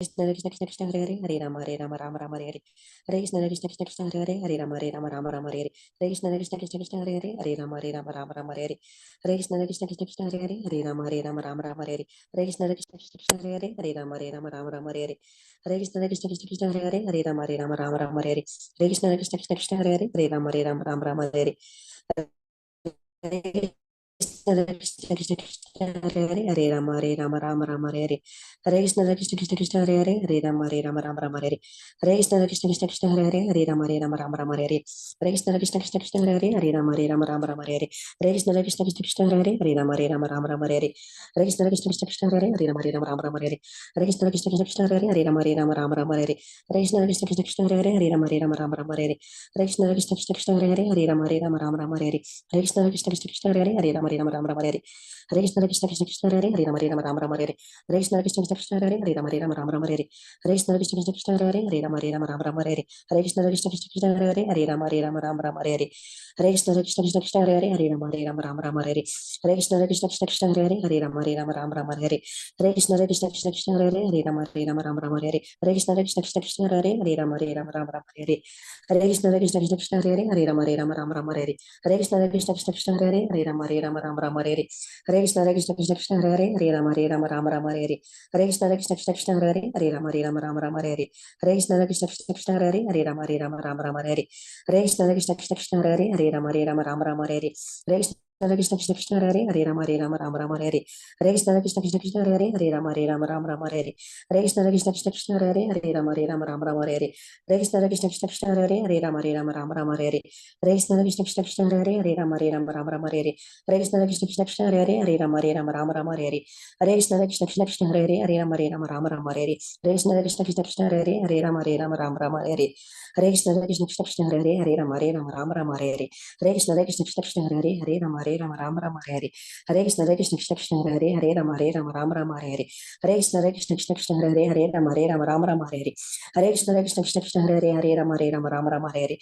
Krishna Krishna Krishna Krishna Hare Hare Hare Rama Hare Rama Rama Rama Hare Hare Hare Krishna Krishna Krishna Krishna Hare Hare Hare Rama Hare Rama Rama Rama Hare Hare Hare Krishna Krishna Krishna Krishna Hare Hare Hare Rama Hare Rama Rama Rama Hare Hare Hare Krishna Krishna Krishna Krishna Hare Hare Hare Rama Hare Rama Rama Rama Hare Hare Hare Krishna Krishna Krishna Krishna Hare Hare Hare Rama Hare Rama Rama Rama Hare Hare Hare Krishna Krishna Krishna Krishna Hare Hare Hare Rama Hare Rama Rama Rama Hare Hare Hare Krishna Krishna Krishna Krishna Hare Hare Hare Rama Hare Rama Rama Rama Hare Hare Krishna Krishna Krishna Krishna Hare Hare Hare Rama Hare Rama Rama Rama Hare Hare Hare Krishna Krishna Krishna Krishna Hare Hare Hare Rama Hare Rama Rama Rama Hare Hare Krishna Krishna Krishna Krishna Hare Hare Hare Rama Hare Rama Rama Rama Hare Hare Hare Krishna Krishna Krishna Krishna Hare Hare Hare Rama Hare Rama Rama Rama Hare Hare Hare Krishna Krishna Krishna Krishna Hare Hare Hare Rama Hare Rama Rama Rama Hare Hare Hare Krishna Krishna Krishna Krishna Hare Hare Hare Rama Hare Rama Rama Rama Hare Hare Hare Krishna Krishna Krishna Krishna Hare Hare Hare Rama Hare Rama Rama Rama Hare Hare Hare Krishna Krishna Krishna Krishna Hare Hare Hare Rama Hare Rama Rama Rama Hare Hare Hare Krishna Krishna Krishna Krishna Hare Hare Hare Rama Hare Rama Rama Rama Hare Hare Hare Krishna Krishna Krishna Krishna Hare Hare Hare Rama Hare Rama Rama Rama Hare Hare Hare Krishna Krishna Krishna Krishna Hare Hare Hare Rama Hare Rama Rama Rama Hare Hare Hare Krishna Krishna Krishna Krishna Hare Hare Hare Rama Hare Rama Rama Rama Hare Hare Hare Krishna Krishna Krishna Krishna Hare Hare Hare Rama Hare Rama Rama Rama Hare Hare Hare Krishna Krishna Krishna Krishna Hare Hare Hare Rama Hare Rama Rama Rama Hare Hare Hare Krishna Krishna Krishna Krishna Hare Hare Hare Rama Hare Rama Rama Rama Hare Hare Hare Krishna Krishna Krishna Krishna Hare Hare Hare Rama Hare Rama Rama Rama Hare Hare Hare Krishna Krishna Krishna Krishna Hare Hare Hare Rama Hare Rama Rama Rama Hare Hare Hare Krishna Krishna Krishna Krishna Hare Hare Hare Rama Hare Rama Rama Rama Hare Hare Hare Krishna Krishna Krishna Krishna Hare Hare Hare Rama Hare Rama Rama Rama Hare Hare Hare Krishna Krishna Krishna Krishna Hare Hare Hare Rama Hare Rama Rama Rama Hare Hare Hare Krishna Krishna Krishna Krishna Hare Hare Hare Rama Hare Rama Rama Rama Hare Hare Hare Krishna Krishna Krishna Krishna Hare Hare Hare Rama Hare Rama Rama Rama Hare Hare Hare Krishna Krishna Krishna Krishna Hare Hare Hare Rama Hare Rama Rama Rama Hare Hare Hare Krishna Krishna Krishna Krishna Hare Hare Hare Rama Hare Rama Rama Rama Hare Hare Hare Krishna Krishna Krishna Krishna Hare Hare Hare Rama Hare Rama Rama Rama Hare Hare Hare Krishna Krishna Krishna Krishna Hare Hare Hare Rama Hare Rama Rama Rama Hare Hare Hare Krishna Krishna Krishna Krishna Hare Hare Hare Rama Hare Rama Rama Rama Hare Hare Hare Krishna Krishna Krishna Krishna Hare Hare Hare Rama Hare Rama Rama Rama Hare Hare Hare Krishna Krishna Krishna Krishna Hare Hare Hare Rama Hare Rama Rama Rama Hare Hare Hare Krishna Krishna Krishna Krishna Hare Hare Hare Rama Hare Rama Rama Rama Hare Hare Hare Krishna Krishna Krishna Krishna Hare Hare Hare Rama Hare Rama Rama Rama Hare Hare Hare Krishna Krishna Krishna Krishna Hare Hare Hare Rama Hare Rama Rama Rama Hare Hare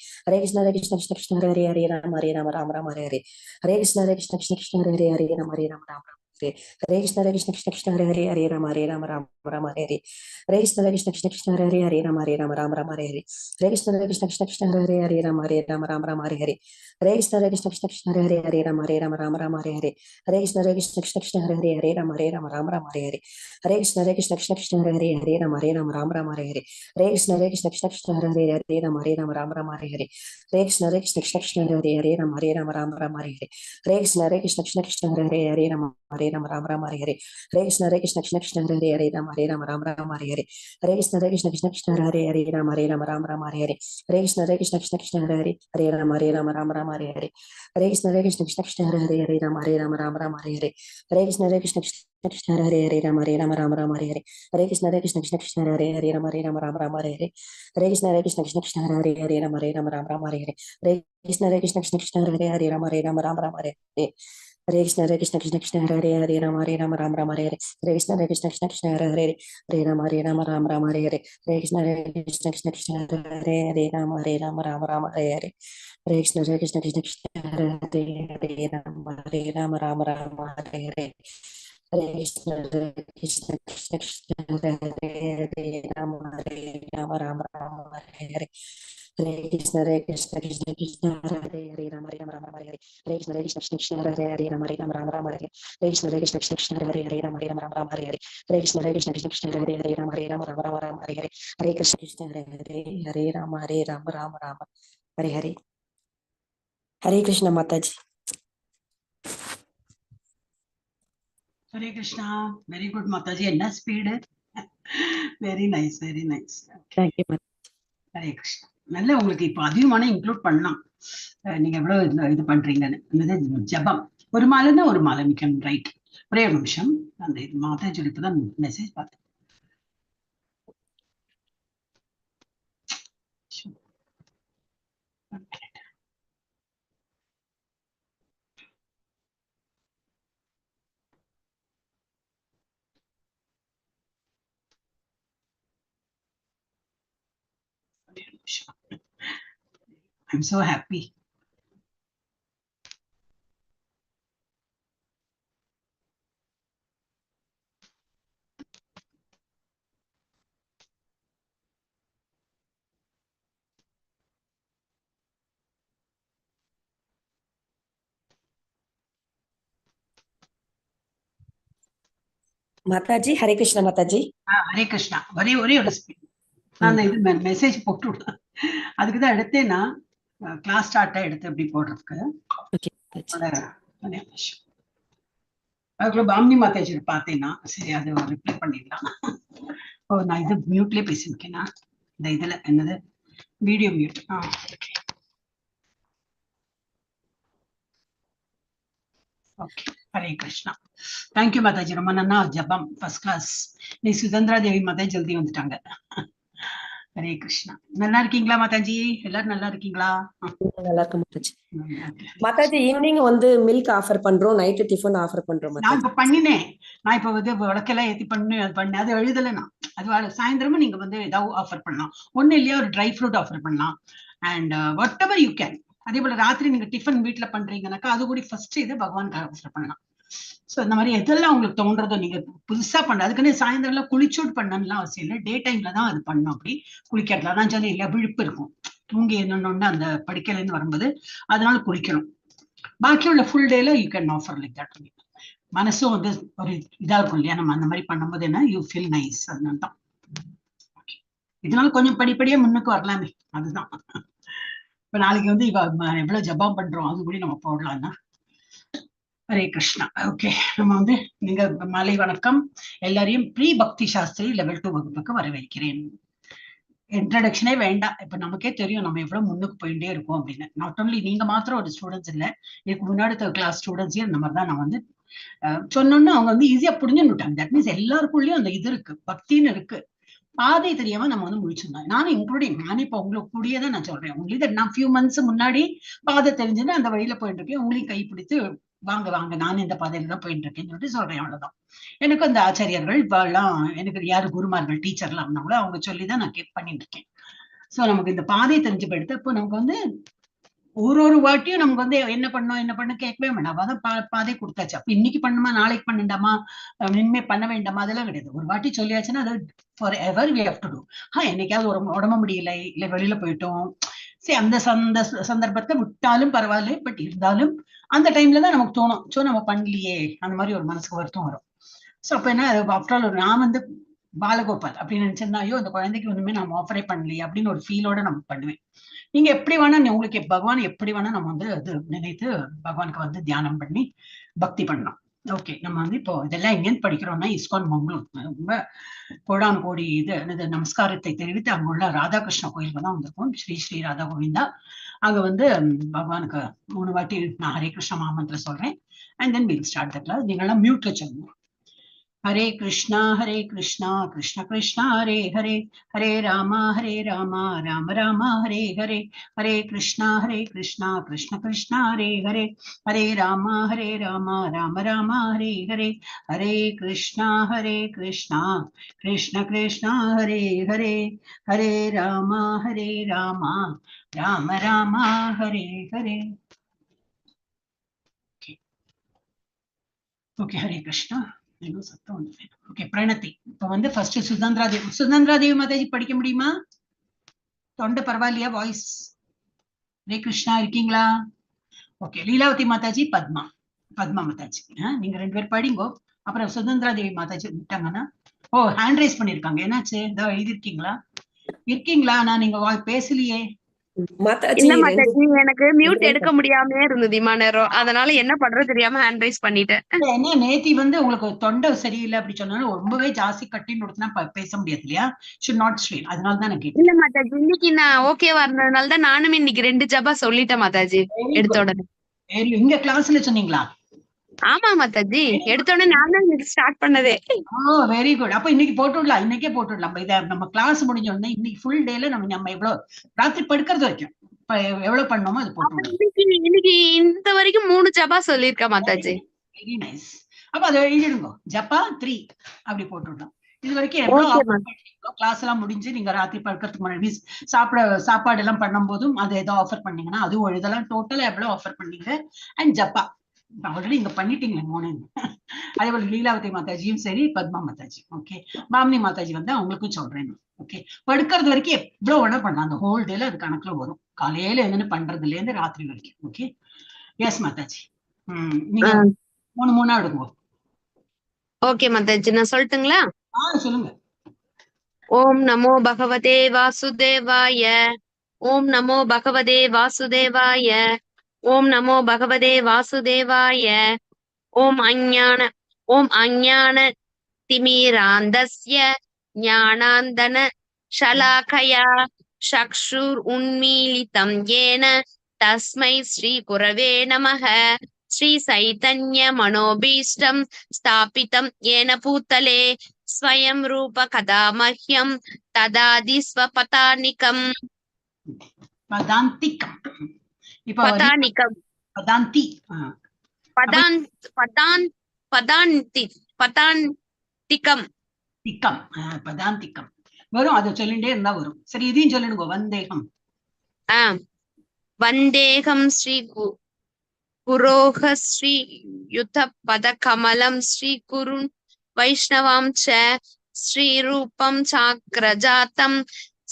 Hare Krishna Krishna Krishna Krishna Hare Hare Hare Rama Hare Rama Rama Rama Hare Hare Hare Krishna Krishna Krishna Krishna Hare Hare Hare Rama Hare Rama Rama Rama Hare Hare Hare Krishna Krishna Krishna Krishna Hare Hare Hare Rama Hare Rama Rama Rama Hare Hare Hare Krishna Krishna Krishna Krishna Hare Hare Hare Rama Hare Rama Rama Rama Hare Hare Hare Krishna Krishna Krishna Krishna Hare Hare Hare Rama Hare Rama Rama Rama Hare Hare Hare Krishna Krishna Krishna Krishna Hare Hare Hare Rama Hare Rama Rama Rama Hare Hare Hare Krishna Krishna Krishna Krishna Hare Hare Hare Rama Hare Rama Rama Rama Hare Hare Krishna Krishna Krishna Krishna Hare Hare Hare Rama Hare Rama Rama Rama Hare Hare Hare Krishna Krishna Krishna Krishna Hare Hare Hare Rama Hare Rama Rama Rama Hare Hare Hare Krishna Krishna Krishna Krishna Hare Hare Hare Rama Hare Rama Rama Rama Hare Hare Hare Krishna Krishna Krishna Krishna Hare Hare Hare Rama Hare Rama Rama Rama Hare Hare Hare Krishna Krishna Krishna Krishna Hare Hare Hare Rama Hare Rama Rama Rama Hare Hare Hare Krishna Krishna Krishna Krishna Hare Hare Hare Rama Hare Rama Rama Rama Hare Hare Hare Krishna Krishna Krishna Krishna Hare Hare Hare Rama Hare Rama Rama Rama Hare Hare Hare Krishna Krishna Krishna Krishna Hare Hare Hare Rama Hare Rama Rama Rama Hare Hare Hare Krishna Krishna Krishna Krishna Hare Hare Hare Rama Hare Rama Rama Rama Hare Hare Hare Krishna Krishna Krishna Krishna Hare Hare Hare Rama Hare Rama Rama Rama Hare Hare Hare Krishna Krishna Krishna Krishna Hare Hare Hare Rama Hare Rama Rama Rama Hare Hare Hare Krishna Krishna Krishna Krishna Hare Hare Hare Rama Hare Rama Rama Rama Hare Hare Hare Krishna Krishna Krishna Krishna Hare Hare Hare Rama Hare Rama Rama Rama Hare Hare Hare Krishna Krishna Krishna Krishna Hare Hare Rama Hare Rama Rama Rama Hare Hare Hare Krishna Krishna Krishna Krishna Hare Hare Rama Hare Rama Rama Rama Hare Hare Hare Krishna Krishna Krishna Krishna Hare Hare Rama Hare Rama Rama Rama Hare Hare Hare Krishna Krishna Krishna Krishna Hare Hare Rama Hare Rama Rama Rama Hare Hare Hare Krishna Krishna Krishna Krishna Hare Hare Rama Hare Rama Rama Rama Hare Hare Hare Krishna Krishna Krishna Krishna Hare Hare Hare Rama Hare Rama Rama Rama Hare Hare Hare Krishna Krishna Krishna Krishna Hare Hare Rama Hare Rama Rama Rama Hare Hare Hare Krishna Krishna Krishna Krishna Hare Hare Rama Hare Rama Rama Rama Hare Hare Hare Krishna Krishna Krishna Krishna Hare Hare Rama Hare Rama Rama Rama Hare Hare Hare Krishna Krishna Krishna Krishna Hare Hare Rama Hare Rama Rama Rama Hare Hare Hare Krishna Krishna Krishna Krishna Hare Hare Rama Hare Rama Rama Rama Hare Hare Hare Krishna Krishna Krishna Krishna Hare Hare Rama Hare Rama Rama Rama Hare Hare Hare Krishna Krishna Krishna Krishna Hare Hare Rama Hare Rama Rama Rama Rama Hare Hare Hare Krishna Krishna Hare Hare Hare Rama Hare Rama Rama Rama Hare Hare Hare Krishna Mataji. Hare Krishna. Very good, Mataji. Enna speed. Very nice, very nice. Okay. Thank you, Mataji. Hare Krishna. நல்ல உங்களுக்கு இப்ப அதிகமான include பண்ணலாம். நீங்க எவ்வளவு இது பண்றீங்கன்னு ஜபம் ஒரு மாலைன்னா ஒரு மாலை மிக்கம் ரைட். ஒரே ஒரு நிமிஷம் அந்த இது மாதாஜி இப்பதான் மெசேஜ் பார்த்தேன். I'm so happy. Mataji Hare Krishna Mataji. Hare Krishna. ஒரே ஒரு ஸ்பீட் நான் இது மெசேஜ் போட்டு விடுறேன். அதுக்குதான் எடுத்தேன் நான் கிளாஸ் ஸ்டார்ட்டா எடுத்து எப்படி போடுறதுக்கு. அதுக்குள்ள பாமினி மாதாஜி பார்த்தேன்னா சரி அது ரிப்ளை பண்ணிடலாம். ஓ நான் இது மியூட்லயே பேசியிருக்கேன்னா இந்த இதுல என்னது video mute. Okay Hare Krishna. Thank you Mataji. ரொம்ப நன்னா ஜபம் ஃபர்ஸ்ட் கிளாஸ். நீ சுதந்திரா தேவி மாதாஜி ஜல்தி வந்துட்டாங்க. ஹரே கிருஷ்ணா. நல்லா இருக்கீங்களா மாதாஜி? எல்லாரும் நல்லா இருக்கீங்களா? நல்லா இருக்க மாதாஜி. மாதாஜி ஈவினிங் வந்து மில்க் ஆஃபர் பண்றோம், நைட் டிஃபன் ஆஃபர் பண்றோம். நான் இப்ப பண்ணினேன். நான் இப்ப வந்து விளக்கெல்லாம் ஏத்தி பண்ணேன். அது எழுதல நான். அது சாயந்தரமும் நீங்க வந்து ஏதாவது ஆஃபர் பண்ணலாம். ஒண்ணு இல்லையா ஒரு ட்ரை ஃப்ரூட் ஆஃபர் பண்ணலாம். And what ever you can. அதே போல ராத்திரி நீங்க டிஃபன் வீட்டுல பண்றீங்கன்னாக்கா அது கூட ஃபர்ஸ்ட் இது பகவானுக்கு ஆஃபர் பண்ணலாம். சோ இந்த மாதிரி எதெல்லாம் உங்களுக்கு தோன்றதோ நீங்க புதுசா பண்ண அதுக்குன்னு சாயந்தரம் குளிச்சோடு பண்ணலாம் அவசியம் இல்லை. டே டைம்ல தான் அது பண்ணும். அப்படி குளிக்கலாம் நான் சொல்லி இல்லையா விழுப்பு இருக்கும். தூங்கி என்னன்னு அந்த படிக்கல இருந்து வரும்போது அதனால குளிக்கணும். பாக்கி உள்ள ஃபுல் டேல you can offer like that. மனசும் வந்து ஒரு இதா இருக்கும் இல்லையா நம்ம அந்த மாதிரி பண்ணும்போது என்ன யூ ஃபீல் நைஸ். அதனால தான் இதனால கொஞ்சம் படிப்படியா முன்னுக்கு வரலாமே. அதுதான் இப்ப நாளைக்கு வந்து எவ்வளவு ஜபம் பண்றோம் அது கூட நம்ம போடலாம்னா. ஹரே கிருஷ்ணா. ஓகே நம்ம வந்து நீங்க மாலை வணக்கம். எல்லாரையும் ப்ரீ பக்தி சாஸ்திரி லெவல் 2 வகுப்புக்கு வரவேற்கிறேன். இன்ட்ரடக்ஷனே வேண்டாம். இப்ப நமக்கே தெரியும் நம்ம எவ்வளவு முன்னுக்கு போயிட்டே இருக்கோம் அப்படின்னு. நாட் ஓன்லி நீங்க மாத்திரம் ஒரு ஸ்டூடெண்ட்ஸ் இல்ல, இதுக்கு முன்னாடி கிளாஸ் ஸ்டூடெண்ட்ஸையும் இந்த மாதிரி தான் நான் வந்து சொன்னோன்னு அவங்க வந்து ஈஸியா புரிஞ்சுட்டாங்க. தட் மீன்ஸ் எல்லாருக்குள்ளயும் அந்த இது இருக்கு, பக்தின்னு இருக்கு. பாதை தெரியாம நம்ம வந்து முடிச்சிருந்தோம். நானும் இன்க்ளூடிங் நான் இப்ப உங்களுக்கு கூடியதான் நான் சொல்றேன். உங்களுக்கு நான் ஃபியூ மந்த்ஸ் முன்னாடி பாதை தெரிஞ்சுன்னு அந்த வழியில போயிட்டு இருக்கேன். உங்களையும் கைப்பிடித்து வாங்க வாங்க நானும் இந்த பாதையில தான் போயிட்டு இருக்கேன்னு சொல்லிட்டு சொல்றேன். அவ்வளவுதான். எனக்கு அந்த ஆச்சாரியர்கள் எல்லாம் எனக்கு யாரு குருமார்கள் டீச்சர்லாம் இருந்தாங்களோ அவங்க சொல்லிதான் நான் பண்ணிட்டு இருக்கேன். சோ நமக்கு இந்த பாதை தெரிஞ்சு போயிடுது. அப்போ நமக்கு வந்து ஒரு வாட்டியும் நமக்கு வந்து என்ன பண்ணணும் கேட்கவே வேண்டாம். அதான் பாதை கொடுத்தாச்சு. அப்ப இன்னைக்கு பண்ணுமா நாளைக்கு பண்ணண்டாமா இனிமே பண்ண வேண்டாமா அதெல்லாம் கிடையாது. ஒரு வாட்டி சொல்லியாச்சுன்னா அது forever we have to do. என்னைக்காவது ஒரு உடம்பு முடியல இல்ல வெளியில போயிட்டோம் சரி அந்த சந்தர்ப்பத்தை விட்டாலும் பரவாயில்ல. பட் இருந்தாலும் அந்த டைம்ல தான் நமக்கு தோணும் சோ நம்ம பண்ணலையே அந்த மாதிரி ஒரு மனசுக்கு வருத்தம் வரும். சோ அப்ப என்ன ஆஃப்டர் ஆல் நான் வந்து பாலகோபால் அப்படின்னு நினைச்சிருந்தா ஐயோ அந்த குழந்தைக்கு ஒண்ணுமே நம்ம ஆஃபரே பண்ணலையே அப்படின்னு ஒரு ஃபீலோட நம்ம பண்ணுவேன். நீங்க எப்படி வேணா உங்களுக்கு பகவான் எப்படி வேணா நம்ம வந்து அது நினைத்து பகவானுக்கு வந்து தியானம் பண்ணி பக்தி பண்ணலாம். ஓகே நம்ம வந்து இப்போ இதெல்லாம் எங்கேன்னு படிக்கிறோம்னா இஸ்கான் மங்களூர் ரொம்ப கோடான் கோடி இது என்னது நமஸ்காரத்தை தெரிவித்து அங்க உள்ள ராதாகிருஷ்ண கோயிலுக்கு தான் வந்திருக்கோம். ஸ்ரீ ஸ்ரீ ராதா கோவிந்தா. அங்க வந்து பகவானுக்கு 3 வாட்டி நான் ஹரே கிருஷ்ண மாமந்திர சொல்றேன். And then will start the class. நீங்க எல்லாம் மியூட்ல சொல்லணும். हरे कृष्णा कृष्ण कृष्ण हरे हरे हरे राम राम राम हरे हरे हरे कृष्णा कृष्ण कृष्ण हरे हरे हरे राम राम राम हरे हरे हरे कृष्णा कृष्ण कृष्ण हरे हरे हरे राम राम राम हरे हरे. ओके हरे कृष्णा. சத்தம் வந்து ஓகே பிரணதி. இப்ப வந்து ஃபர்ஸ்ட் சுதந்திரா தேவி மாதாஜி படிக்க முடியுமா? தொண்டை பரவாயில்லையா? வாய்ஸ்? ஹரே கிருஷ்ணா இருக்கீங்களா? ஓகே லீலாவதி மாதாஜி பத்மா மாதாஜி நீங்க 2 பேர் படிங்கோ. அப்புறம் சுதந்திரா தேவி மாதாஜி விட்டாங்கன்னா ஹேண்ட் ரைஸ் பண்ணிருக்காங்க. என்னாச்சு? இதோ இருக்கீங்களா? நான் நீங்க பேசலையே. எனக்கு மியூட் எடுக்க முடியாம இருந்தது இம்மா நேரம். அதனால என்ன பண்றது தெரியாம ஹேண்ட் ரைஸ் பண்ணிட்டேன். என்ன நேத்தி வந்து உங்களுக்கு தொண்டை சரியில்லை அப்படி சொன்னாலும் ரொம்பவே ஜாஸ்தி கட்டின்னு கொடுத்தா பேச முடியாது இல்லையா? should not strain. அதனால தான் நான் கேட்டேன். இல்ல மாதாஜி இன்னைக்கு நான் ஓகேவா இருந்ததுனால தான் நானும் இன்னைக்கு 2 ஜபா சொல்லிட்டேன் மாதாஜி எடுத்த உடனே. இங்க கிளாஸ்ல சொன்னீங்களா? ஆமா மாதாஜி எடுத்த உடனே நான் தான் இன்னைக்கு ஸ்டார்ட் பண்ணதே. Very good. அப்ப இன்னைக்கு போட்டுடலாம். இன்னைக்கே போட்டுடலாம். இதை நம்ம கிளாஸ் முடிஞ்ச உடனே இன்னைக்கு ஃபுல் டேல நம்ம எவ்வளவு ராத்திரி படுக்கிறது வரைக்கும் எவ்வளவு பண்ணோமோ அது போட்டு இன்னைக்கு இந்த வரைக்கும் 3 ஜபா சொல்லிருக்கேன் மாதாஜி. Very nice. அப்ப அதை எழுதிடுங்க. ஜப்பா 3 அப்படி போட்டுடலாம். இது வரைக்கும் எவ்வளவு கிளாஸ் எல்லாம் முடிஞ்சு நீங்க ராத்திரி படுக்கிறதுக்கு முன்னாடி சாப்பாடு எல்லாம் பண்ணும் போதும் அது ஏதோ ஆஃபர் பண்ணீங்கன்னா அதுவும் எழுதலாம். டோட்டலா எவ்வளவு ஆஃபர் பண்ணீங்க அண்ட் ஜப்பா ஆல்ரெடி இங்க பண்ணிட்டீங்க 3. அதே போல லீலாவதி மாதாஜியும் சரி பத்மா மாதாஜி. ஓகே பாமினி மாதாஜி வந்து அவங்களுக்கும் சொல்றேன். ஓகே படுக்கிறது வரைக்கும் எவ்வளவு வேணா பண்ணலாம். அந்த ஹோல் டேல அது கணக்குல வரும். காலையில என்னன்னு பண்றதுல இருந்து ராத்திரி வரைக்கும். Okay yes Mataji. நீங்க 3 எடுக்குவோம். ஓகே மாதாஜி, நான் சொல்லட்டுங்களா? சொல்லுங்க. ஓம் நமோ பகவதே வாசுதேவாய. ஓம் நமோ பகவதே வாசுதேவாய. ஓம் நமோ பகவதே வாசுதேவாய. ஓம் அஞ்ஞான திமிராந்தஸ்ய ஞானாந்தன ஷலாகயா சக்ஷுர் உன்மீலிதம் ஏன தஸ்மை ஸ்ரீ குரவே நமः. ஸ்ரீ சைதன்ய மனோபீஷ்டம் ஸ்தாபிதம் ஏன பூத்தலே ஸ்வயம் ரூப கதா மஹ்யம் ததாதி ஸ்வபதானிகம். பதாந்திகம். இப்ப பதானிகம் பதாந்தி பதாந்திகம் திக்கம் பதாந்திகம் வரும். அதை சொல்லிட்டே இருந்தா வரும். சரி, இதையும் சொல்லிடுங்க. வந்தேகம். வந்தேகம் ஸ்ரீ குரோஹ ஸ்ரீ யுத பத கமலம் ஸ்ரீ குருன் வைஷ்ணவாம் ச ஸ்ரீ ரூபம் சாக்ரஜாத்தம்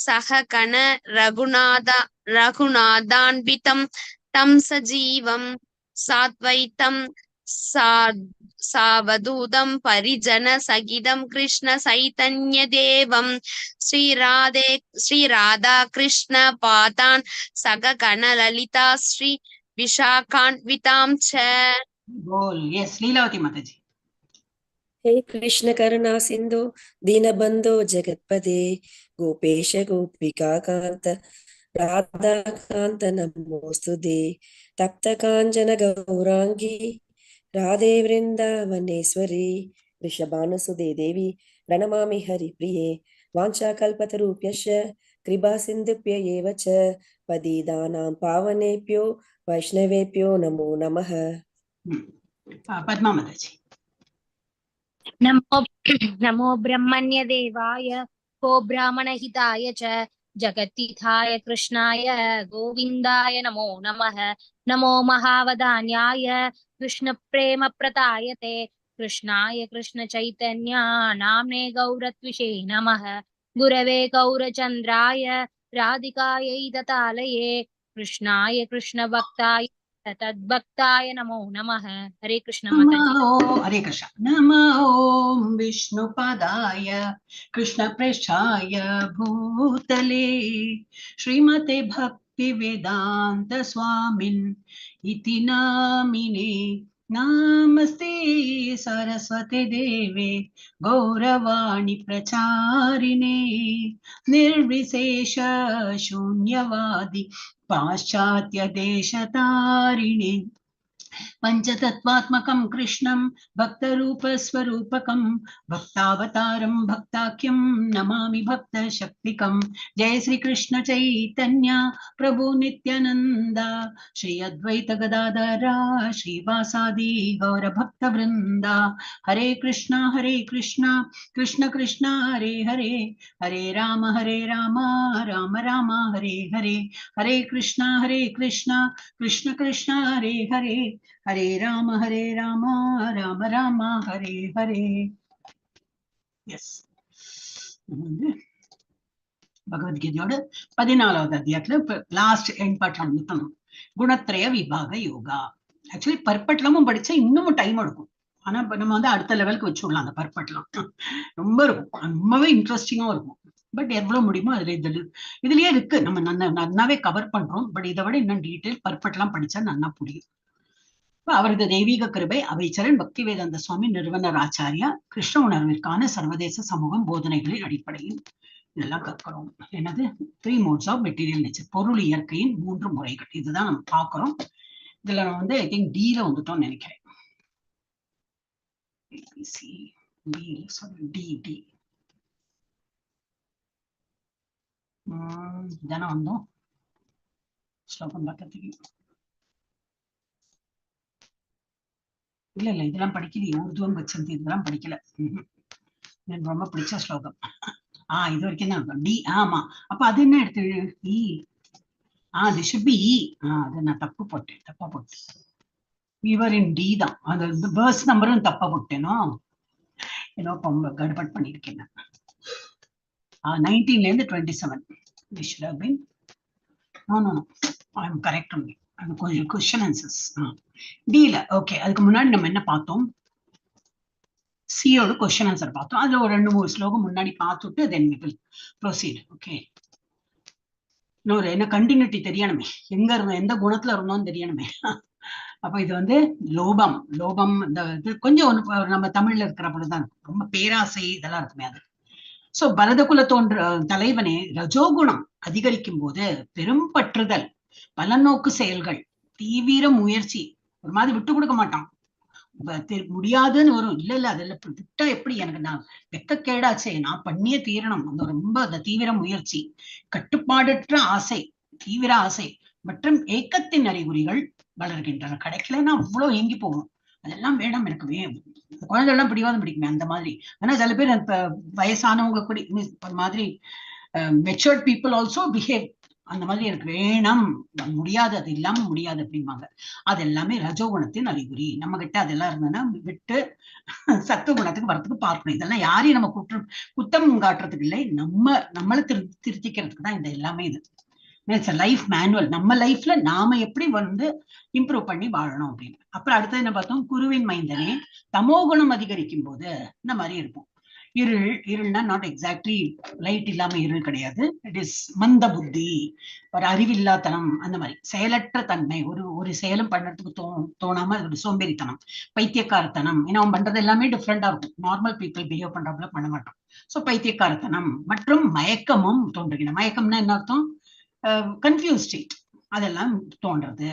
சஹகண ரகுநாதான்பிதம் தம் சஜீவம் சாத்வைத்தம் சாவதூதம் பரிஜன சகிதம் கிருஷ்ண சைதன்ய தேவம் ஸ்ரீ ராதா கிருஷ்ண பாதான் சககண லலிதா ஸ்ரீ விஷாகான்விதாம் ச. बोल. यस, लीलावती माताजी. हे कृष्ण करुणा सिंधु दीनबंधो जगत्पते गोपेश गोपिका कांत राधा कांत नमोस्तुते तप्त कांचन गौरांगी राधे वृंदावनेश्वरी वृषभानुसुते देवी प्रणमामि हरिप्रिये वाञ्छाकल्पतरुभ्यश्च कृपा सिन्धुभ्य एव च पतितानां पावनेभ्यो वैष्णवेभ्यो नमो नमः. पद्मा माताजी. नमो ब्रह्मण्य देवाय को ब्राह्मणहिताय च जगत्तिथाय कृष्णाय गोविन्दाय नमो नमः. नमो महावदान्याय कृष्णप्रेमप्रदायते कृष्णाय कृष्णचैतन्या नाम्ने गौरत्विषे नमः. गुरवे गौरचन्द्राय राधिकायै दतालये कृष्णाय कृष्णभक्ताय तद्भक्ताय नमो नमः. हरे कृष्ण माताजी. हरे कृष्ण. नमो विष्णुपदाय कृष्णप्रेष्ठाय भूतले श्रीमते भक्ति वेदांत स्वामिन् इति नामिने. नमस्ते सरस्वती देवे गौरवाणी प्रचारिणे निर्विशेष शून्यवादी पाश्चात्य देशतारिणे पंचतत्वात्मकं कृष्णं भक्तरूपस्वरूपकं भक्तावतारं भक्ताख्यं नमामि भक्तशक्तिकं. जय श्री कृष्ण चैतन्य प्रभु नित्यानंद श्री अद्वैत गदाधर श्रीवासादि गौर भक्त वृंदा. हरे कृष्णा कृष्ण कृष्ण हरे हरे, हरे राम राम राम हरे हरे. हरे कृष्णा कृष्ण कृष्ण हरे हरे, हरे राम राम राम हरे हरे. எஸ், பகவத்கீதையோட 14வது அத்தியாயத்துல லாஸ்ட் எண்ட் பார்ட் நிறுத்தணும். குணத்ரய விபாக யோகா. ஆக்சுவலி பர்பட்லமும் படிச்சா இன்னமும் டைம் எடுக்கும். ஆனா நம்ம வந்து அடுத்த லெவலுக்கு வச்சுடலாம். அந்த பர்பட்லாம் ரொம்ப இருக்கும், ரொம்பவே இன்ட்ரெஸ்டிங்காவும் இருக்கும். பட் எவ்வளவு முடியுமோ அதுல இதுலயே இருக்கு. நம்ம நன்னாவே கவர் பண்றோம். பட் இதை விட இன்னும் டீட்டெயில் பர்பட்லாம் படிச்சா நன்னா புரியும். அவரது தெய்வீக கிருபை அவைச்சரன் பக்தி வேதாந்த சுவாமி நிறுவனர் ஆச்சாரியா கிருஷ்ண உணர்விற்கான சர்வதேச சமூகம் போதனைகளின் அடிப்படையில் இதெல்லாம் கற்கிறோம். என்னது 3 modes of material nature, பொருள் இயற்கையின் 3 முறைகள். இதுதான் நம்ம பார்க்கிறோம். இதுல நம்ம வந்து ஐ திங்க் டீல வந்துட்டோம்னு நினைக்கிறேன். இதான வந்தோம் ஸ்லோகம் பார்க்கறதுக்கு. இல்ல இதெல்லாம் படிக்கலையே. ஊர்துவம் கச்சந்தி இதெல்லாம் படிக்கல. எனக்கு ரொம்ப பிடிச்ச ஸ்லோகம். இது வரைக்கும் தான் இருக்கும். டி. ஆமா, அப்ப அது என்ன எடுத்து இ. அது should be E. அது நான் தப்பா போட்டேன். வீவர் இன் டி தான். அது வேர்ஸ் நம்பரும் தப்பா போட்டேனோ ஏதோ கடுபட் பண்ணிருக்கேன். 19ல இருந்து 27. We should have been. No. I am correct only. அது கொஞ்சம் கொஸ்டின் ஆன்சர்ஸ். டீல ஓகே. அதுக்கு முன்னாடி நம்ம என்ன பார்த்தோம்? சியோட கொஸ்டின் ஆன்சர் பார்த்தோம். அதுல ஒரு 2-3 ஸ்லோகம் முன்னாடி பார்த்துட்டு தென் we will proceed. ஓகே, இன்னொரு என்ன கண்டினியூட்டி தெரியணுமே, எங்க இருந்தோம் எந்த குணத்துல இருந்தோம்னு தெரியணுமே. அப்ப இது வந்து லோபம். லோபம் இந்த இது கொஞ்சம் நம்ம தமிழ்ல இருக்கிற பொழுதுதான் இருக்கும், ரொம்ப பேராசை இதெல்லாம் இருக்குமே அது. சோ பரதகுல தோன்ற தலைவனே, ரஜோகுணம் அதிகரிக்கும் போது பெரும் பற்றுதல், பலநோக்கு செயல்கள், தீவிர முயற்சி, ஒரு மாதிரி விட்டு கொடுக்க மாட்டான். முடியாதுன்னு வரும், இல்ல இல்ல அதெல்லாம் விட்டா எப்படி, எனக்கு நான் வெக்கக்கேடாச்சே, நான் பண்ணியே தீரணும், அந்த ரொம்ப அந்த தீவிர முயற்சி, கட்டுப்பாடற்ற ஆசை, தீவிர ஆசை மற்றும் ஏக்கத்தின் அறிகுறிகள் வளர்கின்றன. கிடைக்கலன்னா அவ்வளவு ஏங்கி போகும், அதெல்லாம் வேண்டாம் எனக்கு குழந்தைலாம் பிடிவாதம் பிடிக்குமே அந்த மாதிரி. ஆனா சில பேர் இப்ப வயசானவங்க கூட ஒரு மாதிரி மெச்சூர்ட் பீப்புள் ஆல்சோ பிஹேவ் அந்த மாதிரி, எனக்கு வேணாம், முடியாது, அது இல்லாம முடியாது அப்படிம்பாங்க. அது எல்லாமே ரஜோகுணத்தின் அறிகுறி. நம்ம கிட்ட அதெல்லாம் இருந்ததுன்னா விட்டு சத்துவ குணத்துக்கு வரத்துக்கு பார்க்கணும். இதெல்லாம் யாரையும் நம்ம குத்தம் காட்டுறதுக்கு இல்லை, நம்மளை திருத்திக்கிறதுக்கு தான் இந்த எல்லாமே. இது லைஃப் மேனுவல், நம்ம லைஃப்ல நாம எப்படி வந்து இம்ப்ரூவ் பண்ணி வாழணும் அப்படின்னு. அப்புறம் அடுத்தது என்ன பார்த்தோம், குருவின் மைந்தனே, தமோகுணம் அதிகரிக்கும் போது இந்த மாதிரி இருக்கும். இருள், இருள்னா நாட் எக்ஸாக்ட்லி லைட் இல்லாம இருள் கிடையாது, இட் இஸ் மந்த புத்தி, ஒரு அறிவில்லாத்தனம், அந்த மாதிரி செயலற்ற தன்மை, ஒரு செயலும் பண்ணுறதுக்கு தோணாம ஒரு சோம்பேறித்தனம், பைத்தியக்காரத்தனம். ஏன்னா அவன் பண்றது எல்லாமே டிஃப்ரெண்டா இருக்கும், நார்மல் பீப்புள் பிஹேவ் பண்றதுல பண்ண மாட்டோம். சோ பைத்தியக்காரத்தனம் மற்றும் மயக்கமும் தோன்றுகிற. மயக்கம்னா என்ன அர்த்தம், கன்ஃபியூஸ் ஸ்டேட், அதெல்லாம் தோன்றது.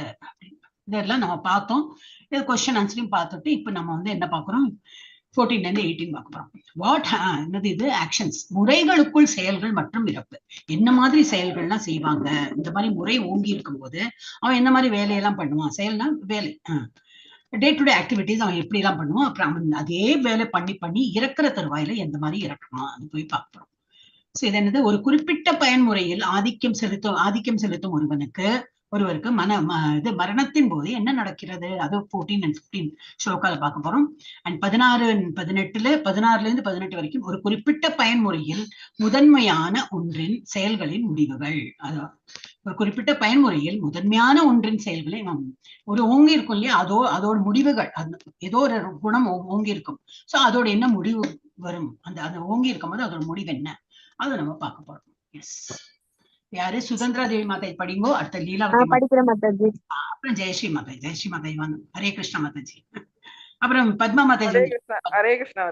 இதெல்லாம் நம்ம பார்த்தோம். இது கொஸ்டின் ஆன்சரையும் பார்த்துட்டு இப்ப நம்ம வந்து என்ன பார்க்கிறோம், 14 இருந்து 18 பார்க்க போறோம். வாட் என்னது இது, ஆக்ஷன்ஸ், முறைகளுக்குள் செயல்கள் மற்றும் இறப்பு. என்ன மாதிரி செயல்கள்லாம் செய்வாங்க, இந்த மாதிரி முறை ஓங்கி இருக்கும் போது அவன் என்ன மாதிரி வேலையெல்லாம் பண்ணுவான், செயல்னா வேலை, டே டு டே ஆக்டிவிட்டிஸ் அவன் எப்படி எல்லாம் பண்ணுவான். அப்புறம் அவன் அதே வேலை பண்ணி இறக்குற தருவாயில எந்த மாதிரி இறக்கணும் அது போய் பார்க்கிறோம். சோ இது என்னது, ஒரு குறிப்பிட்ட பயன்முறையில் ஆதிக்கம் செலுத்தும் ஒருவருக்கு இது மரணத்தின் போது என்ன நடக்கிறது, அது 14 and 15 ஸ்லோகால பார்க்க போறோம். அண்ட் 16 இருந்து 18 வரைக்கும் ஒரு குறிப்பிட்ட பயன்முறையில் முதன்மையான ஒன்றின் செயல்களின் முடிவுகள். அதான் ஒரு குறிப்பிட்ட பயன்முறையில் முதன்மையான ஒன்றின் செயல்களை ஒரு ஓங்கி இருக்கும் இல்லையா, அதோட முடிவுகள், ஏதோ ஒரு குணம் ஓங்கி இருக்கும். சோ அதோட என்ன முடிவு வரும், அந்த ஓங்கி இருக்கும் போது அதோட முடிவு என்ன, அதை நம்ம பார்க்க போறோம். எஸ், யாரு, சுதந்திரா தேவி மாதாஜி படிங்கோ. அடுத்த லீலாவதி மாதாஜி, அப்புறம் ஜெயஸ்ரீ மாதாஜி வந்து ஹரே கிருஷ்ணா மாதாஜி, அப்புறம் பத்மா மாதாஜி, ஹரே கிருஷ்ணா.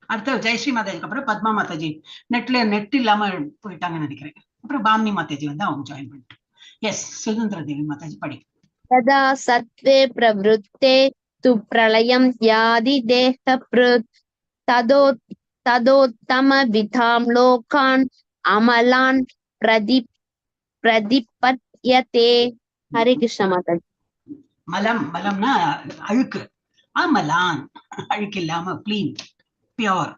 அடுத்த ஜெயஸ்ரீ மாதாஜிக்கு அப்புறம் பத்மா மாதாஜி நெட் இல்லாம போயிட்டாங்கன்னு நினைக்கிறேன். அப்புறம் பாமினி மாதாஜி வந்து அவங்க ஜாயின் பண்ணிட்டு. எஸ், சுதந்திரா தேவி மாதாஜி படி. ததா சத்வே பிரவருத்தே து பிரளயம் யாதி தேஹ ப்ருத் ததோத்தம விதாம் லோகான் அமலான் பிரதிபத்யதே. ஹரே கிருஷ்ண மாதாஜி. மலம்னா அழுக்கு, அமலான் அழுக்கு இல்லாம, கிளீன், பியோர்.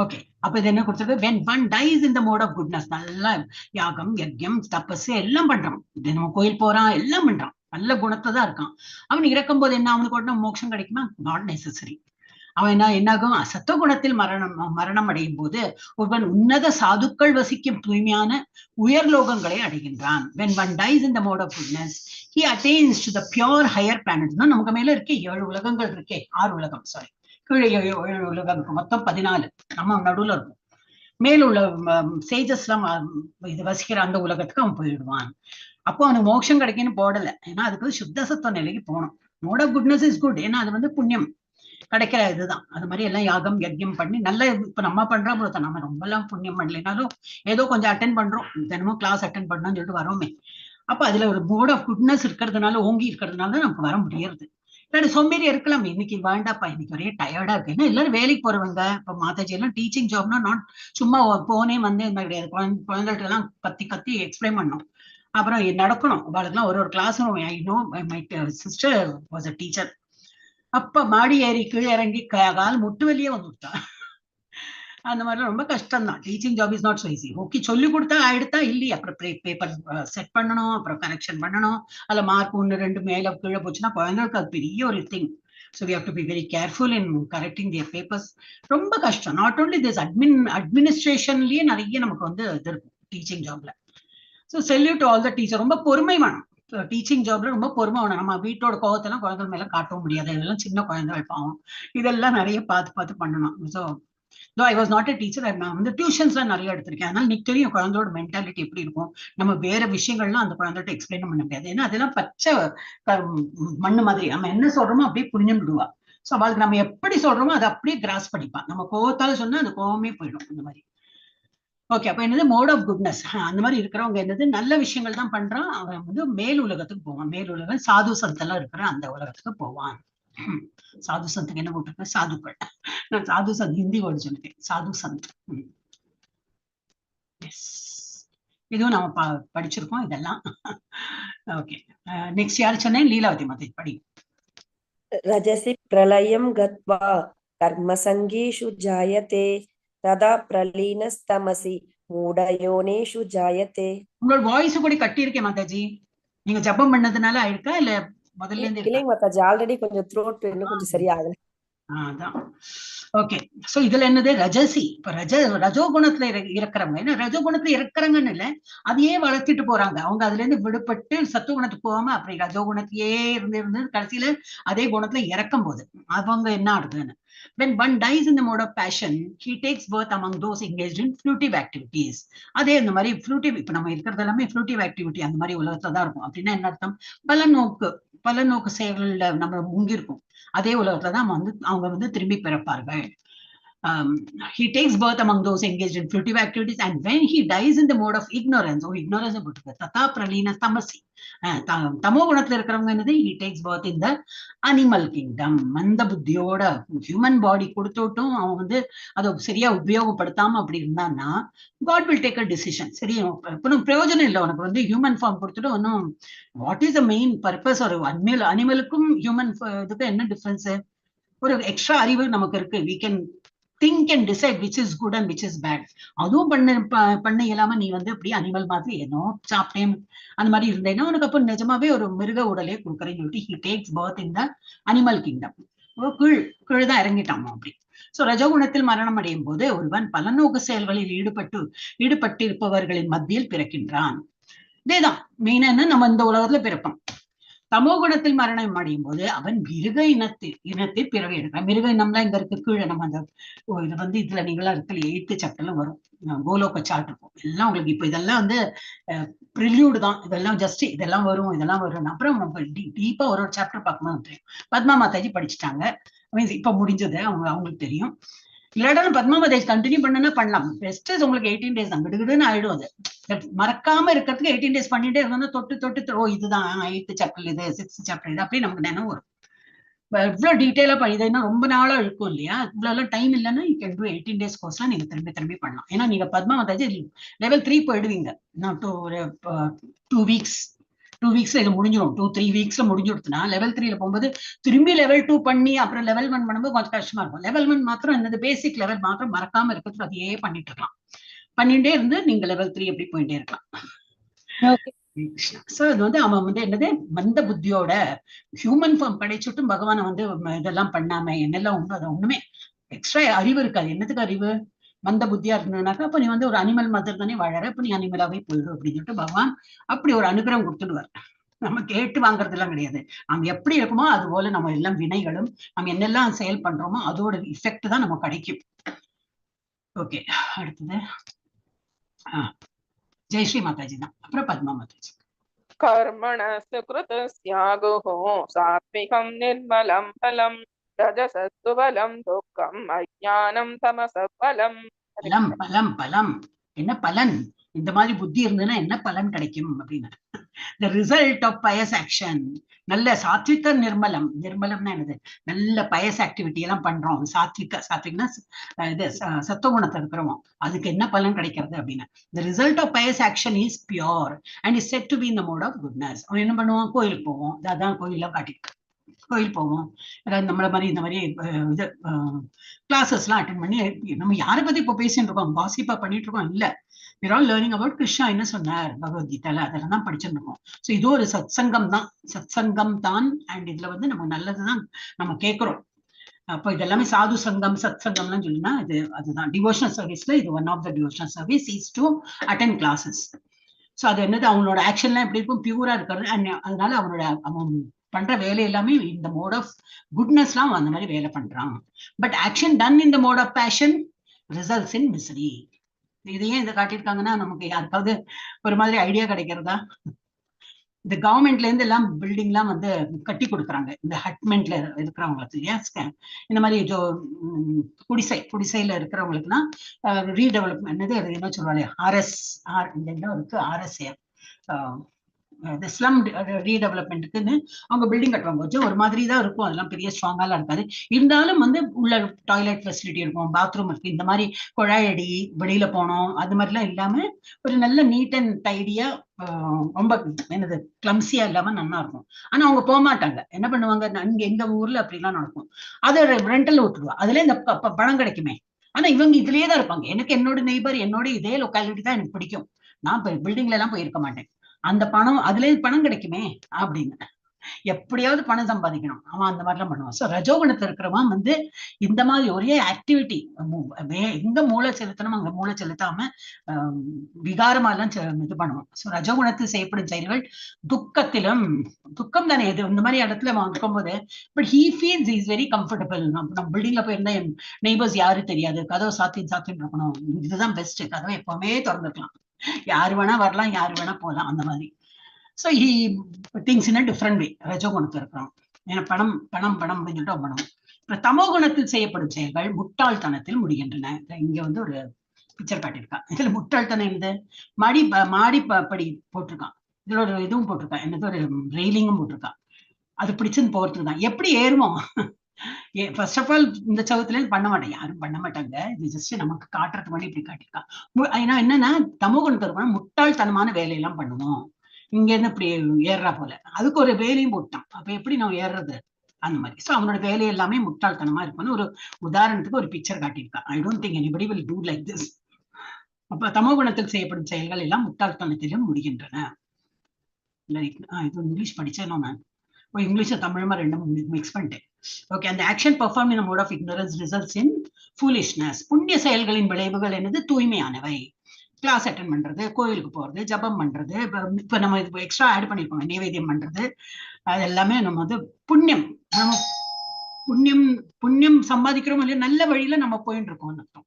ஓகே, அப்ப இது என்ன கொடுத்தது, when one dies in the mode of goodness, நல்லா யாகம் யஜ்யம் தபஸ் எல்லாம் பண்றான், தினமும் கோயில் போறான், எல்லாம் பண்றான், நல்ல குணத்தை தான் இருக்கான். அவன் இறக்கும் போது என்ன, அவனுக்கு உடனே மோட்சம் கிடைக்குமா, நாட் நெசசரி. அவன் என்னாகும், சத்துவகுணத்தில் மரணம் அடையும் போது ஒருவன் உன்னத சாதுக்கள் வசிக்கும் தூய்மையான உயர்லோகங்களை அடைகின்றான். when one dies in the mode of goodness, he attains to the pure higher planets. நமக்கு மேல இருக்கே 7 உலகங்கள் இருக்கே, 6 உலகம், சாரி, கீழே 7 உலகம் இருக்கு, மொத்தம் 14, நம்ம நடுவுல இருக்கும். மேல உள்ள சேஜஸ் எல்லாம் இது வசிக்கிற அந்த உலகத்துக்கு அவன் போயிடுவான். அப்போ அவனுக்கு மோட்சம் கிடைக்குன்னு போடல, ஏன்னா அதுக்கு சுத்த சத்துவ நிலைக்கு போகணும். Mode of goodness is good, ஏன்னா அது வந்து புண்ணியம் கிடைக்கிற இதுதான். அது மாதிரி எல்லாம் யாகம் யஜ்யம் பண்ணி நல்ல, இப்ப நம்ம பண்றோம், நம்ம ரொம்ப எல்லாம் புண்ணியம் பண்ணலைனாலும் ஏதோ கொஞ்சம் அட்டென்ட் பண்றோம், தினமும் கிளாஸ் அட்டென்ட் பண்ணணும்னு சொல்லிட்டு வரோமே. அப்ப அதுல ஒரு மோட் ஆஃப் குட்னஸ் இருக்கிறதுனால, ஓங்கி இருக்கிறதுனால தான் நமக்கு வர முடியாது. இல்லாட்டி சோம்பேறி இருக்கலாம், இன்னைக்கு வேண்டாப்பா, இன்னைக்கு ஒரே டயர்டா இருக்கு. ஏன்னா எல்லாரும் வேலைக்கு போறவங்க, இப்ப மாதாஜி எல்லாம் டீச்சிங் ஜாப்னா நாட் சும்மா போனே வந்து இந்த கிடையாது, குழந்தைகிட்ட எல்லாம் கத்தி எக்ஸ்பிளைன் பண்ணணும், அப்புறம் நடக்கணும். அவளுக்குலாம் ஒரு class room. I know my sister was a teacher. அப்ப மாடி ஏறி கீழே இறங்கி கால் முட்டு வெளியே வந்துட்டான். அந்த மாதிரி ரொம்ப கஷ்டம் தான். Teaching job is not so easy. Okay, சொல்லி கொடுத்தா ஆயிடுத்தா இல்லையா, அப்புறம் பேப்பர் செட் பண்ணணும், அப்புறம் கரெக்ஷன் பண்ணணும், அதுல மார்க் 1 2 மேல கீழே போச்சுன்னா குழந்தைகளுக்கு அது பெரிய ஒரு thing. So we have to be very careful in correcting their papers. ரொம்ப கஷ்டம். நாட் ஓன்லி திஸ் அட்மினிஸ்ட்ரேஷன்லயே நிறைய நமக்கு வந்து இது இருக்கும் டீச்சிங் ஜாப்ல. So salute to all the teacher. ரொம்ப பொறுமை வேணும். டீச்சிங் ஜாப்ல ரொம்ப பொறுமை வேணும். நம்ம வீட்டோட கோவத்தெல்லாம் குழந்தைகள் மேல காட்டவும் முடியாது. இதெல்லாம் சின்ன குழந்தைகள் பாவம், இதெல்லாம் நிறைய பார்த்து பார்த்து பண்ணணும். So though I was not a teacher, நான் வந்து டியூஷன்ஸ்லாம் நிறைய எடுத்திருக்கேன். அதனால எனக்கு தெரியும் குழந்தையோட மென்டாலிட்டி எப்படி இருக்கும். நம்ம வேற விஷயங்கள்லாம் அந்த குழந்தைகிட்ட எக்ஸ்பிளைன் பண்ண முடியாது. ஏன்னா அதெல்லாம் பச்சை மண்ணு மாதிரி, நம்ம என்ன சொல்றோமோ அப்படியே புரிஞ்சு விடுவா. ஸோ அவளுக்கு நம்ம எப்படி சொல்றோமோ அதை அப்படியே கிராஸ் பண்ணிப்பான். நம்ம கோவத்தால சொன்னா அந்த கோவமே போயிடும் அந்த மாதிரி. ஓகே, அப்ப என்னது மோட் ஆஃப் குட்னஸ், அந்த மாதிரி இருக்கிறவங்க என்னது நல்ல விஷயங்கள் தான் பண்றான். அவன் வந்து மேல் உலகத்துக்கு போவான். மேல் உலகம் சாது சந்தெல்லாம் இருக்கிற அந்த உலகத்துக்கு போவான். சாது சந்துக்கு என்ன போட்டிருக்க? சாதுக்கள். நான் சாது சந்த் ஹிந்தி வேர்டு சொல்லிட்டேன். சாது சந்த். இதுவும் நம்ம படிச்சிருக்கோம் இதெல்லாம். ஓகே, நெக்ஸ்ட் யாரு சொன்னேன்? லீலாவதி மாதே படி. ரஜசி பிரளயம் கத்வா கர்மசங்கீஷு ஜாயதே ததா பிரலீனஸ்தமசி மூடயோனேஷு ஜாயதே. உங்களோட வாய்ஸ் கூட கட்டி இருக்கேன் மாதாஜி. நீங்க ஜபம் பண்ணதுனால ஆயிருக்கா இல்ல முதல்ல இருந்து? இல்லைங்க மாதாஜி, ஆல்ரெடி கொஞ்சம் த்ரோட் இன்னும் கொஞ்சம் சரியாகல. அதான். ஓகே, சோ இதுல என்னது? ரஜசி. இப்ப ரஜோகுணத்துல இருக்கிறவங்க, ஏன்னா ரஜோகுணத்துல இருக்கிறவங்கன்னு இல்ல, அதையே வளர்த்திட்டு போறாங்க. அவங்க அதுல இருந்து விடுபட்டு சத்துவகுணத்துக்கு போகாம அப்படி ரஜோகுணத்திலேயே இருந்து கடைசியில அதே குணத்துல இறக்கும் போது அவங்க என்ன ஆகுதுன்னு, when one dies in the mode of passion, he takes birth among those engaged in fruitive activities. அதே இந்த மாதிரி fruitive, இப்ப நம்ம இருக்கிறது எல்லாமே fruitive activity அந்த மாதிரி உலகத்துல தான் இருக்கும். அப்படின்னா என்ன அர்த்தம்? பல நோக்கு செயல்கள்ல நம்ம முங்கி இருக்கும். அதே உலகத்துலதான் அவங்க வந்து திரும்பி பிறப்பார்கள். He takes birth among those engaged in fruitive activities, and when he dies in the mode of ignorance, ignorance tata pralina tamasi, தமோ குணத்துல இருக்கிறவங்க என்னது? he takes birth in the animal kingdom. மந்த புத்தியோட ஹியூமன் பாடி கொடுத்தோட்டும் அவன் வந்து அதை சரியா உபயோகப்படுத்தாம அப்படி இருந்தான்னா God will take a decision. சரி, இப்ப பிரயோஜனம் இல்லை உனக்கு வந்து ஹியூமன் ஃபார்ம் கொடுத்துட்டு ஒன்னும். What is the main purpose? ஒரு அனிமலுக்கும் ஹியூமன் இதுக்கு என்ன டிஃபரன்ஸ்? ஒரு எக்ஸ்ட்ரா அறிவு நமக்கு இருக்கு. we can think and decide which is good and which is bad. அதுவும் பண்ண இயலாம நீ வந்து அப்படியே அனிமல் மாதிரி ஏனோ சாப்பிட்டேன் அந்த மாதிரி இருந்தேன்னா உனக்கு அப்ப நிஜமாவே ஒரு மிருக உடலே கொடுக்குறேன்னு சொல்லிட்டு he takes birth in the animal kingdom. கீழ்தான் இறங்கிட்டாமா அப்படி. சோ ரஜோகுணத்தில் மரணம் அடையும் போது ஒருவன் பலநோக்கு செயல்களில் ஈடுபட்டிருப்பவர்களின் மத்தியில் பிறக்கின்றான். இதேதான் மெயினா என்ன, நம்ம இந்த உலகத்துல பிறப்போம். தமோ குணத்தில் மரணம் அடையும் போது அவன் மிருக இனத்தை பிறவி எடுக்கிறான். மிருக இனம்லாம் இங்க இருக்கு கீழே. நம்ம அந்த இது வந்து இதுல நீங்களா இருக்கிற 8th சாப்டர்ல வரும், கோலோக சார்ட் இருக்கும் எல்லாம் உங்களுக்கு. இப்ப இதெல்லாம் வந்து ப்ரில்யூடு தான், இதெல்லாம் ஜஸ்ட் இதெல்லாம் வரும். அப்புறம் நம்ம டீப்பா ஒரு சாப்டர் பார்க்கும்போது தெரியும். பத்மா மாதாஜி படிச்சுட்டாங்க, மீன்ஸ் இப்ப முடிஞ்சது, அவங்களுக்கு தெரியும். இல்லாட்டாலும் பத்மா மாதாஜி கண்டினியூ பண்ணலாம். பெஸ்ட் உங்களுக்கு 18 days தான், விடுன்னு ஆயிடும். அது மறக்காம இருக்கிறதுக்கு 18 days பண்ணிட்டே இருந்தோம்னா தொட்டு ஓ இதுதான் 8th சாப்டர், இது 6th சாப்டர், இது அப்படியே நமக்கு நினைவு வரும். இவ்வளவு டீட்டெயிலா பண்ணிதுன்னா ரொம்ப நாளா இருக்கும் இல்லையா? இவ்வளவு டைம் இல்லைன்னா you can do 18 days கோர்ஸ்லாம் நீங்க திரும்பி பண்ணலாம். ஏன்னா நீங்க பத்மா மாதாஜி லெவல் 3 போயிடுவீங்க. நான் ஒரு 2 வீக்ஸ்ல இது முடிஞ்சிடும். 2-3 வீக்ஸ்ல முடிஞ்சுடுத்துனா லெவல் 3ல போகும்போது திரும்பி லெவல் 2 பண்ணி அப்புறம் லெவல் 1 பண்ணும்போது கொஞ்சம் கஷ்டமா இருக்கும். லெவல் 1 மாத்திரம் என்னது பேசிக் லெவல் மாத்திரம் மறக்காம இருக்கிறது, அதையே பண்ணிட்டு இருக்கலாம். பண்ணிட்டே இருந்து நீங்க லெவல் 3 எப்படி போயிட்டே இருக்கலாம். சோ இது வந்து அவன் வந்து என்னது மந்த புத்தியோட ஹியூமன் ஃபார்ம் படைச்சுட்டும் பகவானை வந்து இதெல்லாம் பண்ணாம என்னெல்லாம் உண்டு அதை ஒண்ணுமே எக்ஸ்ட்ரா அறிவு இருக்காது. என்னத்துக்கு அறிவு? மந்த புத்தியா இருந்ததுனாக்கா அப்ப நீ வந்து ஒரு அனிமல் மாதிரி தானே வாழற, அப்ப நீ அனிமலாவே போயிடும் அப்படின்னு சொல்லிட்டு பகவான் அப்படி ஒரு அனுகிரகம் கொடுத்துடுவார். நம்ம கேட்டு வாங்குறது எல்லாம் கிடையாது. நம்ம எப்படி இருக்குமோ அது போல நம்ம எல்லாம் வினைகளும் நம்ம என்னெல்லாம் செயல் பண்றோமோ அதோட இஃபெக்ட் தான் நம்ம கிடைக்கும். ஓகே, அடுத்தது ஜெயஸ்ரீ மாதாஜி தான், அப்புறம் பத்மா மாதாஜி. கர்மண சுக்ருதஸ்யாகுஹு சாத்விகம் நிர்மலம் பலம் ரஜசஸ்துவலம் துக்கம் அஜ்ஞானம் தமசபலம். பலம் என்ன பலன்? இந்த மாதிரி புத்தி இருந்ததுன்னா என்ன பலன் கிடைக்கும் அப்படின்னு. the result of pious action. நல்ல சாத்விக நிர்மலம்னா என்னது? நல்ல பயஸ் ஆக்டிவிட்டி எல்லாம் பண்றோம். சாத்விக்னா இது சத்துவகுணத்தை இருக்கிறோம், அதுக்கு என்ன பலன் கிடைக்கிறது அப்படின்னா the result of pious action is pure and is said to be in the mode of goodness. அவன் என்ன பண்ணுவான்? கோயிலுக்கு போவோம். அதான் கோயில காட்டிட்டு கோயில் போவோம். நம்மள மாதிரி இந்த மாதிரி இது கிளாஸஸ் எல்லாம் அட்டென்ட் பண்ணி நம்ம யாரை பத்தி இப்போ பேசிட்டு இருக்கோம், காசிப்பா பண்ணிட்டு இருக்கோம் இல்ல. we're all learning about Krishna என்ன சொன்னார் பகவத்கீதையில, அதெல்லாம் தான் படிச்சுட்டு இருக்கோம். ஸோ இது ஒரு சத்சங்கம் தான். அண்ட் இதுல வந்து நம்ம நல்லதுதான் நம்ம கேட்கிறோம். அப்போ இதெல்லாமே சாது சங்கம் சத் சங்கம்லாம் சொல்லினா இது அதுதான் டிவோஷனல் சர்வீஸ்ல இது one of the devotional service is to attend classes. So அது என்னது அவனோட ஆக்ஷன்லாம் எப்படி இருக்கும், பியூரா இருக்கிறது. அதனால அவன் பண்ற வேலை எல்லாமே இந்த மோட் ஆஃப் குட்னஸ்லாம் அந்த மாதிரி வேலை பண்றான். But action done in the mode of passion results in misery. இது ஏன் இதை காட்டியிருக்காங்கன்னா நமக்கு யாருக்காவது ஒரு மாதிரி ஐடியா கிடைக்கிறதா? இந்த கவர்மெண்ட்ல இருந்து எல்லாம் பில்டிங்லாம் வந்து கட்டி கொடுக்குறாங்க இந்த ஹட்மெண்ட்ல இருக்கிறவங்களுக்கு. இந்த மாதிரி குடிசைல இருக்கிறவங்களுக்குலாம் ரீடெவலப்மெண்ட் என்ன சொல்லுவாங்க, RSA இந்த ஸ்லம் ரீடெவலப்மெண்ட்டுக்குன்னு அவங்க பில்டிங் கட்டுவாங்க. கொஞ்சம் ஒரு மாதிரி தான் இருக்கும், அதெல்லாம் பெரிய ஸ்ட்ராங்காலாம் இருக்காது. இருந்தாலும் வந்து உள்ள டாய்லெட் ஃபெசிலிட்டி இருக்கும், பாத்ரூம் இருக்கு, இந்த மாதிரி குழாயடி வெளியில போனோம் அது மாதிரிலாம் இல்லாம ஒரு நல்ல நீட் அண்ட் டைடியா, ரொம்ப என்னது கிளம்சியா இல்லாம நல்லா இருக்கும். ஆனா அவங்க போக மாட்டாங்க. என்ன பண்ணுவாங்க, எங்க ஊர்ல அப்படிலாம் நடக்கும், அதை ரெண்டல் விட்டுருவா, அதுல இந்த பணம் கிடைக்குமே. ஆனா இவங்க இதுலயே தான் இருப்பாங்க. எனக்கு என்னோட நெய்பர் என்னோட இதே லொக்காலிட்டி தான் எனக்கு பிடிக்கும், நான் பில்டிங்ல எல்லாம் போயிருக்க மாட்டேன். அந்த பணம் அதுல பணம் கிடைக்குமே அப்படின்னு எப்படியாவது பணம் சம்பாதிக்கணும், அவன் அந்த மாதிரிலாம் பண்ணுவான். சோ ரஜோகுணத்துல இருக்கிறவன் வந்து இந்த மாதிரி ஒரே ஆக்டிவிட்டி, எங்க மூளை செலுத்தணும் அங்க மூளை செலுத்தாம விகாரமா எல்லாம் இது பண்ணுவான். சோ ரஜோகுணத்தில் செய்யப்படும் செயல்கள் துக்கத்திலும், துக்கம் தானே இது, இந்த மாதிரி இடத்துல அவன் இருக்கும் போது but he feels is very comfortable. நம்ம பில்டிங்ல போயிருந்தா என் நெய்பர்ஸ் யாரும் தெரியாது, கதவை சாத்தின்னு இருக்கணும், இதுதான் பெஸ்ட், கதவை எப்பவுமே திறந்துக்கலாம், யாரு வேணா வரலாம் யாரு வேணா போகலாம் அந்த மாதிரி. So he thinks in a different way. ரஜோகுணத்தில் இருக்கிறோம், ஏன்னா பணம் பணம் பணம் அப்படின்னு சொல்லிட்டு பண்ணுவோம். இப்ப தமோ குணத்தில் செய்யப்படும் செயல்கள் முட்டாள்தனத்தில் முடிகின்றன. இங்க வந்து ஒரு பிக்சர் காட்டியிருக்கான். இதுல முட்டாள்தனம் என்னது, மாடி படி போட்டிருக்கான், இதுல ஒரு இதுவும் போட்டிருக்கான், என்னது ஒரு ரெயிலிங்கும் போட்டிருக்கான், அது பிடிச்சுன்னு போறதுக்கு தான். எப்படி ஏறுவோம், ஃபர்ஸ்ட் ஆஃப் ஆல் இந்த சவுத்துல பண்ண மாட்டேன், யாரும் பண்ண மாட்டாங்க, இது ஜஸ்ட் நமக்கு காட்டுறதுக்கு பண்ணி இப்படி காட்டியிருக்கான். என்னன்னா தமோகுணத்தில் இருக்கணும் முட்டாள்தனமான வேலையெல்லாம் பண்ணுவோம், இங்க இருந்து இப்படி ஏறுறா போல, அதுக்கு ஒரு வேலையும் போட்டான், அப்ப எப்படி நம்ம ஏறுறது அந்த மாதிரி. சோ அவனோட வேலை எல்லாமே முட்டாள்தனமா இருக்கும்னு ஒரு உதாரணத்துக்கு ஒரு பிக்சர் காட்டியிருக்கான். I don't think anybody will do like this. அப்ப தமோகுணத்தில் செய்யப்படும் செயல்கள் எல்லாம் முட்டாள்தனத்திலும் முடிகின்றன. இது இங்கிலீஷ் படிச்சேனோ நான், இங்கிலீஷ் தமிழமா ரெண்டும் மிக்ஸ் பண்ணிட்டேன். ஓகே, அந்த action perform in mode of ignorance results in foolishness. புண்ணிய செயல்களின் விளைவுகள் என்னது, தூய்மையானவை. கிளாஸ் அட்டென்ட் பண்றது, கோயிலுக்கு போறது, ஜபம் பண்றது, இப்ப நம்ம இது எக்ஸ்ட்ரா ஆட் பண்ணிருக்கோம் நைவேத்தியம் பண்றது, அது எல்லாமே நம்ம வந்து புண்ணியம். புண்ணியம் புண்ணியம் சம்பாதிக்கிறோம் இல்லையா, நல்ல வழியில நம்ம போயிட்டு இருக்கோம் அர்த்தம்.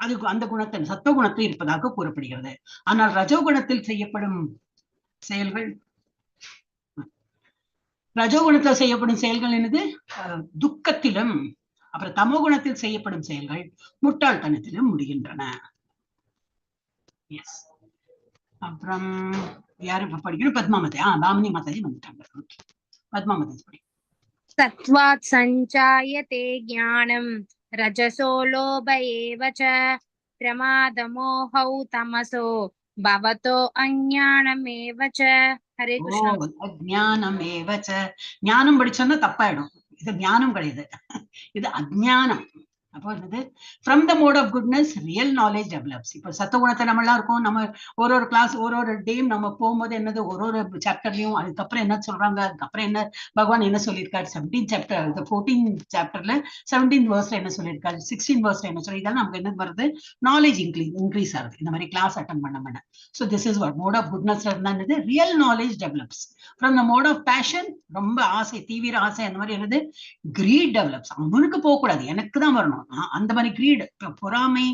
அதுக்கு அந்த குணத்தை சத்துவ குணத்தை இருப்பதாக கூறப்படுகிறது. ஆனால் ரஜோகுணத்தில் செய்யப்படும் செயல்கள், ரஜோகுணத்தில் செய்யப்படும் செயல்கள் என்னது, துக்கத்திலும், அப்புறம் தமோ குணத்தில் செய்யப்படும் செயல்கள் முட்டாள்தனத்திலும் முடிகின்றன. எஸ், அப்புறம் யாரு படிக்கணும், பத்மா மாதாஜி. பாமினி மாதாஜி வந்துட்டாங்க. பத்மா மாதாஜி படி. சத்வாத் சஞ்சாயதே ஞானம் ரஜசோ லோப ஏவ ச பிரமாதமோஹௌ தமசோ பவதோ அஞ்ஞானமேவ ச. ஹரே கிருஷ்ணா. அஜ்ஞானமேவ ச, ஞானம் படிச்சோன்னா தப்பாயிடும், இது ஞானம் கிடையாது, இது அஜ்ஞானம். அப்போ என்னது, from the mode of goodness real knowledge develops. இப்போ சத்தகுணத்தை நம்ம எல்லாம் இருக்கும், நம்ம ஒரு கிளாஸ் ஒரு டேம் நம்ம போகும்போது என்னது ஒரு சாப்டர்லயும் அதுக்கப்புறம் என்ன சொல்றாங்க, அதுக்கப்புறம் என்ன பகவான் என்ன சொல்லியிருக்காரு, 17 சாப்டர் 14 சாப்டர்ல 17 வேர்ஸ்ல என்ன சொல்லியிருக்காரு, 16 வேர்ஸ்ல என்ன சொல்லி, இதெல்லாம் நமக்கு என்ன வருது, நாலேஜ் இன்க்ரீஸ் ஆகுது இந்த மாதிரி கிளாஸ் அட்டன் பண்ண. So this is what mode of குட்னஸ்ல இருந்தா என்னது, real knowledge develops. From the mode of passion, ரொம்ப ஆசை, தீவிர ஆசை, அந்த மாதிரி என்னது, கிரீட் டெவலப்ஸ். அவனுக்கு போகக்கூடாது, எனக்கு தான் வரணும், அந்த மாதிரி கிரீட், பொறாமை,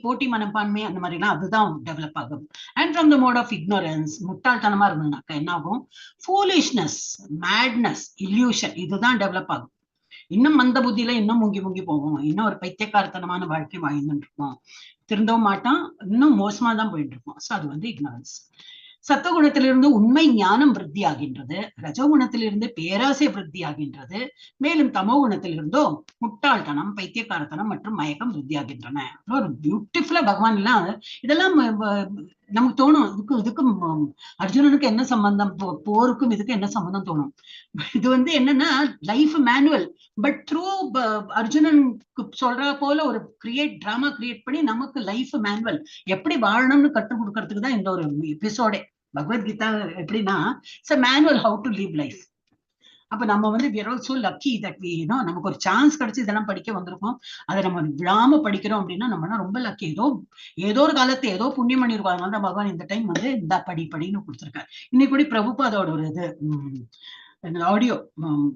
போட்டி மனப்பான்மை, அந்த மாதிரி எல்லாம் அதுதான் டெவலப் ஆகும். And from the mode of ignorance, முட்டாள்தனமா இருந்ததுனாக்கா என்ன ஆகும், ஃபூலிஷ்னஸ், மேட்னஸ், இல்யூஷன், இதுதான் டெவலப் ஆகும். இன்னும் மந்த புத்தியில இன்னும் முங்கி போவோம், இன்னும் ஒரு பைத்தியக்காரத்தனமான வாழ்க்கை வாழ்ந்துட்டு இருப்போம், திருந்தவும் மாட்டான், இன்னும் மோசமா தான் போயிட்டு இருப்போம். ஸோ அது வந்து இக்னோரன்ஸ். சத்துவகுணத்திலிருந்து உண்மை ஞானம் விருத்தி ஆகின்றது, ரஜோகுணத்திலிருந்து பேராசை விருத்தி ஆகின்றது, மேலும் தமோ குணத்திலிருந்தோ முட்டாள்தனம், பைத்தியக்காரத்தனம் மற்றும் மயக்கம் விருத்தி ஆகின்றன. ஒரு பியூட்டிஃபுல்லா பகவான் எல்லாம் இதெல்லாம் நமக்கு தோணும், இதுக்கும் அர்ஜுனனுக்கு என்ன சம்பந்தம், போருக்கும் இதுக்கு என்ன சம்பந்தம் தோணும். இது வந்து என்னன்னா லைஃப் மேனுவல், பட் த்ரூ அர்ஜுனனுக்கு சொல்ற போல ஒரு டிராமா கிரியேட் பண்ணி நமக்கு லைஃப் மேனுவல் எப்படி வாழணும்னு கற்றுக் கொடுக்கறதுக்கு தான் இந்த ஒரு எபிசோடே. பகவத்கீதா எப்படின்னா it's a manual how to live life. அப்ப நம்ம வந்து we are also lucky that we நமக்கு ஒரு சான்ஸ் கிடைச்சு இதெல்லாம் படிக்க வந்திருக்கோம். அதை நம்ம விடாம படிக்கிறோம் அப்படின்னா நம்ம ரொம்ப லக்கி. ஏதோ ஒரு காலத்துல ஏதோ புண்ணியம் பண்ணிருக்கோம். அதனால தான் பகவான் இந்த டைம் வந்து இந்த படின்னு கொடுத்துருக்காரு. இன்னைக்கு கூட பிரபுபாதோட ஒரு இது ஆடியோ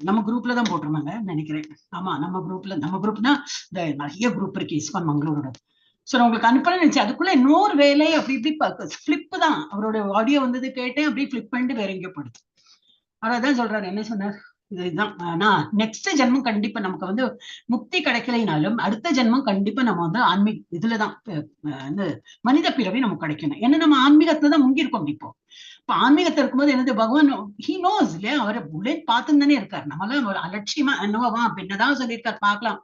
நம்ம குரூப்ல தான் போட்டிருந்தாங்க நினைக்கிறேன். ஆமா, நம்ம குரூப்னா இந்த நிறைய குரூப் இருக்கு இஸ்கான் மங்களூரோட. சோ நான் உங்களுக்கு அனுப்புறேன்னு நினைச்சேன். அதுக்குள்ள இன்னொரு வேலை அப்படி இப்படி பிளிப் தான். அவரோட ஆடியோ வந்தது கேட்டேன், அப்படியே பிளிப் பண்ணிட்டு வேற எங்கேயோ படுத்து. அவர் அதான் சொல்றாரு, என்ன சொன்னார், இதுதான் நான் நெக்ஸ்ட் ஜென்மம் கண்டிப்பா நமக்கு வந்து முக்தி கிடைக்கலைனாலும் அடுத்த ஜென்மம் கண்டிப்பா நம்ம வந்து ஆன்மீக இதுலதான் மனித பிறவி நமக்கு கிடைக்கணும். ஏன்னா நம்ம ஆன்மீகத்துல தான் முங்கி இருக்கோம். இப்ப ஆன்மீகத்துல இருக்கும்போது என்னது, பகவான் ஹி நோஸ் இல்லையா, அவரை புல்லட் பார்த்துன்னு தானே இருக்காரு. நம்மளாம் ஒரு அலட்சியமா என்னவா என்னதான் சொல்லியிருக்காரு பார்க்கலாம்,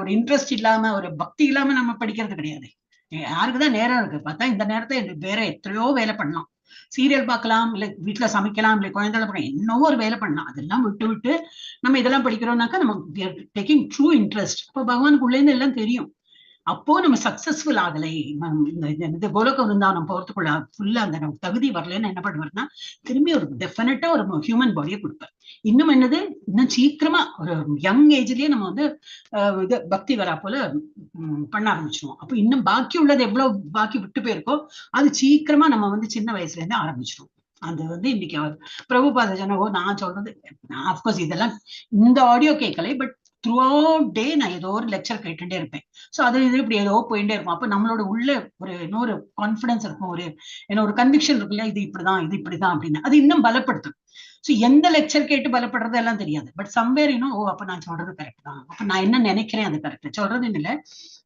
ஒரு இன்ட்ரெஸ்ட் இல்லாம ஒரு பக்தி இல்லாம நம்ம படிக்கிறது கிடையாது. யாருக்குதான் நேரம் இருக்கு பார்த்தா, இந்த நேரத்தை வேற எத்தனையோ வேலை பண்ணலாம். சீரியல் பார்க்கலாம், இல்ல வீட்டுல சமைக்கலாம், இல்ல குழந்தைகளை பார்க்கலாம், என்னவோ ஒரு வேலை பண்ணலாம். அதெல்லாம் விட்டு நம்ம இதெல்லாம் படிக்கிறோம்னாக்கா நமக்கு டேக்கிங் ட்ரூ இன்ட்ரெஸ்ட். அப்போ பகவானுக்குள்ளே இருந்து எல்லாம் தெரியும். அப்போ நம்ம சக்சஸ்ஃபுல் ஆகலை, இந்த கோலோக விருந்தாவனம் போறதுக்குள்ள ஃபுல்லா அந்த நமக்கு தகுதி வரலன்னு என்ன பண்ணுவாருன்னா, திரும்பி ஒரு டெஃபினட்டா ஒரு ஹியூமன் பாடியை கொடுப்பார். இன்னும் என்னது, இன்னும் சீக்கிரமா ஒரு யங் ஏஜ்லயே நம்ம வந்து இது பக்தி வரா போல பண்ண ஆரம்பிச்சிருவோம். அப்போ இன்னும் பாக்கி உள்ளது எவ்வளவு பாக்கி விட்டு போயிருக்கோ அது சீக்கிரமா நம்ம வந்து சின்ன வயசுல இருந்து ஆரம்பிச்சிருவோம். அது வந்து இன்னைக்கு அவர் பிரபுபாத ஜனவோ நான் சொல்றது, நான் அப்கோர்ஸ் இதெல்லாம் இந்த ஆடியோ கேட்கலை, பட் த்ரூ அவுட் டே நான் ஏதோ ஒரு லெக்சர் கேட்டுட்டே இருப்பேன். ஸோ அது இது இப்படி ஏதோ போயிட்டே இருக்கும். அப்போ நம்மளோட உள்ள ஒரு இன்னொரு கான்ஃபிடன்ஸ் இருக்கும், ஒரு கன்விக்ஷன் இருக்குல்ல, இது இப்படிதான் அப்படின்னு, அது இன்னும் பலப்படுத்தும். ஸோ எந்த லெக்சர் கேட்டு பலப்படுறது எல்லாம் தெரியாது, பட் சம்வேர் ஓ அப்ப நான் சொல்றது கரெக்ட் தான், அப்ப நான் என்ன நினைக்கிறேன் அது கரெக்ட், சொல்றது இல்லை.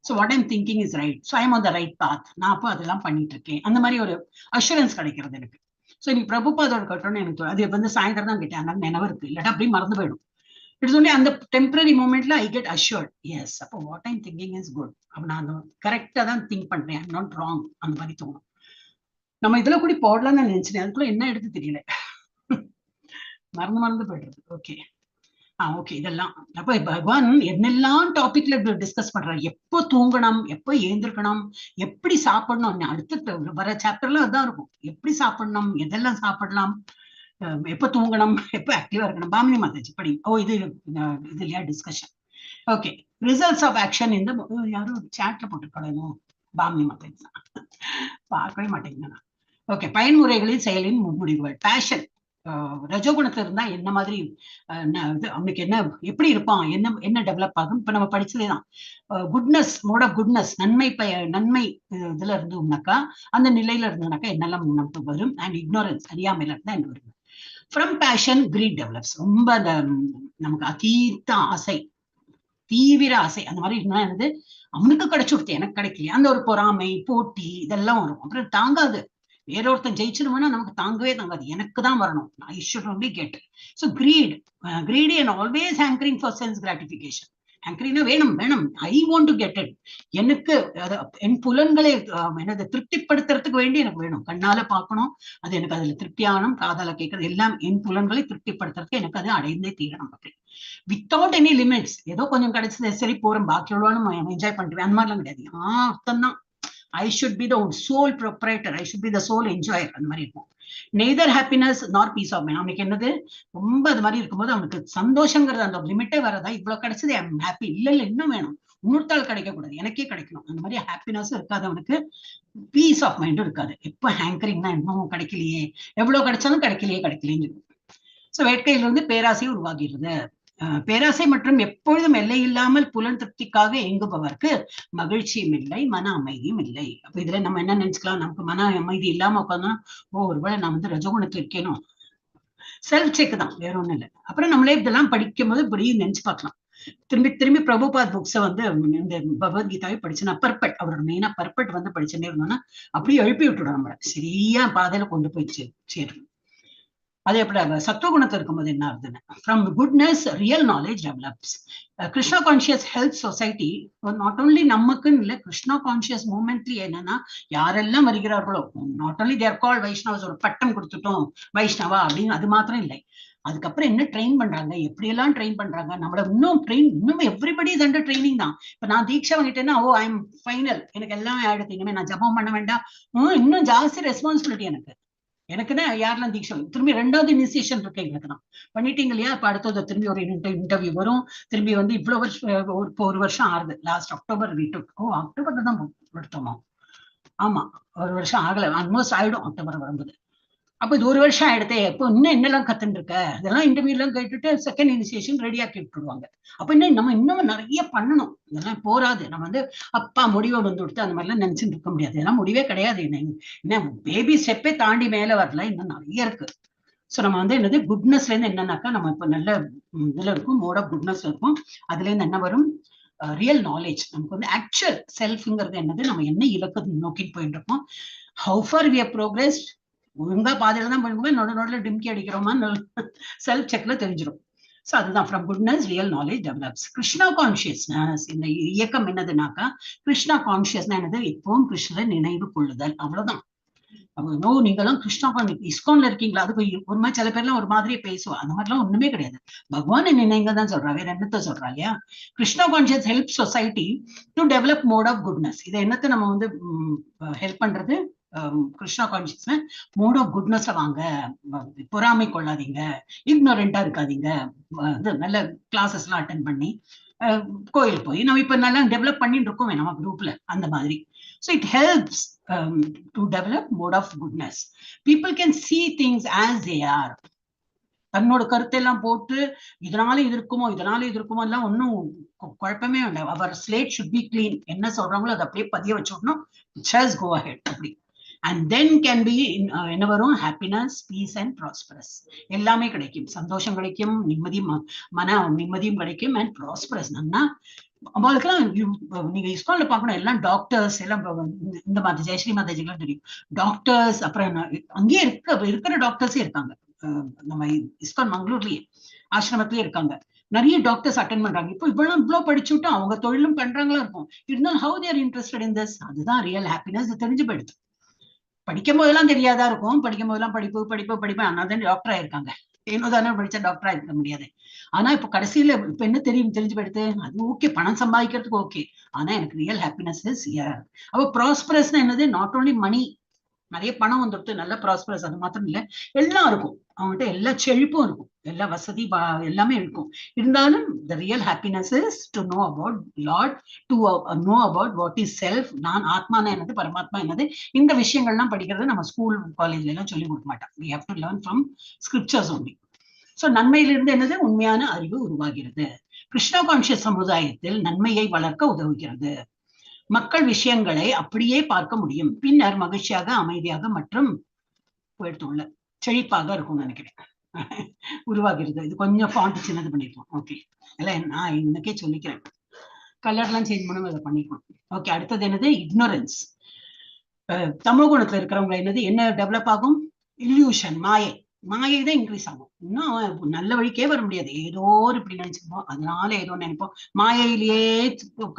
So what I'm thinking is right, so I'm on the right path, நான் அப்போ அதெல்லாம் பண்ணிட்டு இருக்கேன், அந்த மாதிரி ஒரு அஷூரன்ஸ் கிடைக்கிறது எனக்கு. ஸோ நீ பிரபுபாதோட கட்டணும்னு எனக்கு அது வந்து சாயந்தரம் தான் கேட்டேன், அதனால நினைவு இருக்கு, இல்லாட்டா அப்படியே மறந்து போயிடும். இட்ஸ் ஒன்லி அந்த டெம்பரரி மூமெண்ட்ல ஐ கெட் அஷ்யூர்ட், எஸ் அப்போ what I'm thinking is good, அப்ப நான் கரெக்டா தான் திங்க் பண்றேன், ஐம் நாட் ராங், அந்த மாதிரி தோணும். நம்ம இதுல கூட போடலாம்னு நினைச்சேன், அதுக்குள்ள என்ன எடுத்து தெரியல, மறந்து போயிடுறது. ஓகே ஓகே, இதெல்லாம் அப்ப பகவான் என்னெல்லாம் டாபிக்ல டிஸ்கஸ் பண்றாரு, எப்போ தூங்கணும், எப்போ ஏந்திருக்கணும், எப்படி சாப்பிடணும், அடுத்த வர சாப்டர்ல அதான் இருக்கும், எப்படி சாப்பிடணும், எதெல்லாம் சாப்பிடலாம், எப்ப தூங்கணும், எப்ப ஆக்டிவா இருக்கணும். பாமினி மாதாஜி படி. இது இல்லையா discussion. Okay, results of action இந்த யாரும் சாட்ல போட்டுருக்கணும், பாமினி மாதாஜி தான், பார்க்கவே மாட்டேங்குது. ஓகே, பயன்முறைகளில் செயலின் முன்முடிவுகள். பேஷன், ரஜோகுணத்துல இருந்தா என்ன மாதிரி அவனுக்கு என்ன எப்படி இருப்பான், என்ன டெவலப் ஆகும். இப்ப நம்ம படிச்சதேதான். குட்னஸ், மோட் ஆஃப் குட்னஸ், நன்மை இதுல இருந்தோம்னாக்கா, அந்த நிலையில இருந்தோம்னாக்கா என்னெல்லாம் நமக்கு வரும். அண்ட் இக்னோரன்ஸ், அறியாமையில இருந்தா என்ன வரும். ஃப்ரம் பேஷன் கிரீட் டெவலப்ஸ், ரொம்ப அந்த நமக்கு அதீத ஆசை, தீவிர ஆசை, அந்த மாதிரி இருந்தா என்னது, அவனுக்கு கிடைச்சுடுத்து எனக்கு கிடைக்கலையே, அந்த ஒரு பொறாமை, போட்டி, இதெல்லாம் வரும். அப்புறம் தாங்காது, வேறொருத்தன் ஜெயிச்சிருவோம்னா நமக்கு தாங்கவே தாங்காது, எனக்கு தான் வரணும், I should only get. So greedy and always hankering for sense gratification. ஹேங்கரிங்னா வேணும், I want to get it, எனக்கு என் புலன்களை என்னது திருப்திப்படுத்துறதுக்கு வேண்டி எனக்கு வேணும், கண்ணால பார்க்கணும், அது எனக்கு அதுல திருப்தியாகணும், காதால கேட்கறது எல்லாம் என் புலன்களை திருப்திப்படுத்துறதுக்கு எனக்கு அது அடைந்தே தீரணும். அப்படி வித்தவுட் எனி லிமிட்ஸ், ஏதோ கொஞ்சம் கிடைச்சது சரி போறோம், பாக்கி எவ்வளவு என்ஜாய் பண்ணிட்டு அந்த மாதிரிலாம் கிடையாது. அர்த்தம் தான், I should be the sole proprietor, I should be the sole enjoyer, அந்த மாதிரி இருக்கும். neither happiness nor peace of mind, அவனுக்கு என்னது ரொம்ப அது மாதிரி இருக்கும்போது அவனுக்கு சந்தோஷங்கிறது அந்த லிமிட்டே வரதா, இவ்வளவு கிடைச்சது ஐம் ஹாப்பி, இல்ல இன்னும் வேணும், இன்னொருத்தாள் கிடைக்க கூடாது, எனக்கே கிடைக்கணும், அந்த மாதிரி ஹாப்பினஸ் இருக்காது அவனுக்கு, பீஸ் ஆஃப் மைண்டும் இருக்காது. எப்ப ஹேங்கரிங்னா இன்னும் கிடைக்கலையே, எவ்வளவு கிடைச்சாலும் கிடைக்கலையேன்னு. சோ வேட்கையிலிருந்து பேராசை உருவாகிறது. பேராசை மற்றும் எப்பொழுதும் எல்லை இல்லாமல் புலன் திருப்திக்காக இயங்குபவர்க்கு மகிழ்ச்சியும் இல்லை, மன அமைதியும் இல்லை. அப்ப இதுல நம்ம என்ன நினைச்சுக்கலாம், நமக்கு மன அமைதி இல்லாம உட்காந்தோம்னா, ஒருவேளை நான் வந்து ரஜோகுணத்துல இருக்கேனும், செல்ஃப் செக் தான், வேற ஒண்ணும் இல்லை. அப்புறம் நம்மளே இதெல்லாம் படிக்கும் போது இப்படி நினைச்சு பார்க்கலாம். திரும்பி பிரபுபாத் புக்ஸை வந்து இந்த பகவத்கீதாவை படிச்சு நான் பர்பெக்ட், அவரோட மெயினா பர்பெக்ட் வந்து படிச்சுட்டே இருந்தோம்னா அப்படியே எழுப்பி விட்டுடும், நம்மள சரியா பாதையில கொண்டு போய் சேரும். அதே எப்படி சத்துவகுணத்தில் இருக்கும்போது என்ன ஆகுதுன்னு, from goodness real knowledge develops. Krishna conscious health society not only நமக்குன்னு இல்லை, கிருஷ்ணா கான்சியஸ் மூமெண்ட்லயே என்னன்னா, யாரெல்லாம் வருகிறார்களோ நாட் ஓன்லி தேர் கால் வைஷ்ணவஸ், ஒரு பட்டம் கொடுத்துட்டோம் வைஷ்ணவா அப்படின்னு அது மாத்திரம் இல்லை, அதுக்கப்புறம் என்ன ட்ரெயின் பண்றாங்க, எப்படியெல்லாம் ட்ரெயின் பண்றாங்க நம்மள, இன்னும் எவ்ரிபடி இஸ் அண்டர் ட்ரைனிங் தான். இப்ப நான் தீட்சை வாங்கிட்டேன்னா, ஓ ஐ எம் ஃபைனல், எனக்கு எல்லாமே ஆயிடுது, இனிமே நான் ஜபம் பண்ண வேண்டாம், இன்னும் ஜாஸ்தி ரெஸ்பான்சிபிலிட்டி எனக்கு. எனக்குன்னா யாரெல்லாம் தீட்சை திரும்பி 2வது இனிஷியேஷன் இருக்கு எங்களுக்கு தான் பண்ணிட்டீங்க இல்லையா? இப்ப அடுத்தது திரும்பி ஒரு இன்டர்வியூ வரும். திரும்பி வந்து இவ்வளவு வருஷம் ஒரு வருஷம் ஆறுது. லாஸ்ட் அக்டோபர் அக்டோபர்ல தான் எடுத்தோமா? ஆமா, ஒரு வருஷம் ஆகல, ஆல்மோஸ்ட் ஆயிடும் அக்டோபர் வரும்போது. அப்ப இது ஒரு வருஷம் ஆயிடுதே. இப்போ இன்னும் என்னெல்லாம் கத்துட்டு இருக்க? இதெல்லாம் இன்டர்வியூ எல்லாம் கேட்டுட்டு செகண்ட் இனிஷியேஷன் ரெடியா கேட்டுருவாங்க. அப்ப நம்ம இன்னும் நிறைய பண்ணணும். இதெல்லாம் போராது. நம்ம வந்து அப்பா முடிவை வந்து கொடுத்து அந்த மாதிரிலாம் நினைச்சுட்டு இருக்க முடியாது. இதெல்லாம் முடிவே கிடையாது. என்ன பேபி ஸ்டெப்பே தாண்டி மேல வரல, இன்னும் நிறைய இருக்கு. சோ நம்ம வந்து என்னது குட்னஸ்ல இருந்து என்னன்னாக்கா நம்ம இப்ப நல்ல இதுல இருக்கும், மோட் ஆஃப் குட்னஸ் இருக்கும். அதுல இருந்து என்ன வரும்? Real knowledge. நமக்கு வந்து ஆக்சுவல் செல்ஃப்ங்கிறது என்னது, நம்ம என்ன இலக்கத்தை நோக்கி போயிட்டு இருக்கோம், how far we have progressed, ஒழுங்கா பாதையில தான் போயிருக்கோமே, நோட டிம்கி அடிக்கிறோமா, செல்ஃப் செக்ல தெரிஞ்சிடும். சோ அதுதான் from goodness real knowledge develops. Krishna consciousness, இந்த இயக்கம் என்னதுனாக்கா கிருஷ்ணா கான்சியஸ்னா என்னது, எப்பவும் கிருஷ்ணரை நினைவு கொள்ளுதல், அவ்வளவுதான். நீங்கெல்லாம் கிருஷ்ணா இஸ்கான்ல இருக்கீங்களா? அதுக்கு ஒரு மாதிரி சில பேர்லாம் ஒரு மாதிரியே பேசுவா. அந்த மாதிரிலாம் ஒண்ணுமே கிடையாது. பகவான் நினைங்க தான் சொல்றா, வேற என்னத்த சொல்றா இல்லையா? Krishna conscious help society to develop mode of goodness. இதை என்னத்த நம்ம வந்து ஹெல்ப் பண்றது? Krishna conscious mode of goodness வாங்க, பொறாமை கொள்ளாதீங்க, இக்னோரண்டா இருக்காதீங்க, நல்ல கிளாஸஸ் எல்லாம் அட்டென்ட் பண்ணி கோயில் போய் நம்ம இப்ப நல்லா டெவலப் பண்ணிட்டு இருக்கோம் நம்ம குரூப்ல அந்த மாதிரி. So it helps to develop mode of goodness. People can see things as they are. தன்னோட கருத்தெல்லாம் போட்டு இதனால இது இருக்குமோ எல்லாம் ஒன்னும் குழப்பமே இல்லை. அவர் ஸ்லேட் should be clean. என்ன சொல்றாங்களோ அதை அப்படியே பதிய வச்சுடணும். Just go ahead அப்படி. And then can be என்ன வரும்? Happiness, peace and prosperous. எல்லாமே கிடைக்கும். சந்தோஷம் கிடைக்கும், நிம்மதியும், மன நிம்மதியும் கிடைக்கும், அண்ட் ப்ராஸ்பரஸ். அவங்களுக்குலாம் நீங்க இஸ்கான்ல பாக்கணும், எல்லாம் டாக்டர்ஸ் எல்லாம் இந்த மாதிரி ஜெயஸ்ரீ மாதாஜிக்கெல்லாம் தெரியும். டாக்டர்ஸ் அப்புறம் அங்கேயே இருக்கிற டாக்டர்ஸே இருக்காங்க. நம்ம இஸ்கான் மங்களூர்லயே ஆசிரமத்திலேயே இருக்காங்க. நிறைய டாக்டர்ஸ் அட்டென்ட் பண்றாங்க. இப்போ இவ்வளவு படிச்சுட்டு அவங்க தொழிலும் பண்றாங்களா இருக்கும். இருந்தாலும் how they're interested in this, அதுதான் ரியல் ஹாப்பினஸ். தெரிஞ்சு போயிடுது. படிக்கும் போதெல்லாம் தெரியாதா இருக்கும். படிக்கும் போதெல்லாம் படிப்பு ஆனாதான் டாக்டர் ஆயிருக்காங்க. ஏனோ தானே படிச்சா டாக்டரா இருக்க முடியாது. ஆனா இப்ப கடைசியில இப்ப என்ன தெரிஞ்சு போயிடுது, அது ஓகே, பணம் சம்பாதிக்கிறதுக்கு ஓகே, ஆனா எனக்கு ரியல் ஹாப்பினஸ் இஸ் ஹியர். அப்ப ப்ராஸ்பரஸ்னா என்னது? நாட் ஓன்லி மணி, நிறைய பணம் வந்துட்டு நல்ல ப்ராஸ்பரஸ், அது மாத்திரம் இல்ல, எல்லாம் இருக்கும் அவங்ககிட்ட, எல்லா செழிப்பும் இருக்கும், எல்லா வசதி எல்லாமே இருக்கும். இருந்தாலும் the real happiness is to know about Lord, to know about what is self. நான் ஆத்மானா என்னது, பரமாத்மா என்னது, இந்த விஷயங்கள்லாம் படிக்கிறது நம்ம ஸ்கூல் காலேஜ்ல எல்லாம் சொல்லி கொடுக்க மாட்டோம். we have to learn from scriptures only. So நன்மையிலிருந்து என்னது, உண்மையான அறிவு உருவாகிறது. கிருஷ்ணா கான்சியஸ் சமுதாயத்தில் நன்மையை வளர்க்க உதவுகிறது. மக்கள் விஷயங்களை அப்படியே பார்க்க முடியும். பின்னர் மகிழ்ச்சியாக, அமைதியாக மற்றும் செழிப்பாக இருக்கும்னு நினைக்கிறேன். உருவாகிறது. இது கொஞ்சம் ஃபாண்ட் சின்னது பண்ணிருக்கோம். ஓகே, இல்ல நான் இன்னைக்கே சொல்லிக்கிறேன், கலர் எல்லாம் சேஞ்ச் பண்ணணும், அதை பண்ணிக்கணும். ஓகே, அடுத்தது என்னது? இக்னோரன்ஸ். தமோ குணத்துல இருக்கிறவங்க என்னது, என்ன டெவலப் ஆகும்? இல்யூஷன், மாயை தான் இன்க்ரீஸ் ஆகும். இன்னும் நல்ல வழிக்கே வர முடியாது. ஏதோ இப்படி நினைச்சிருப்போம், அதனால ஏதோ நினைப்போம், மாயையிலேயே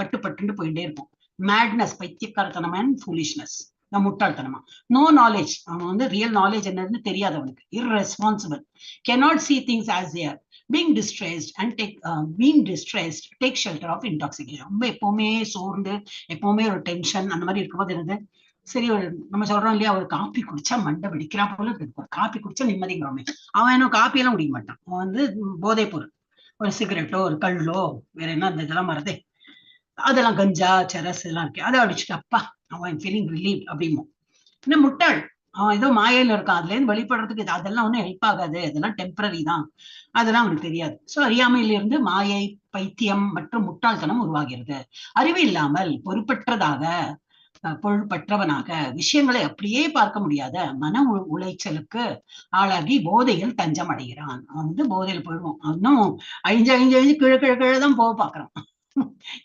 கட்டுப்பட்டு போயிட்டே இருப்போம். மேட்னஸ், பைத்தியக்காரத்தனம், அண்ட் ஃபூலிஷ்னஸ், முட்டாள்தனமா. நோ நாலேஜ், அவன் வந்து ரியல் நாலேஜ் என்னன்னு தெரியாது அவனுக்கு. irresponsible, cannot see things as they are, being distressed and take shelter of intoxication. ரொம்ப எப்பவுமே சோர்ந்து, எப்பவுமே ஒரு டென்ஷன் அந்த மாதிரி இருக்கும்போது என்னது, சரி நம்ம சொல்றோம் இல்லையா, ஒரு காப்பி குடிச்சா மண்டை வெடிக்கிறா போல இருக்கு, ஒரு காப்பி குடிச்சா நிம்மதிங்கிறோமே. அவன் என்ன காப்பி எல்லாம் குடிக்க மாட்டான். அவன் வந்து போதைப் பொருள், ஒரு சிகரெட்டோ ஒரு கல்லோ வேற என்ன அந்த இதெல்லாம் மறதே, அதெல்லாம் கஞ்சா சரஸ் எல்லாம் இருக்கு, அதை அடிச்சுட்டு அப்பா அவன் ஃபீலிங் ரிலீவ் அப்படிமோ. இன்னும் முட்டாள், அவன் ஏதோ மாயையில இருக்கான், அதுல இருந்து வெளிப்படுறதுக்கு அதெல்லாம் ஒன்றும் ஹெல்ப் ஆகாது, அதெல்லாம் டெம்பரரி தான், அதெல்லாம் அவனுக்கு தெரியாது. சோ அறியாமையிலிருந்து மாயை, பைத்தியம் மற்றும் முட்டாள்தனம் உருவாகிறது. அறிவு இல்லாமல் பொருள்பற்றவனாக விஷயங்களை அப்படியே பார்க்க முடியாத மன உளைச்சலுக்கு ஆளாகி போதையில் தஞ்சம் அடைகிறான். அவன் வந்து போதையில் போயிடுவோம். இன்னும் அழிஞ்சு கீழே போக பாக்குறான்.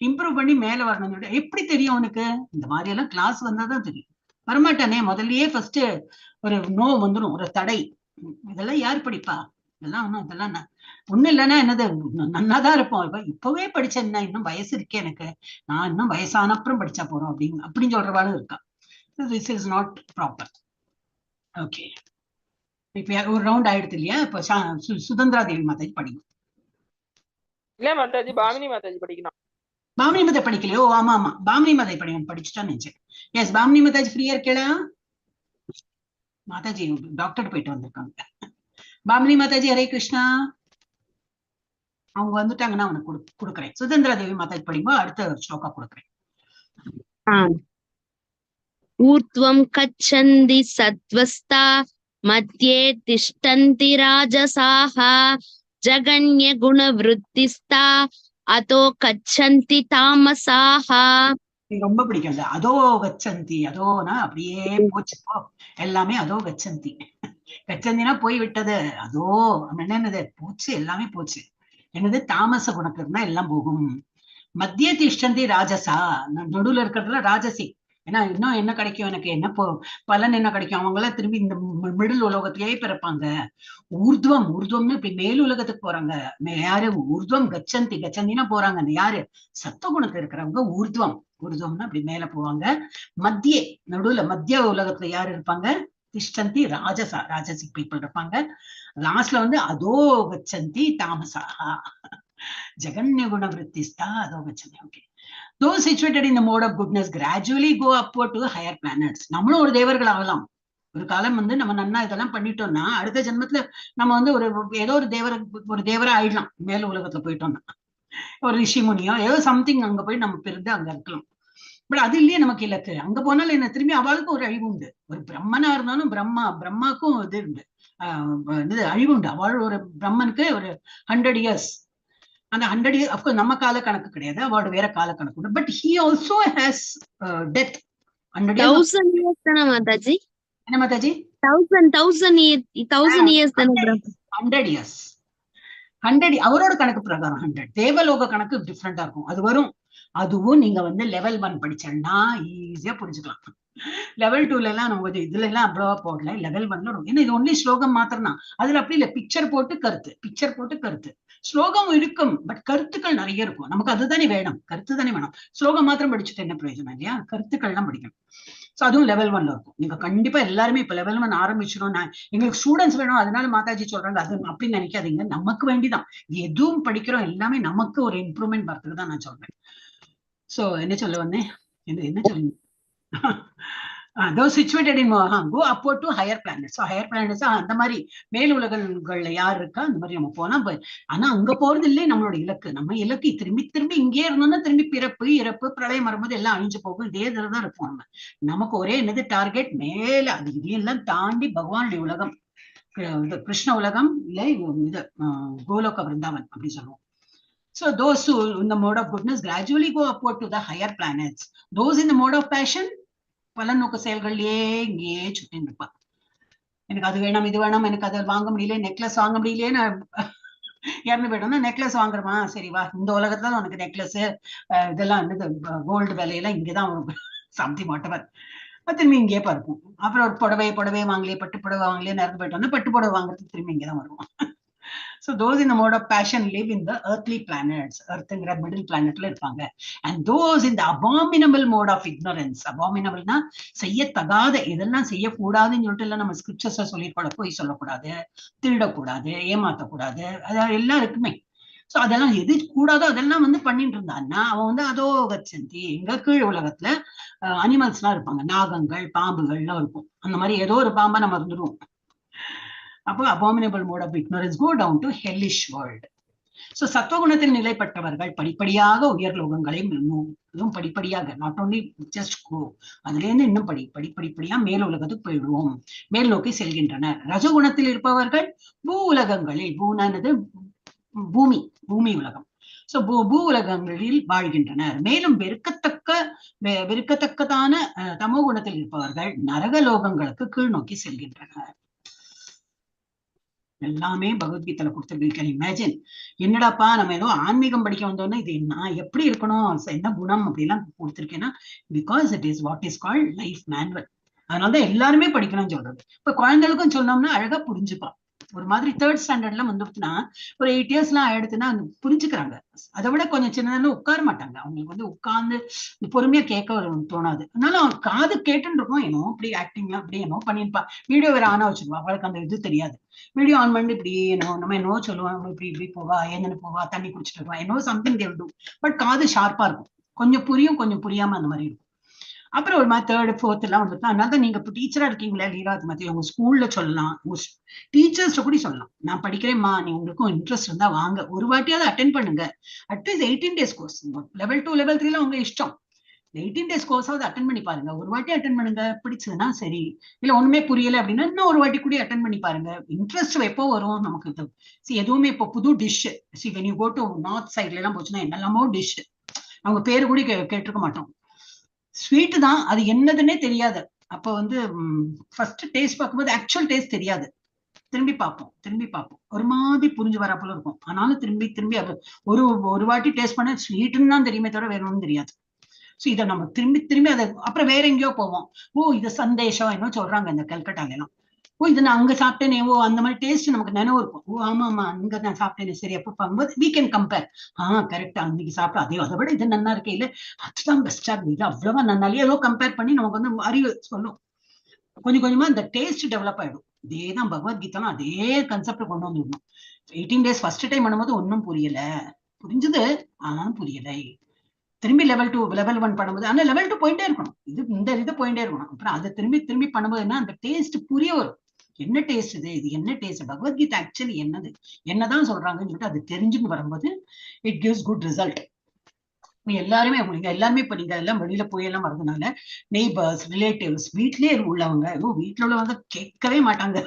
இம்ப்ரூவ் பண்ணி மேல வரணும். எப்படி தெரியும் அவனுக்கு? இந்த மாதிரி எல்லாம் கிளாஸ் வந்தாதான் தெரியும். வரமாட்டானே, முதல்லயே ஃபர்ஸ்ட் ஒரு நோ வந்துடும், ஒரு தடை. இதெல்லாம் யார் படிப்பா? இதெல்லாம் ஒண்ணு இல்லைன்னா என்னது, நன்னாதான் இருப்போம். இப்பவே படிச்சேன்னா இன்னும் வயசு இருக்கே எனக்கு, நான் இன்னும் வயசான அப்புறம் படிச்சா போறோம் அப்படின்னு சொல்றவாளும் இருக்கா. This is not proper. Okay, இப்ப ஒரு ரவுண்ட் ஆயிடுது இல்லையா? இப்ப சுதந்திரா தேவி மாதாஜி படிக்கும். இல்ல மாதாஜி, பாமினி மாதாஜி படிக்கணும். பாமினி மாதாஜி படிக்கலையோ? ஆமா பாமினி மாதாஜி படிச்சுட்டா நினைச்சேன். எஸ், பாமினி மாதாஜி ஃப்ரீயா இருக்கா? மாதாஜி டாக்டர் போயிட்டு வந்திருக்காங்க. பாமினி மாதாஜி ஹரே கிருஷ்ணா. அவங்க வந்துட்டாங்கன்னா அவனுக்கு கொடுக்குறேன். சுதந்திரா தேவி மாதாஜி படிக்கும்போது அடுத்த ஸ்லோகா கொடுக்குறேன். ஊர்த்வம் கச்சந்தி சத்வஸ்தா மத்யே திஷ்டந்தி ராஜசாஹ ஜகன்ய குணவிருத்திஸ்தா அதோ கச்சந்தி தாமசாஹ. ரொம்ப பிடிக்கும் இந்த அதோ கச்சந்தி. அதோனா அப்படியே போச்சு எல்லாமே. அதோ கச்சந்தி, கச்சந்தினா போய் விட்டது. அதோ என்னது போச்சு, எல்லாமே போச்சு. என்னது தாமச குணத்துல இருந்தா எல்லாம் போகும். மத்திய திஷ்டந்தி ராஜசா, நடுவுல இருக்கிறதுல ராஜசி. ஏன்னா இன்னும் என்ன கிடைக்கும், எனக்கு என்ன பலன் என்ன கிடைக்கும், அவங்க எல்லாம் திரும்பி இந்த மிடில் உலகத்திலேயே பிறப்பாங்க. ஊர்துவம், ஊர்துவம்னு இப்படி மேல் உலகத்துக்கு போறாங்க. யாரு ஊர்துவம் கச்சந்தி, கச்சந்தினா போறாங்க யாரு, சத்துவகுணத்துல இருக்கிறவங்க ஊர்துவம். ஊர்துவம்னா அப்படி மேல போவாங்க. மத்திய நடுவுல மத்திய உலகத்துல யாரு இருப்பாங்க, திஷ்டந்தி ராஜசா, ராஜசிக் பீப்புள் இருப்பாங்க. லாஸ்ட்ல வந்து அதோ கச்சந்தி தாமசா ஜகன்ய குண விருத்திஸ்தா அதோ கச்சந்தி. Okay. Those situated in the mode of goodness gradually go upward to higher planets. நம்மளும் ஒரு தேவர்கள் ஆகலாம். ஒரு காலம் வந்து நம்ம நன்னா இதெல்லாம் பண்ணிட்டோம்னா அடுத்த ஜென்மத்துல நம்ம வந்து ஏதோ ஒரு தேவரா ஆயிடலாம். மேல உலகத்துல போயிட்டோம்னா ஒரு ரிஷி முனியோ ஏதோ சம்திங் அங்க போய் நம்ம பிறந்து அங்க இருக்கலாம். பட் அது இல்லையே நமக்கு இலக்கு. அங்க போனாலும் என்ன, திரும்பி அவளுக்கும் ஒரு அழிவு உண்டு. ஒரு பிரம்மனா இருந்தாலும் பிரம்மாக்கும் இது உண்டு, அழிவு உண்டு. அவள் ஒரு பிரம்மனுக்கு ஒரு 100 years. அந்த 100 years அப்கோர்ஸ் நம்ம கால கணக்கு கிடையாது, அவளோட வேற கால கணக்கு உண்டு. But he also has death. 1000 years தானே மாதாஜி? என்ன மாதாஜி? 1000 years தானே? 100 years. 100 அவரோட கணக்கு பிரகாரம் 100. தேவலோக கணக்கு டிஃப்ரெண்டா இருக்கும். அது வரும். அதுவும் நீங்க வந்து லெவல் 1 படிச்சேன்னா ஈஸியா புரிஞ்சுக்கலாம். லெவல் 2ல எல்லாம் நம்ம இதுல எல்லாம் அவ்வளவா போடல. லெவல் 1ல ஏன்னா இது ஒன்லி ஸ்லோகம் மாத்திரம் தான். அதுல அப்படி இல்ல, பிக்சர் போட்டு கருத்து. ஸ்லோகம் இருக்கும், பட் கருத்துக்கள் நிறைய இருக்கும். நமக்கு அதுதானே வேணும், கருத்து தானே வேணும். ஸ்லோகம் மாத்திரம் படிச்சுட்டு என்ன பிரயோஜனம் இல்லையா, கருத்துக்கள் எல்லாம் படிக்கணும். சோ அதுவும் லெவல் 1ல இருக்கும். நீங்க கண்டிப்பா எல்லாருமே இப்ப லெவல் 1 ஆரம்பிச்சிடும். எங்களுக்கு ஸ்டூடெண்ட்ஸ் வேணும் அதனால மாதாஜி சொல்றாங்க அது அப்படின்னு நினைக்காதீங்க. நமக்கு வேண்டிதான் எதுவும் படிக்கிறோம், எல்லாமே நமக்கு ஒரு இம்ப்ரூவ்மெண்ட் வரதுக்கு தான் நான் சொல்றேன். சோ என்ன சொல்ல வந்தேன், என்ன சொல்லுங்க. Those situated in go upward to higher planets. So higher planets அந்த மாதிரி மேல் உலகங்கள்ல யார் இருக்கா அந்த மாதிரி நம்ம போனா. ஆனா அங்க போறது இல்லை நம்மளோட இலக்கு. நம்ம இலக்கு திரும்பி இங்கே இருந்தோம்னா திரும்பி பிறப்பு இறப்பு பிரளயம் வரும்போது எல்லாம் அழிஞ்சு போகும். இதே இதுலதான் இருப்போம். நமக்கு ஒரே என்னது டார்கெட், மேல அது இதையெல்லாம் தாண்டி பகவானுடைய உலகம், கிருஷ்ண உலகம், இல்லை இது கோலோக விருந்தாவன் அப்படி சொல்லுவோம். So those who in the mode of goodness gradually go upward to the higher planets. Those in the mode of passion பலநோக்கு செயல்கள்லயே இங்கேயே சுத்தி இருப்பான். எனக்கு அது வேணும் இது வேணும், எனக்கு அதை வாங்க முடியல, நெக்லஸ் வாங்க முடியலையே, நான் இறந்து போயிட்டோம்னா நெக்லஸ் வாங்குறமா, சரி வா இந்த உலகத்துல உனக்கு நெக்லஸ் இதெல்லாம் என்னது கோல்டு விலையெல்லாம் இங்கதான் சம்திங் வாட்டவர் திரும்பி இங்கேயே பார்ப்போம். அப்புறம் ஒரு புடவை வாங்கலையே, பட்டு புடவை வாங்கலையே, இறந்து போயிட்டோம்னா பட்டு புடவை வாங்குறதுக்கு திரும்பி இங்கேதான் வருவோம். So those in the mode of passion live in the earthly planets. Earthங்கிற middle planetல இருப்பாங்க. And those in the abominable mode of ignorance. Abominableனா செய்யத்தகாத, இதெல்லாம் செய்யக்கூடாதுன்னு சொல்லிட்டு எல்லாம் நம்ம ஸ்கிரிப்சர்ஸ்ல சொல்லியிருக்கோம். போய் சொல்லக்கூடாது, திருடக்கூடாது, ஏமாத்தக்கூடாது, அது எல்லாம் இருக்குமே. சோ அதெல்லாம் எது கூடாதோ அதெல்லாம் வந்து பண்ணிட்டு இருந்தான்னா அவன் வந்து அதோ கச்சந்தி. எங்க கீழ் உலகத்துல அனிமல்ஸ் எல்லாம் இருப்பாங்க, நாகங்கள் பாம்புகள் எல்லாம் இருக்கும். அந்த மாதிரி ஏதோ ஒரு பாம்பா நம்ம இருந்துருவோம். அப்போ abominable mode of ignorance go down to hellish world. So சத்துவகுணத்தில் நிலைப்பட்டவர்கள் படிப்படியாக உயர் லோகங்களை படிப்படியாக not only just go, அதுல இருந்து இன்னும் படிப்படியா மேல் உலகத்துக்கு போயிடுவோம், மேல் நோக்கி செல்கின்றனர். ரஜகுணத்தில் இருப்பவர்கள் பூ உலகங்களில், பூனானது பூமி உலகம். சோ பூ உலகங்களில் வாழ்கின்றனர். மேலும் வெறுக்கத்தக்கதான தமோ குணத்தில் இருப்பவர்கள் நரக லோகங்களுக்கு கீழ் நோக்கி செல்கின்றனர். எல்லாமே பகவத்கீதையில கொடுத்துருக்கேன். இமேஜின், என்னடாப்பா நம்ம ஏதோ ஆன்மீகம் படிக்க வந்தோம்னா இது நான் எப்படி இருக்கணும், என்ன குணம் அப்படிலாம் கொடுத்துருக்கேன்னா, because it is what is called life manual. அதனாலதான் எல்லாருமே படிக்கணும்னு சொல்றது. இப்ப குழந்தைகளுக்கும் சொன்னோம்னா அழகா புரிஞ்சுப்பா. ஒரு மாதிரி 3rd ஸ்டாண்டர்ட்ல வந்துட்டுனா ஒரு 8 years எல்லாம் ஆயிடுச்சுன்னா புரிஞ்சுக்கிறாங்க. அதை விட கொஞ்சம் சின்னதான உட்கார மாட்டாங்க. அவங்களுக்கு வந்து உட்கார்ந்து பொறுமையா கேட்க தோணாது. அதனால அவன் காது கேட்டுன்னு இருக்கும், ஏனோ இப்படி ஆக்டிங்லாம் இப்படி என்னோ பண்ணிருப்பா. வீடியோ வேற ஆனா வச்சிருப்பா, அவளுக்கு அந்த இது தெரியாது. வீடியோ ஆன் பண்ணி இப்படி நம்ம என்னோ சொல்லுவோம், இப்படி போவா, ஏன்னு போவா, தண்ணி குடிச்சிட்டு இருப்பா, என்னோ சம்திங் தேவை. பட் காது ஷார்ப்பா இருக்கும். கொஞ்சம் புரியும், கொஞ்சம் புரியாம அந்த மாதிரி இருக்கும். அப்புறம் ஒரு மாதிரி தேர்ட் ஃபோர்த் எல்லாம் வந்துட்டு அதனால தான் நீங்க இப்போ டீச்சரா இருக்கீங்களா லீலாவதி மாதிரி உங்க ஸ்கூல்ல சொல்லலாம், உங்க டீச்சர்ஸ்ட கூட சொல்லலாம். நான் படிக்கிறேன்மா, நீ உங்களுக்கும் இன்ட்ரெஸ்ட் இருந்தா வாங்க, ஒரு வாட்டியாவது அட்டென்ட் பண்ணுங்க. At least 18 days course, level 2 level 3 உங்க இஷ்டம். 18 days கோர்ஸாவது அட்டன் பண்ணி பாருங்க. ஒரு வாட்டி அட்டன் பண்ணுங்க, பிடிச்சதுன்னா சரி. இல்ல ஒண்ணுமே புரியல அப்படின்னா இன்னும் ஒரு வாட்டி கூட அட்டன் பண்ணி பாருங்க. இன்ட்ரெஸ்ட் எப்போ வரும் நமக்கு? எதுவுமே இப்போ புது dish when you go to north சைட்ல எல்லாம் போச்சுன்னா என்னெல்லாமோ டிஷ், அவங்க பேரு கூட கேட்டிருக்க மாட்டோம். ஸ்வீட் தான், அது என்னதுன்னே தெரியாது. அப்ப வந்து ஃபர்ஸ்ட் டேஸ்ட் பார்க்கும்போது ஆக்சுவல் டேஸ்ட் தெரியாது. திரும்பி பார்ப்போம் ஒரு மாதிரி புரிஞ்சு வரப்போல இருக்கும். ஆனாலும் திரும்பி அது ஒரு வாட்டி டேஸ்ட் பண்ண ஸ்வீட்டுன்னு தான் தெரியுமே தவிர வேற ஒன்றும் தெரியாது. சோ இதை நம்ம திரும்பி அதை அப்புறம் வேற எங்கேயோ போவோம். ஓ இது சந்தேஷம் என்ன சொல்றாங்க இந்த கல்கட்டால எல்லாம். ஓ இது நான் அங்க சாப்பிட்டேனே, ஓ அந்த மாதிரி டேஸ்ட் நமக்கு நினைவு இருக்கும். ஓ ஆமா அங்க நான் சாப்பிட்டேனே, சரி அப்ப பார்க்கும்போது we can compare. கரெக்டா அன்னைக்கு சாப்பிட்டா அதை விட இது நல்லா இருக்கே, இல்ல அதுதான் பெஸ்டா இருக்கு, இது அவ்வளவா நன்னாலே ஏதோ கம்பேர் பண்ணி நமக்கு வந்து அறிவு சொல்லும். கொஞ்சம் கொஞ்சமா இந்த டேஸ்ட் டெவலப் ஆயிடும். இதேதான் பகவத்கீதாலும் அதே கான்செப்ட் கொண்டு வந்துடணும். 18 days ஃபர்ஸ்ட் டைம் பண்ணும்போது ஒன்னும் புரியல, புரிஞ்சது ஆனாலும் புரியலை. திரும்பி லெவல் 2 லெவல் 1 பண்ணும்போது ஆனா லெவல் 2 போயிட்டே இருக்கணும். இது போயிட்டே இருக்கணும். அப்புறம் அதை திரும்பி பண்ணும்போது என்ன, அந்த டேஸ்ட் புரிய வரும். என்ன டேஸ்ட் இது என்ன டேஸ்ட், பகவத்கீதை ஆக்சுவலி என்னதான் சொல்றாங்கன்னு சொல்லிட்டு அது தெரிஞ்சுன்னு வரும்போது இட் கிவ்ஸ் குட் ரிசல்ட். எல்லாருமே இப்ப நீங்க எல்லாம் வெளியில போய் எல்லாம் வரதுனால நெய்பர்ஸ் ரிலேட்டிவ்ஸ் வீட்லயே உள்ளவங்க, வீட்டுல உள்ளவங்க கேட்கவே மாட்டாங்க.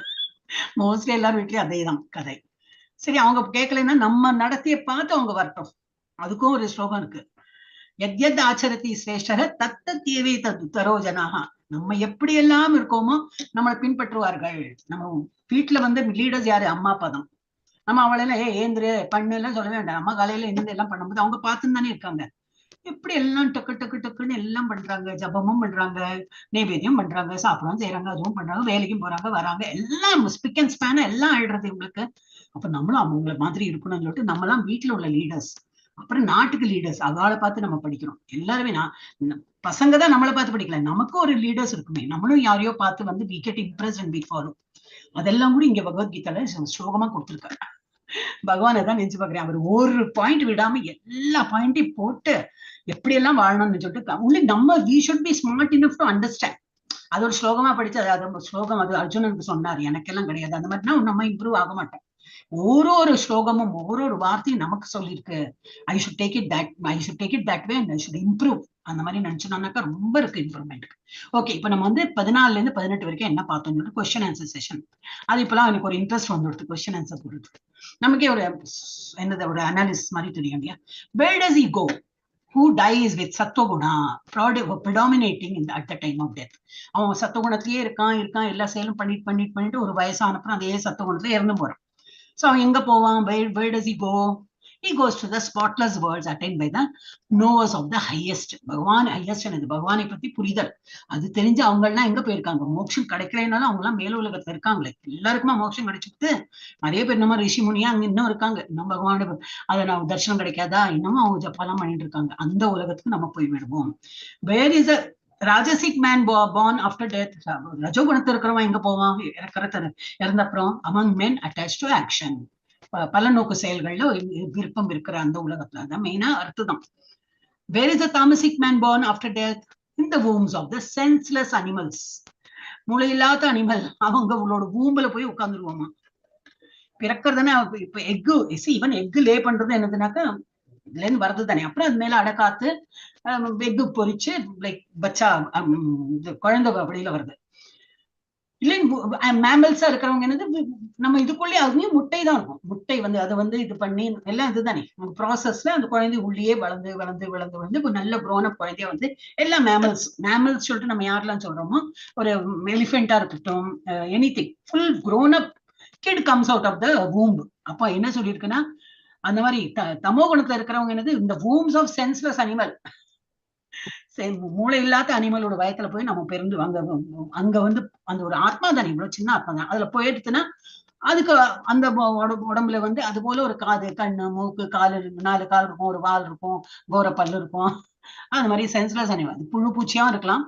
மோஸ்ட்லி எல்லாரும் வீட்லயும் அதேதான் கதை. சரி அவங்க கேட்கலன்னா நம்ம நடத்திய பார்த்து அவங்க வரட்டும். அதுக்கும் ஒரு ஸ்லோகம் இருக்கு, எத்யத் ஆச்சரதி சிரேஷ்டர தத்தத்யவே தரோ ஜனாக. நம்ம எப்படி எல்லாம் இருக்கோமோ நம்மளை பின்பற்றுவார்கள். நம்ம வீட்டுல வந்து லீடர்ஸ் யாரு, அம்மா அப்பா தான். நம்ம அவளெல்லாம் ஏந்திரு பண்ணு எல்லாம் சொல்ல வேண்டாம். அம்மா காலையில இருந்து எல்லாம் பண்ணும்போது அவங்க பார்த்துன்னு தானே இருக்காங்க. எப்படி எல்லாம் டக்குன்னு எல்லாம் பண்றாங்க, ஜபமும் பண்றாங்க, நைவேத்தியம் பண்றாங்க, சாப்பிடவும் செய்யறாங்க, அதுவும் பண்றாங்க, வேலைக்கும் போறாங்க வராங்க, எல்லாம் ஸ்பிக் அண்ட் ஸ்பேன் எல்லாம் ஆயிடுறது இவங்களுக்கு. அப்ப நம்மளும் அவங்கள மாதிரி இருக்கணும்னு சொல்லிட்டு நம்மலாம் வீட்டுல உள்ள லீடர்ஸ், அப்புறம் நாட்டுக்கு லீடர்ஸ், அவளை பார்த்து நம்ம படிக்கிறோம். எல்லாருமே பசங்க தான் நம்மளை பார்த்து படிக்கல, நமக்கும் ஒரு லீடர்ஸ் இருக்குமே, நம்மளும் யாரையோ பார்த்து வந்து we get impressed and we follow. அதெல்லாம் கூட இங்க பகவத்கீதையில ஸ்லோகமா கொடுத்திருக்காரு. பகவானை தான் நினைச்சு பாக்குறேன். அவர் ஒரு பாயிண்ட் விடாம எல்லா பாயிண்டையும் போட்டு எப்படி எல்லாம் வாழணும்னு சொல்லிட்டு only நம்ம we should be smart enough to understand. அது ஒரு ஸ்லோகமா படிச்சு அது ஸ்லோகம் அது அர்ஜுனனுக்கு சொன்னாரு, எனக்கெல்லாம் கிடையாது. அந்த மாதிரினா நம்ம இம்ப்ரூவ் ஆக மாட்டோம். ஒரு ஸ்லோகமும் ஒரு வார்த்தையும் நமக்கு சொல்லியிருக்கு. I should take it that way and I should improve. அந்த மாதிரி நினைச்சோம்னாக்கா ரொம்ப இருக்கு இம்ப்ரூவ்மெண்ட். ஓகே, இப்ப நம்ம வந்து 14ல இருந்து 18 வரைக்கும் என்ன பார்த்தோம், கொஸ்டின் ஆன்சர் செஷன். அது இப்பெல்லாம் எனக்கு ஒரு இன்ட்ரெஸ்ட் வந்துடுது கொஸ்டின் ஆன்சர் போடுறது. நமக்கே ஒரு என்னது ஒரு அனாலிசிஸ் மாதிரி தெரியும் இல்லையா. Where does he go who dies with sattva-guna predominating at the time of death? அவன் சத்துவகுணத்திலேயே இருக்கான் எல்லா செயலும் பண்ணிட்டு ஒரு வயசானப்புறம் அதே சத்துவகுணத்துல இறந்து போறான். So எங்க போவான், where does he go? He goes to the spotless worlds attained by the knowers of the highest. பகவான் ஹையஸ்ட் என்னது, பகவானை பத்தி புரிதல் அது தெரிஞ்சு அவங்க எல்லாம் எங்க போயிருக்காங்க. மோட்சம் கிடைக்கலனாலும் அவங்க எல்லாம் மேல உலகத்துல இருக்காங்களே, எல்லாருக்குமா மோட்சம் கிடைச்சிட்டு நிறைய பேர் நம்ம ரிஷி முனியா அங்க இன்னும் இருக்காங்க. இன்னும் பகவானோட அதை நம்ம தரிசனம் கிடைக்காதா, இன்னமும் அவங்க ஜப்பாலாம் பண்ணிட்டு இருக்காங்க. அந்த உலகத்துக்கு நம்ம போய் விடுவோம். Where is a rajasic man born after death? ரஜோகுணத்துல இருக்கிறவன் எங்க போவான் இறந்த அப்புறம்? among men attached to action, பல நோக்கு செயல்கள்ல விருப்பம் இருக்கிற அந்த உலகத்துல. அதான் மெயினா அர்த்தம். Where is a tamasic man born after death? In the wombs of the senseless animals. மூளை இல்லாத அனிமல் அவங்க உங்களோட பூம்புல போய் உட்கார்ந்துருவோமா. பிறக்கிறதுதானே. இப்ப எக்கு ஈவன் எக்கு லே பண்றது என்னதுனாக்கா இதுல இருந்து வர்றது தானே. அப்புறம் அது மேல அடக்காத்து எக்கு பொறிச்சு லைக் பச்சா குழந்தை அப்படியில வருது. இல்லை மேமல்ஸா இருக்கிறவங்க என்னது, நம்ம இதுக்குள்ளே அதுலயும் முட்டை தான் இருக்கும். முட்டை வந்து அதை வந்து இது பண்ணி எல்லாம் இதுதானே ப்ராசஸ்ல அந்த குழந்தை உள்ளேயே வளர்ந்து ஒரு நல்ல க்ரோன் அப் குழந்தைய வந்து எல்லா மேமல்ஸ் சொல்லிட்டு நம்ம யாரெல்லாம் சொல்றோமோ, ஒரு எலிஃபென்டா இருக்கட்டும், anything full grown up kid comes out of the womb. அப்ப என்ன சொல்லியிருக்குன்னா, அந்த மாதிரி தமோ குணத்துல இருக்கிறவங்க என்னது, இந்த வூம்ஸ் ஆஃப் சென்ஸ்லெஸ் அனிமல், மூளை இல்லாத அனிமலோட வயத்துல போய் நம்ம பிறந்து அங்க வந்து அந்த ஒரு ஆத்மா தானே, இவ்வளவு சின்ன ஆத்மா தான். அதுல போயிடுச்சுன்னா அதுக்கு அந்த உடம்புல வந்து அது போல ஒரு காது கண்ணு மூக்கு கால் 4 கால் இருக்கும், ஒரு வால் இருக்கும், கோர பல்லு இருக்கும். அந்த மாதிரி சென்ஸ்லெஸ் அனிமல். புழு பூச்சியாவும் இருக்கலாம்.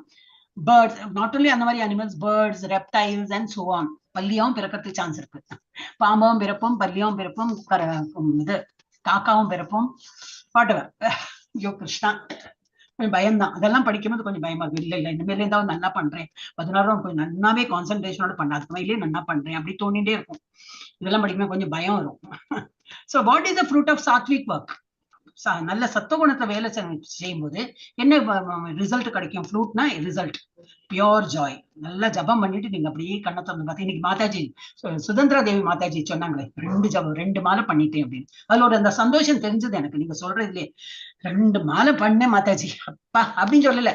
பேர்ட்ஸ், நாட் ஒன்லி அந்த மாதிரி animals, birds, reptiles and so on. பல்லியாவும் பிறக்கிறதுக்கு சான்ஸ் இருக்கு. பாம்பாவும் பிறப்பும், பல்லியாவும் பிறப்பும், இது காக்காவும் பிறப்பும், வாட்டவர். ஐயோ கிருஷ்ணா, கொஞ்சம் பயம்தான். அதெல்லாம் படிக்கும்போது கொஞ்சம் பயமா இருக்கு. இல்ல இனிமேல இருந்தாலும் நல்லா பண்றேன், 16 கொஞ்சம் நல்லாவே கான்சென்ட்ரேஷனோட பண்ண, அதுக்கு மேலேயே நல்லா பண்றேன் அப்படி தோணிட்டே இருக்கும். இதெல்லாம் படிக்கும்போது கொஞ்சம் பயம் வரும். So what is the fruit of sattvic work? நல்ல சத்துவகுணத்தை வேலை செய்யும்போது என்ன ரிசல்ட் கிடைக்கும்? ஃப்ரூட்னா ரிசல்ட் பியோர் ஜாய். நல்லா ஜபம் பண்ணிட்டு நீங்க அப்படியே கண்ணை திறந்து பார்த்து, இன்னைக்கு மாதாஜி சுதந்திரா தேவி மாதாஜி சொன்னாங்களே 2 ஜபம் 2 மாலை பண்ணிட்டேன் அப்படின்னு. அதுல ஒரு அந்த சந்தோஷம் தெரிஞ்சது எனக்கு. நீங்க சொல்றதுலயே 2 மாலை பண்ணேன் மாதாஜி அப்பா அப்படின்னு சொல்லல,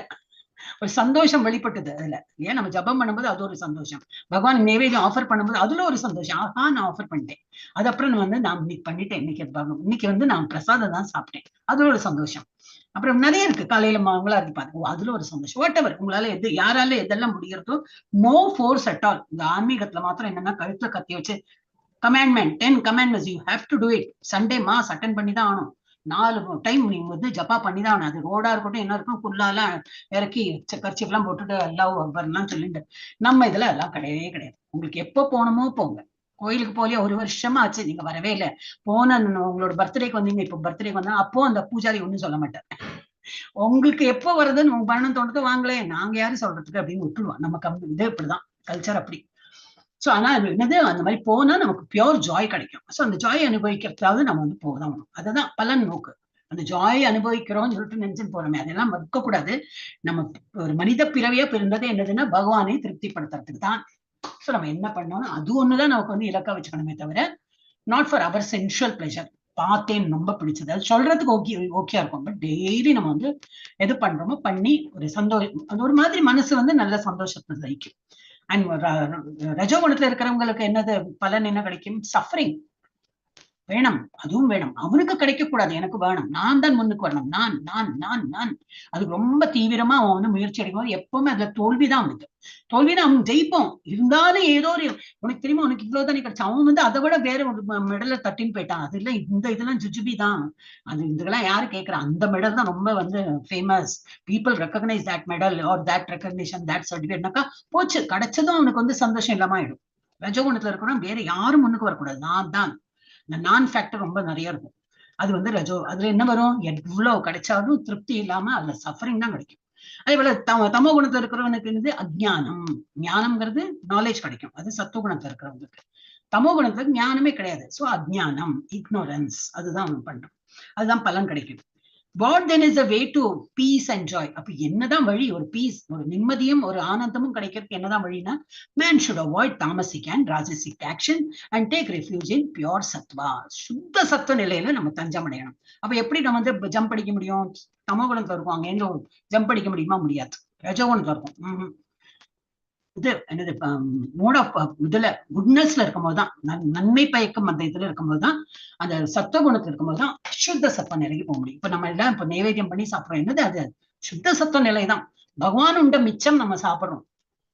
ஒரு சந்தோஷம் வெளிப்பட்டது அதுல. ஏன் நம்ம ஜபம் பண்ணும்போது அது ஒரு சந்தோஷம், பகவான் நைவேத்தியம் ஆஃபர் பண்ணும்போது அதுல ஒரு சந்தோஷம். ஆஹா நான் ஆஃபர் பண்ணிட்டேன், அது அப்புறம் நான் இன்னைக்கு பண்ணிட்டேன், இன்னைக்கு நான் பிரசாதம் தான் சாப்பிட்டேன், அதுல ஒரு சந்தோஷம். அப்புறம் நிறைய இருக்கு, காலையில மங்களா இருக்கு பாருங்க, அதுல ஒரு சந்தோஷம். வாட் எவர் உங்களால யாரால எதெல்லாம் முடியறதோ, நோ ஃபோர்ஸ் அட் ஆல். இந்த ஆன்மீகத்துல மாத்திரம் என்னன்னா கழுத்துல கத்தி வச்சு commandment 10 commandments you have to do it. Sunday mass attend பண்ணி தான் ஆகணும், 4 டைம் நீங்க ஜப்பா பண்ணிதான் ஆகணும். அது ரோடா இருக்கட்டும் என்ன இருக்கும், குள்ளாலாம் இறக்கி கர்ச்சிஃப்லாம் போட்டுட்டு எல்லாம் வரலாம் சொல்லிட்டு, நம்ம இதுல எல்லாம் கிடையவே கிடையாது. உங்களுக்கு எப்போ போகணுமோ போங்க. கோயிலுக்கு போலியா 1 வருஷமா ஆச்சு, நீங்க வரவே இல்லை. போன உங்களோட பர்த்டேக்கு வந்தீங்க, இப்போ பர்த்டேக்கு வந்தா அப்போ அந்த பூஜாரி ஒண்ணும் சொல்ல மாட்டார். உங்களுக்கு எப்போ வருதுன்னு உங்க பணம் தோணுது வாங்களே, நாங்க யாரும் சொல்றதுக்கு அப்படின்னு விட்டுருவோம். நம்ம இது இப்படிதான் கல்ச்சர் அப்படி. சோ ஆனா என்னது, அந்த மாதிரி போனா நமக்கு பியோர் ஜாய் கிடைக்கும். சோ அந்த ஜாய் அனுபவிக்கிறதாவது நம்ம போகதான். அதுதான் பலன் நோக்கு. அந்த ஜாய் அனுபவிக்கிறோம்னு சொல்லிட்டு நினைச்சுட்டு போறோமே, அதெல்லாம் மறுக்க கூடாது. நம்ம ஒரு மனித பிறவியா பிறந்தது என்னதுன்னா பகவானை திருப்திப்படுத்துறதுக்கு தான். சோ நம்ம என்ன பண்ணோம்னா அது ஒண்ணுதான் நமக்கு இலக்கா வச்சுக்கணுமே தவிர, not for our sensual pleasure. பார்த்தேன் ரொம்ப பிடிச்சது, அது சொல்றதுக்கு ஓகே இருக்கும். பட் டெய்லி நம்ம எது பண்றோமோ பண்ணி ஒரு சந்தோஷம், அது ஒரு மாதிரி மனசு நல்ல சந்தோஷத்தை வைக்கும். அண்ட் ரஜோகுணத்துல இருக்கிறவங்களுக்கு என்னது பலன் என்ன கிடைக்கும்? சஃபரிங் வேணும், அதுவும் வேணும். அவனுக்கு கிடைக்க கூடாது, எனக்கு வேணும், நான் தான் முன்னுக்கு வரணும், நான் நான் நான் நான் அதுக்கு ரொம்ப தீவிரமா அவன் முயற்சி எடுக்கும்போது எப்பவுமே அதுல தோல்விதான் அவனுக்கு. தோல்விதான். அவன் ஜெயிப்போம், இருந்தாலும் ஏதோ ஒரு உனக்கு தெரியுமா உனக்கு இவ்வளவுதானே கிடைச்சு, அவன் அதை விட வேற ஒரு மெடலை தட்டின்னு போயிட்டான். அது இல்ல இதெல்லாம் ஜுஜுபி தான். அது இதெல்லாம் யாரு கேட்கறான்? அந்த மெடல் தான் ரொம்ப famous. People recognize that medal or that recognition that சர்டிபிகேட்னாக்கா போச்சு, கிடைச்சதும் அவனுக்கு சந்தோஷம் இல்லாம ஆயிடும். ரஜோகுணத்துல இருக்கணும், வேற யாரும் முன்னுக்கு வரக்கூடாது, நான் தான். இந்த நான் ஃபேக்டர் ரொம்ப நிறைய இருக்கும். அது ரஜோ. அதுல என்ன வரும்? எவ்வளவு கிடைச்சாலும் திருப்தி இல்லாம அதுல சஃபரிங் தான் கிடைக்கும். அதே போல தமோ குணத்துல இருக்கிறவனுக்கு அஜ்ஞானம். ஞானம்ங்கிறது நாலேஜ் கிடைக்கும், அது சத்துவ குணத்துல இருக்கிறவங்களுக்கு. தமோ குணத்துல ஞானமே கிடையாது. சோ அஜ்ஞானம், இக்னோரன்ஸ், அதுதான் அவன் பண்றான். அதுதான் பலன் கிடைக்கும். What then is the way to peace and joy? அப்ப என்னதான் வழி? ஒரு பீஸ், ஒரு நிம்மதியும் ஒரு ஆனந்தமும் கிடைக்கிறதுக்கு என்னதான் வழினா, man should avoid tamasic and rajasic action and take refuge in pure sattva. சுத்த சத்துவ நிலையில நம்ம தஞ்சம் அடையணும். அப்ப எப்படி நம்ம ஜம்ப் அடிக்க முடியும்? தமோகுணத்துல இருக்கும், அங்க எங்க ஜம்ப் அடிக்க முடியுமா? முடியாது. ரஜோகுணத்துல இருக்கும். இது என்னது, மோட் ஆஃப் இதுல குட்னஸ்ல இருக்கும்போதுதான், நன்மை பயக்கம் அந்த இதுல இருக்கும்போதுதான், அந்த சத்துவ குணத்துல இருக்கும்போதுதான் சுத்த சத்துவ நிலைக்கு போக முடியும். இப்ப நம்ம எல்லாம் இப்ப நைவேத்தியம் பண்ணி சாப்பிடுறோம், என்னது அது சுத்த சத்துவ நிலைதான். பகவான் உண்ட மிச்சம் நம்ம சாப்பிடுறோம்,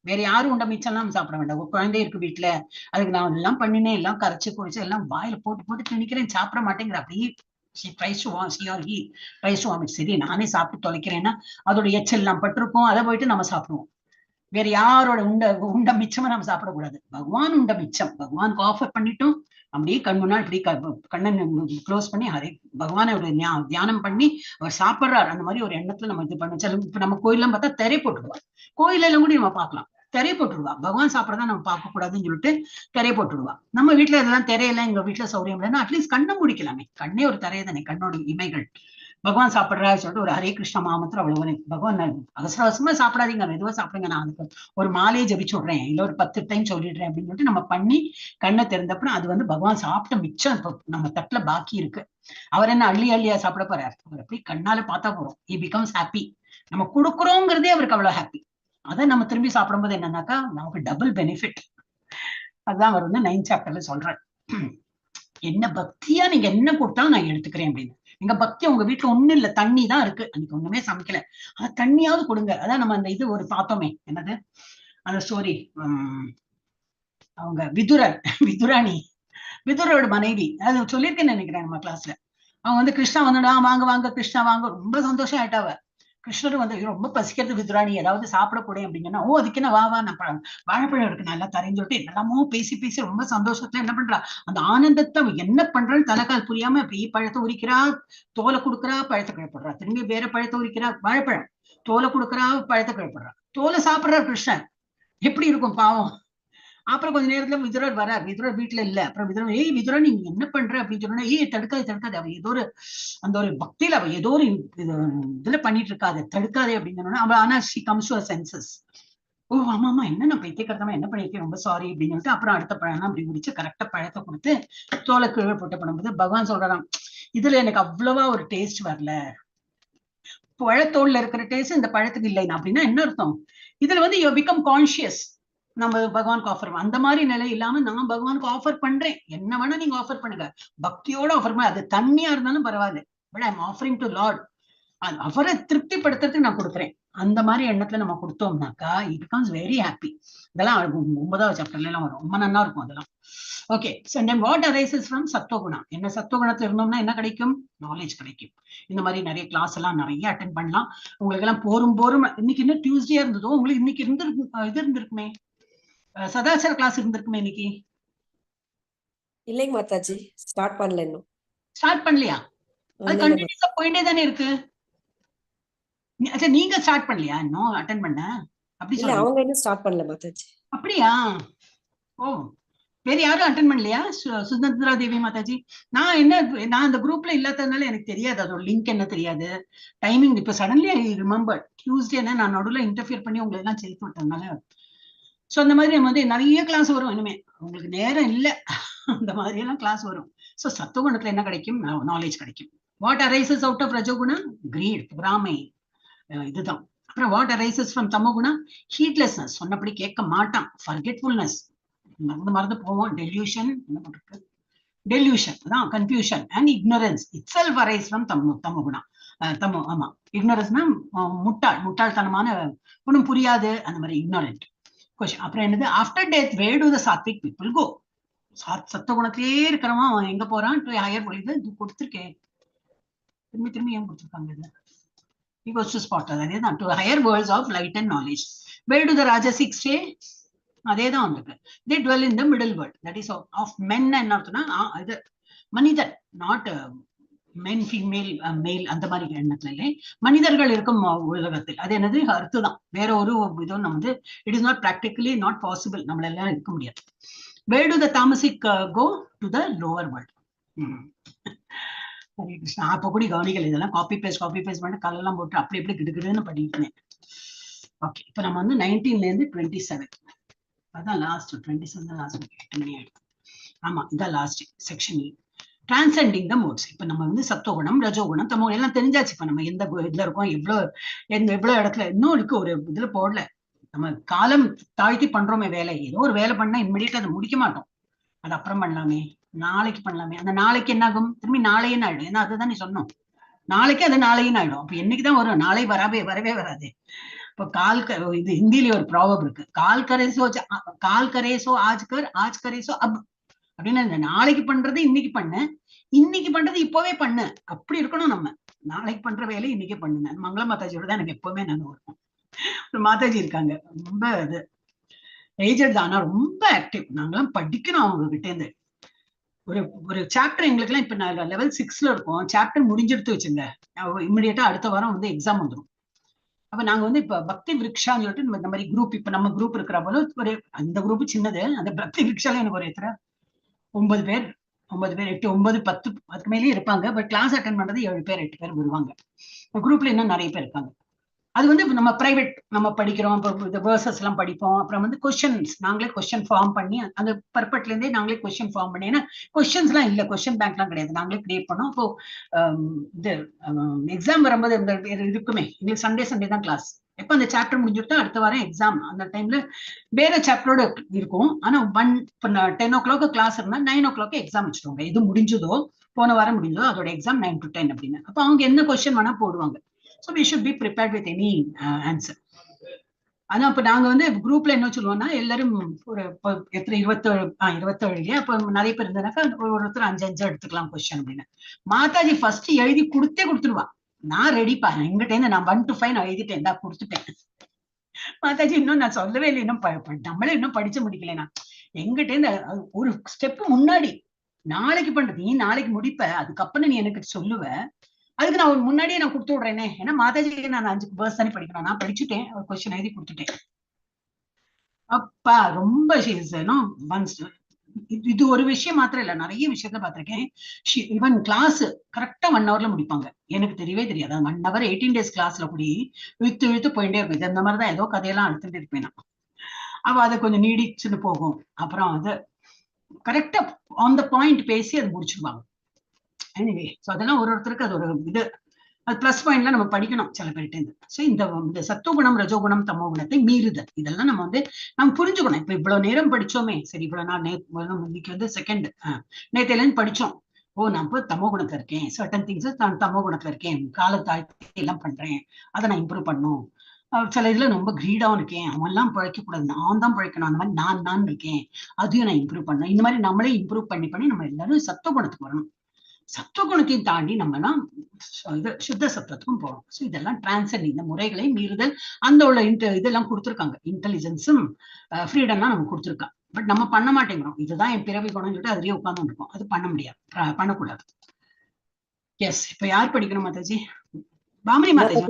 வேற யாரும் உண்ட மிச்சம் நம்ம சாப்பிட வேண்டாம். ஒரு குழந்தை இருக்கு வீட்டுல, அதுக்கு நான் எல்லாம் பண்ணினேன், எல்லாம் கரைச்சு குடிச்சு எல்லாம் வாயில போட்டு திணிக்கிறேன், சாப்பிட மாட்டேங்கிற. அப்படியே சரி நானே சாப்பிட்டு தொலைக்கிறேன்னா அதோட எச்செல்லாம் பட்டிருக்கும், அதை போயிட்டு நம்ம சாப்பிடுவோம். வேற யாரோட உண்ட மிச்சமா நம்ம சாப்பிடக்கூடாது. பகவான் உண்ட மிச்சம் பகவானுக்கு ஆஃபர் பண்ணிட்டோம். அப்படியே கண் முன்னாடி இப்படி கண்ணை க்ளோஸ் பண்ணி ஹரே பகவானை ஒரு தியானம் பண்ணி அவர் சாப்பிட்றாரு, அந்த மாதிரி ஒரு எண்ணத்துல நம்ம இது பண்ண. இப்ப நம்ம கோயிலாம் பார்த்தா திரை போட்டுடுவா, கோயிலெல்லாம் கூட நம்ம பார்க்கலாம், திரை போட்டுடுவா. பகவான் சாப்பிடறதா நம்ம பார்க்க கூடாதுன்னு சொல்லிட்டு திரை போட்டுடுவா. நம்ம வீட்டுல இதெல்லாம் திரையெல்லாம் எங்க வீட்டுல சௌரியம் இல்லைன்னா அட்லீஸ்ட் கண்ணை முடிக்கலாமே, கண்ணே ஒரு திரையை தானே, கண்ணோட இமைகள். பகவான் சாப்பிடுறாரு சொல்லிட்டு ஒரு ஹரே கிருஷ்ண மாமத்திரம் அவ்வளவு பகவான் அவசர அவசரமா சாப்பிடாதீங்க, மெதுவா சாப்பிடுங்க, நான் அதுக்கு ஒரு மாலையை ஜபிச்சு விடுறேன், இல்ல ஒரு 10 டைம் சொல்லிடுறேன் அப்படின்னு சொல்லிட்டு நம்ம பண்ணி கண்ணை திறந்தப்பறம் அது பகவான் சாப்பிட்ட மிச்சம் நம்ம தட்டுல பாக்கி இருக்கு. அவர் என்ன அள்ளியா சாப்பிட போறாரு? அவர் அப்படி கண்ணால பார்த்தா போறோம், he becomes happy. நம்ம கொடுக்குறோங்கிறதே அவருக்கு அவ்வளவு ஹாப்பி. அதை நம்ம திரும்பி சாப்பிடும்போது என்னன்னாக்கா நமக்கு டபுள் பெனிஃபிட். அதுதான் அவர் 9th சாப்டர்ல சொல்றாரு, என்ன பக்தியா நீங்க என்ன கொடுத்தாலும் நான் எடுத்துக்கிறேன் அப்படின்னு. எங்க பக்தி உங்க வீட்டுல ஒண்ணும் இல்ல, தண்ணி தான் இருக்கு, அன்னைக்கு ஒண்ணுமே சமைக்கல, அது தண்ணியாவது கொடுங்க. அதான் நம்ம அந்த இது ஒரு பார்த்தோமே, என்னது அந்த ஸ்டோரி, அவங்க விதுராணி, விதுரோட மனைவி, அது சொல்லியிருக்கேன்னு நினைக்கிறேன் நம்ம கிளாஸ்ல. அவங்க கிருஷ்ணா வந்துடா, வாங்க வாங்க கிருஷ்ணா வாங்க, ரொம்ப சந்தோஷம் ஆயிட்டாவ. கிருஷ்ணர் வந்து ரொம்ப பசிக்கிறது விதுரா, நீ ஏதாவது சாப்பிட கூட அப்படிங்கன்னா, ஓ அதுக்கு என்ன, வா வா நான் வாழைப்பழம் இருக்கு நல்லா தரைன்னு சொல்லிட்டு எல்லாமோ பேசி பேசி ரொம்ப சந்தோஷத்துல என்ன பண்றா, அந்த ஆனந்தத்தை அவ என்ன பண்றான்னு தலைக்கால் புரியாம அப்படியே பழத்தை உரிக்கிறா, தோலை கொடுக்குறா, பழத்தை கிழப்படுறா, திரும்பி வேற பழத்தை உரிக்கிறா, வாழைப்பழம் தோலை கொடுக்குறா, பழத்தை கிழப்படுறா, தோலை சாப்பிடுறா கிருஷ்ணன். எப்படி இருக்கும் பாவம். அப்புறம் கொஞ்ச நேரத்துல விதுரர் வரார், விதுரர் வீட்டுல இல்ல. அப்புறம் விதுரர், ஏய் விதுரா நீ என்ன பண்ற அப்படின்னு சொன்னா, ஏய் தடுக்காது தடுக்காது, அவ ஏதோ ஒரு அந்த ஒரு பக்தியில அவ ஏதோ ஒரு இதுல பண்ணிட்டு இருக்காது, தடுக்காதே அப்படின்னு சொன்னா அவ, ஆனா she comes to her senses. ஓ ஆமா ஆமா, என்ன நான் பைத்தியக்காரத்தமா என்ன பண்ணிருக்கேன், ரொம்ப சாரி அப்படின்னு சொல்லிட்டு அப்புறம் அடுத்த பழம் அப்படி முடிச்சு கரெக்டா பழத்தை கொடுத்து தோலை கீழே போட்டு பண்ணும்போது பகவான் சொல்றாராம், இதுல எனக்கு அவ்வளவா ஒரு டேஸ்ட் வரல, பழத்தோல்ல இருக்கிற டேஸ்ட் இந்த பழத்துக்கு இல்லைன்னா அப்படின்னா என்ன அர்த்தம், இதுல வந்து யூ பிகம் கான்சியஸ். நம்ம பகவானுக்கு ஆஃபர், அந்த மாதிரி நிலை இல்லாம நான் பகவானுக்கு ஆஃபர் பண்றேன், என்ன வேணா நீங்க ஆஃபர் பண்ணுங்க, பக்தியோட ஆஃபர் பண்ண, அது தண்ணியா இருந்தாலும் பரவாயில்ல, but I M offering to Lord, அவரை திருப்திப்படுத்துறதுக்கு நான் கொடுக்குறேன். அந்த மாதிரி எண்ணத்துல நம்ம கொடுத்தோம்னாக்கா இட் பிகம்ஸ் வெரி ஹாப்பி. இதெல்லாம் 9வது சாப்டர்ல எல்லாம் வரும், ரொம்ப நல்லா இருக்கும் அதெல்லாம். Okay, so then what arises from சத்துவகுணம், என்ன சத்துவகுணத்துல இருந்தோம்னா என்ன கிடைக்கும், நாலேஜ் கிடைக்கும். இந்த மாதிரி நிறைய கிளாஸ் எல்லாம் நிறைய அட்டென்ட் பண்ணலாம். உங்களுக்கு எல்லாம் போரும் இன்னைக்கு என்ன டியூஸ்டே இருந்ததோ, உங்களுக்கு இன்னைக்கு இது இருந்திருக்குமே, சதாச்சார கிளாஸ் இருந்திருக்குமே இன்னைக்கு. இல்லைங்க மாதாஜி, ஸ்டார்ட் பண்ணல இன்னும். ஸ்டார்ட் பண்ணலையா? அது கண்டினியூஸா போயிட்டே தானே இருக்கு. நீங்க ஸ்டார்ட் பண்ணலையா இன்னும் அட்டென்ட் பண்ண? அப்படி இல்ல, அவங்க இன்னும் ஸ்டார்ட் பண்ணல மாதாஜி. அப்படியா? ஓ, வேற யாரும் அட்டென்ட் பண்ணலையா? சுதந்திரா தேவி மாதாஜி, நான் அந்த குரூப்ல இல்லாததுனால எனக்கு தெரியாது, அதோட லிங்க் என்ன தெரியாது, டைமிங் இப்ப சடன்லி ஐ ரிமெம்பர் டியூஸ்டேன்னா நான் நடுவில் இன்டர்ஃபியர் பண்ணி உங்களை எல்லாம் சேர்த்து விட்டதுனால. சோ அந்த மாதிரி நம்ம வந்து நிறைய கிளாஸ் வரும் இனிமே, உங்களுக்கு நேரம் இல்லை அந்த மாதிரி எல்லாம் கிளாஸ் வரும். சோ சத்துவகுணத்துல என்ன கிடைக்கும், நாலேஜ் கிடைக்கும். வாட் அரைசஸ் அவுட் ஆஃப் ரஜோகுணம், கிரீட், பொறாமை, இதுதான். அப்புறம் வாட் அரைசஸ் ஃப்ரம் தமோகுணம், ஹீட்லெஸ்னஸ், சொன்னபடி கேட்க மாட்டான், ஃபர்கெட்ஃபுல்னஸ், மறந்து போவோம், டெல்யூஷன், என்ன பண்றது, டெல்யூஷன் தான், confusion and ignorance itself arise from தமோகுணம். ஆமா, இக்னோரன்ஸ்னா முட்டாள்தனமான, ஒன்றும் புரியாது, அந்த மாதிரி இக்னோரண்ட். அப்புறம் என்னது, after death where do the sattvic people go, சத்துவகுணத்திலே இருக்கிறவன் அவன் எங்க போறான், டு ஹையர் வேர்ல்ட். இது கொடுத்துருக்கேன், திரும்பி ஏன் கொடுத்துருக்காங்க இது, he goes to spot, அதேதான், to higher worlds of light and knowledge. Where do the rajasic stay? அதேதான் வந்துருக்கு. They dwell in the middle world, that is of men. என்ன அர்த்தம்னா இது மனிதர், நாட் மென் ஃபீமேல் மேல் அந்த மாதிரி எண்ணத்துல இல்லை, மனிதர்கள் இருக்கும் உலகத்தில். அது என்னது அர்த்தம் தான், வேற ஒரு இதுவும் நம்ம வந்து it is not practically not possible, நம்மள எல்லாம் இருக்க முடியாது. Where do the tamasic go? To the lower world. Hare Krishna. அப்ப கூட கவனிக்கல, இதெல்லாம் காப்பி பேஸ்ட் பண்ணி கலெல்லாம் போட்டு அப்படி எப்படி கிடுகிடுன்னு பண்ணிட்டேன். ஓகே, இப்ப நம்ம வந்து 19ல இருந்து 27, அதான் லாஸ்ட், 27 தான் லாஸ்ட். 8 மணி ஆயிடுச்சு. ஆமா, இதான் லாஸ்ட் செக்ஷன். டிரான்செண்டிங் த மோட்ஸ். இப்ப நம்ம வந்து சத்துவகுணம், ரஜோகுணம், தமோ எல்லாம் தெரிஞ்சாச்சு. இப்ப நம்ம எந்த இதுல இருக்கோம், எவ்வளவு இடத்துல இன்னும் இருக்கு, ஒரு இதுல போடல. நம்ம காலம் தாழ்த்தி பண்றோமே வேலை, ஏதோ ஒரு வேலை பண்ணா இம்மிடியட்டா அதை முடிக்க மாட்டோம், அது அப்புறம் பண்ணலாமே, நாளைக்கு பண்ணலாமே. அந்த நாளைக்கு என்ன ஆகும், திரும்பி நாளையே ஆயிடும். ஏன்னா அதுதான் நீ சொன்னோம், நாளைக்கு அது நாளையும் ஆயிடும். அப்ப என்னைக்குதான் வரும், நாளை வரவே வராது. இப்ப இது ஹிந்தியில ஒரு ப்ராவர்ப் இருக்கு, கால் கரேசோ ஆஜ் கரேசோ அப் அப்படின்னு. இந்த நாளைக்கு பண்றது இன்னைக்கு பண்ணு, இன்னைக்கு பண்றது இப்பவே பண்ணு, அப்படி இருக்கணும். நம்ம நாளைக்கு பண்ற வேலையை இன்னைக்கே பண்ணுங்க. மங்கள மாதாஜியோட தான் எனக்கு எப்பவுமே நான் வருவேன். ஒரு மாதாஜி இருக்காங்க, ரொம்ப இது ஏஜட் தான், ஆனா ரொம்ப ஆக்டிவ். நாங்கெல்லாம் படிக்கணும் அவங்க கிட்ட இருந்து. ஒரு சாப்டர் எங்களுக்கு எல்லாம் இப்ப நான் லெவல் 6ல இருக்கோம், சாப்டர் முடிஞ்செடுத்து வச்சுங்க, இமிடியேட்டா அடுத்த வாரம் வந்து எக்ஸாம் வந்துடும். அப்ப நாங்க வந்து இப்ப பக்தி விருக்ஷான்னு சொல்லிட்டு இந்த மாதிரி குரூப், இப்ப நம்ம குரூப் இருக்கிற போல ஒரு, அந்த குரூப் சின்னது, அந்த பக்தி விருக்ஷால எனக்கு ஒரு எத்தனை 9 பேர் 8 9 10 அதுக்கு மேலேயே இருப்பாங்க. பட் கிளாஸ் அட்டென்ட் பண்றது 7 பேர் 8 பேர் வருவாங்க. குரூப்ல இன்னும் நிறைய பேர் இருக்காங்க. அது வந்து நம்ம பிரைவேட், நம்ம படிக்கிறோம், இந்த வேர்சஸ் எல்லாம் படிப்போம். அப்புறம் வந்து கொஸ்டின்ஸ் நாங்களே கொஸ்டின் ஃபார்ம் பண்ணி, அந்த பர்பட்ல இருந்தே நாங்களே கொஸ்டின் ஃபார்ம் பண்ணி, ஏன்னா கொஸ்டின்ஸ் எல்லாம் இல்ல, கொஸ்டின் பேங்க் எல்லாம் கிடையாது, நாங்களே கிரியேட் பண்ணோம். அப்போ இது எக்ஸாம் வரும்போது இந்த இருக்குமே, எங்களுக்கு சண்டே தான் கிளாஸ். எப்ப அந்த சாப்டர் முடிஞ்சுட்டா அடுத்த வாரம் எக்ஸாம், அந்த டைம்ல வேற சாப்டரோட இருக்கும். ஆனா 10 o'clock கிளாஸ் இருந்தா 9 o'clock எக்ஸாம் வச்சுருவாங்க. இது முடிஞ்சதோ, போன வாரம் முடிஞ்சதோ, அதோட எக்ஸாம் 9 to 10 அப்படின்னு. அப்ப அவங்க என்ன கொஸ்டின் வேணா போடுவாங்க. So we should be prepared with any answer. ஆனா இப்ப நாங்க வந்து குரூப்ல என்ன சொல்லுவோம்னா, எல்லாரும் ஒரு எத்தனை 27 அப்ப நிறைய பேர் இருந்தனாக்கா ஒருத்தர் 5 எடுத்துக்கலாம் கொஸ்டின் அப்படின்னு. மாதாஜி ஃபர்ஸ்ட் எழுதி கொடுத்துருவா, நான் ரெடிப்பா, எங்கிட்ட இருந்து நான் 1 to 5 நான் எழுதிட்டேன், தான் கொடுத்துட்டேன். மாதாஜி இன்னும் நான் சொல்லவே இல்லை, இன்னும் நம்மளே இன்னும் படிச்சு முடிக்கலனா. எங்கிட்ட இருந்து ஒரு ஸ்டெப் முன்னாடி, நாளைக்கு பண்றது, நீ நாளைக்கு முடிப்ப, அதுக்கப்புறம் நீ எனக்கு சொல்லுவ, அதுக்கு நான் முன்னாடியே நான் கொடுத்து விடுறேனே. ஏன்னா மாதாஜிக்கு நான் 5 வேர்ஸ் தானே படிக்கணும், நான் படிச்சுட்டேன், ஒரு கொஸ்டின் எழுதி கொடுத்துட்டேன். அப்பா ரொம்ப இது ஒரு விஷயம் மாத்திரம் இல்ல, நிறைய விஷயத்த பாத்திருக்கேன். ஈவன் கிளாஸ் கரெக்டா 1 hourல முடிப்பாங்க. எனக்கு தெரியவே தெரியாது, 1 hour 18 days கிளாஸ்ல கூடி இழுத்து இழுத்து போயிட்டே இருக்கும். இது அந்த மாதிரிதான் ஏதோ கதையெல்லாம் எடுத்துட்டு இருப்பேன் நான். அப்ப அதை கொஞ்சம் நீடிச்சுன்னு போகும். அப்புறம் அது கரெக்டா ஆன் த பாயிண்ட் பேசி அது முடிச்சிருவாங்க. எனிவே, சோ அதெல்லாம் ஒருத்தருக்கு அது ஒரு இது, அது பிளஸ் பாயிண்ட்ல நம்ம படிக்கணும் சில பேர்கிட்ட. சோ இந்த சத்துவகுணம், ரஜோகுணம், தமோ குணத்தை மீறுதல், இதெல்லாம் நம்ம புரிஞ்சுக்கணும். இப்ப இவ்வளவு நேரம் படிச்சோமே, சரி இவ்வளவு நான் இன்னைக்கு வந்து செகண்ட் நேத்துல இருந்து படிச்சோம். ஓ, நான் இப்போ தமோ குணத்துல இருக்கேன், சர்டன் திங்ஸ் நான் தமோ குணத்துல இருக்கேன், காலத்தாழ்த்தி எல்லாம் பண்றேன், அதை நான் இம்ப்ரூவ் பண்ணும். சில இதுல ரொம்ப கிரீடாவும் இருக்கேன், அவன் எல்லாம் பழைக்க கூடாது, நான் தான் பழைக்கணும், அந்த மாதிரி நான் இருக்கேன், அதையும் நான் இம்ப்ரூவ் பண்ணணும். இந்த மாதிரி நம்மளே இம்ப்ரூவ் பண்ணி நம்ம எல்லாரும் சத்துவ குணத்துக்கு வரணும். சத்துவகுணத்தையும் தாண்டி நம்மனா சுத்த சத்துவத்துக்கும் போறோம். சோ இதெல்லாம் டிரான்சென்ட், இந்த முறைகளை மீறுதல், அந்த உள்ள இதெல்லாம் கொடுத்துருக்காங்க. இன்டெலிஜென்ஸும் ஃப்ரீடம்லாம் நம்ம கொடுத்துருக்காங்க. பட் நம்ம பண்ண மாட்டேங்கிறோம். இதுதான் என் பிறவி குணம்னு சொல்லிட்டு அதுலயே உட்கார்ந்து இருக்கோம். அது பண்ண முடியாது, பண்ணக்கூடாது. எஸ், இப்ப யார் படிக்கணும் மாதாஜி? பாமினி மாதாஜி.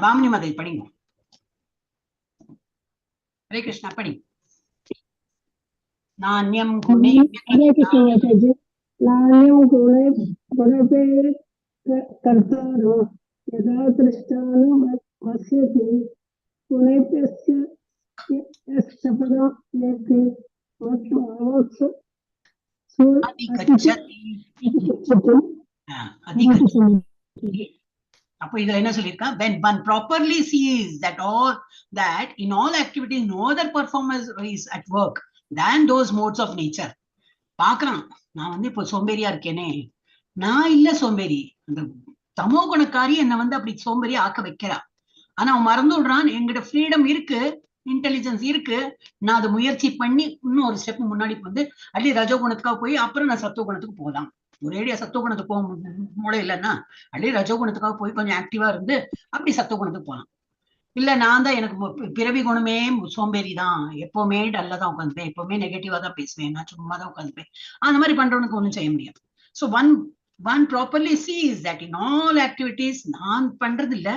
பாமினி மாதாஜி படிங்க. ஹரே கிருஷ்ணா, படி. நாண்யம் குணே नान्यं गुणेभ्ये कर्तारो यदा दृष्टानुपश्यति गुणेभ्यस्य यत्सपदं वेत्ति அப்போ இதுல என்ன சொல்லிருக்கா? When one properly sees that in all activities no other performance is at work than those modes of nature. பாக்குறான், நான் வந்து இப்போ சோம்பேறியா இருக்கேனே, நான் இல்ல சோம்பேறி, அந்த தமோ குணக்காரி என்ன வந்து அப்படி சோம்பேறியா ஆக்க வைக்கிறா. ஆனா அவன் மறந்து விடுறான், எங்கிட்ட ஃப்ரீடம் இருக்கு, இன்டெலிஜென்ஸ் இருக்கு, நான் அதை முயற்சி பண்ணி இன்னும் ஒரு ஸ்டெப் முன்னாடி வந்து அள்ளி ரஜோ குணத்துக்காக போய் அப்புறம் நான் சத்துவ குணத்துக்கு போகலாம். ஒரேடியா சத்துவ குணத்துக்கு போக மூளை இல்லைன்னா அள்ளி ரஜோ குணத்துக்காக போய் கொஞ்சம் ஆக்டிவா இருந்து அப்படி சத்துவ குணத்துக்கு போகலாம். இல்ல நான் தான், எனக்கு பிறவி குணமே சோம்பேறி தான், எப்பவுமே டல்லதான் உட்காந்துப்பேன், எப்பவுமே நெகட்டிவா தான் பேசுவேன், நான் சும்மா தான் உட்காந்துப்பேன், அந்த மாதிரி பண்றவனுக்கு ஒன்றும் செய்ய முடியாது. So one properly sees that in all activities நான் பண்றது இல்ல,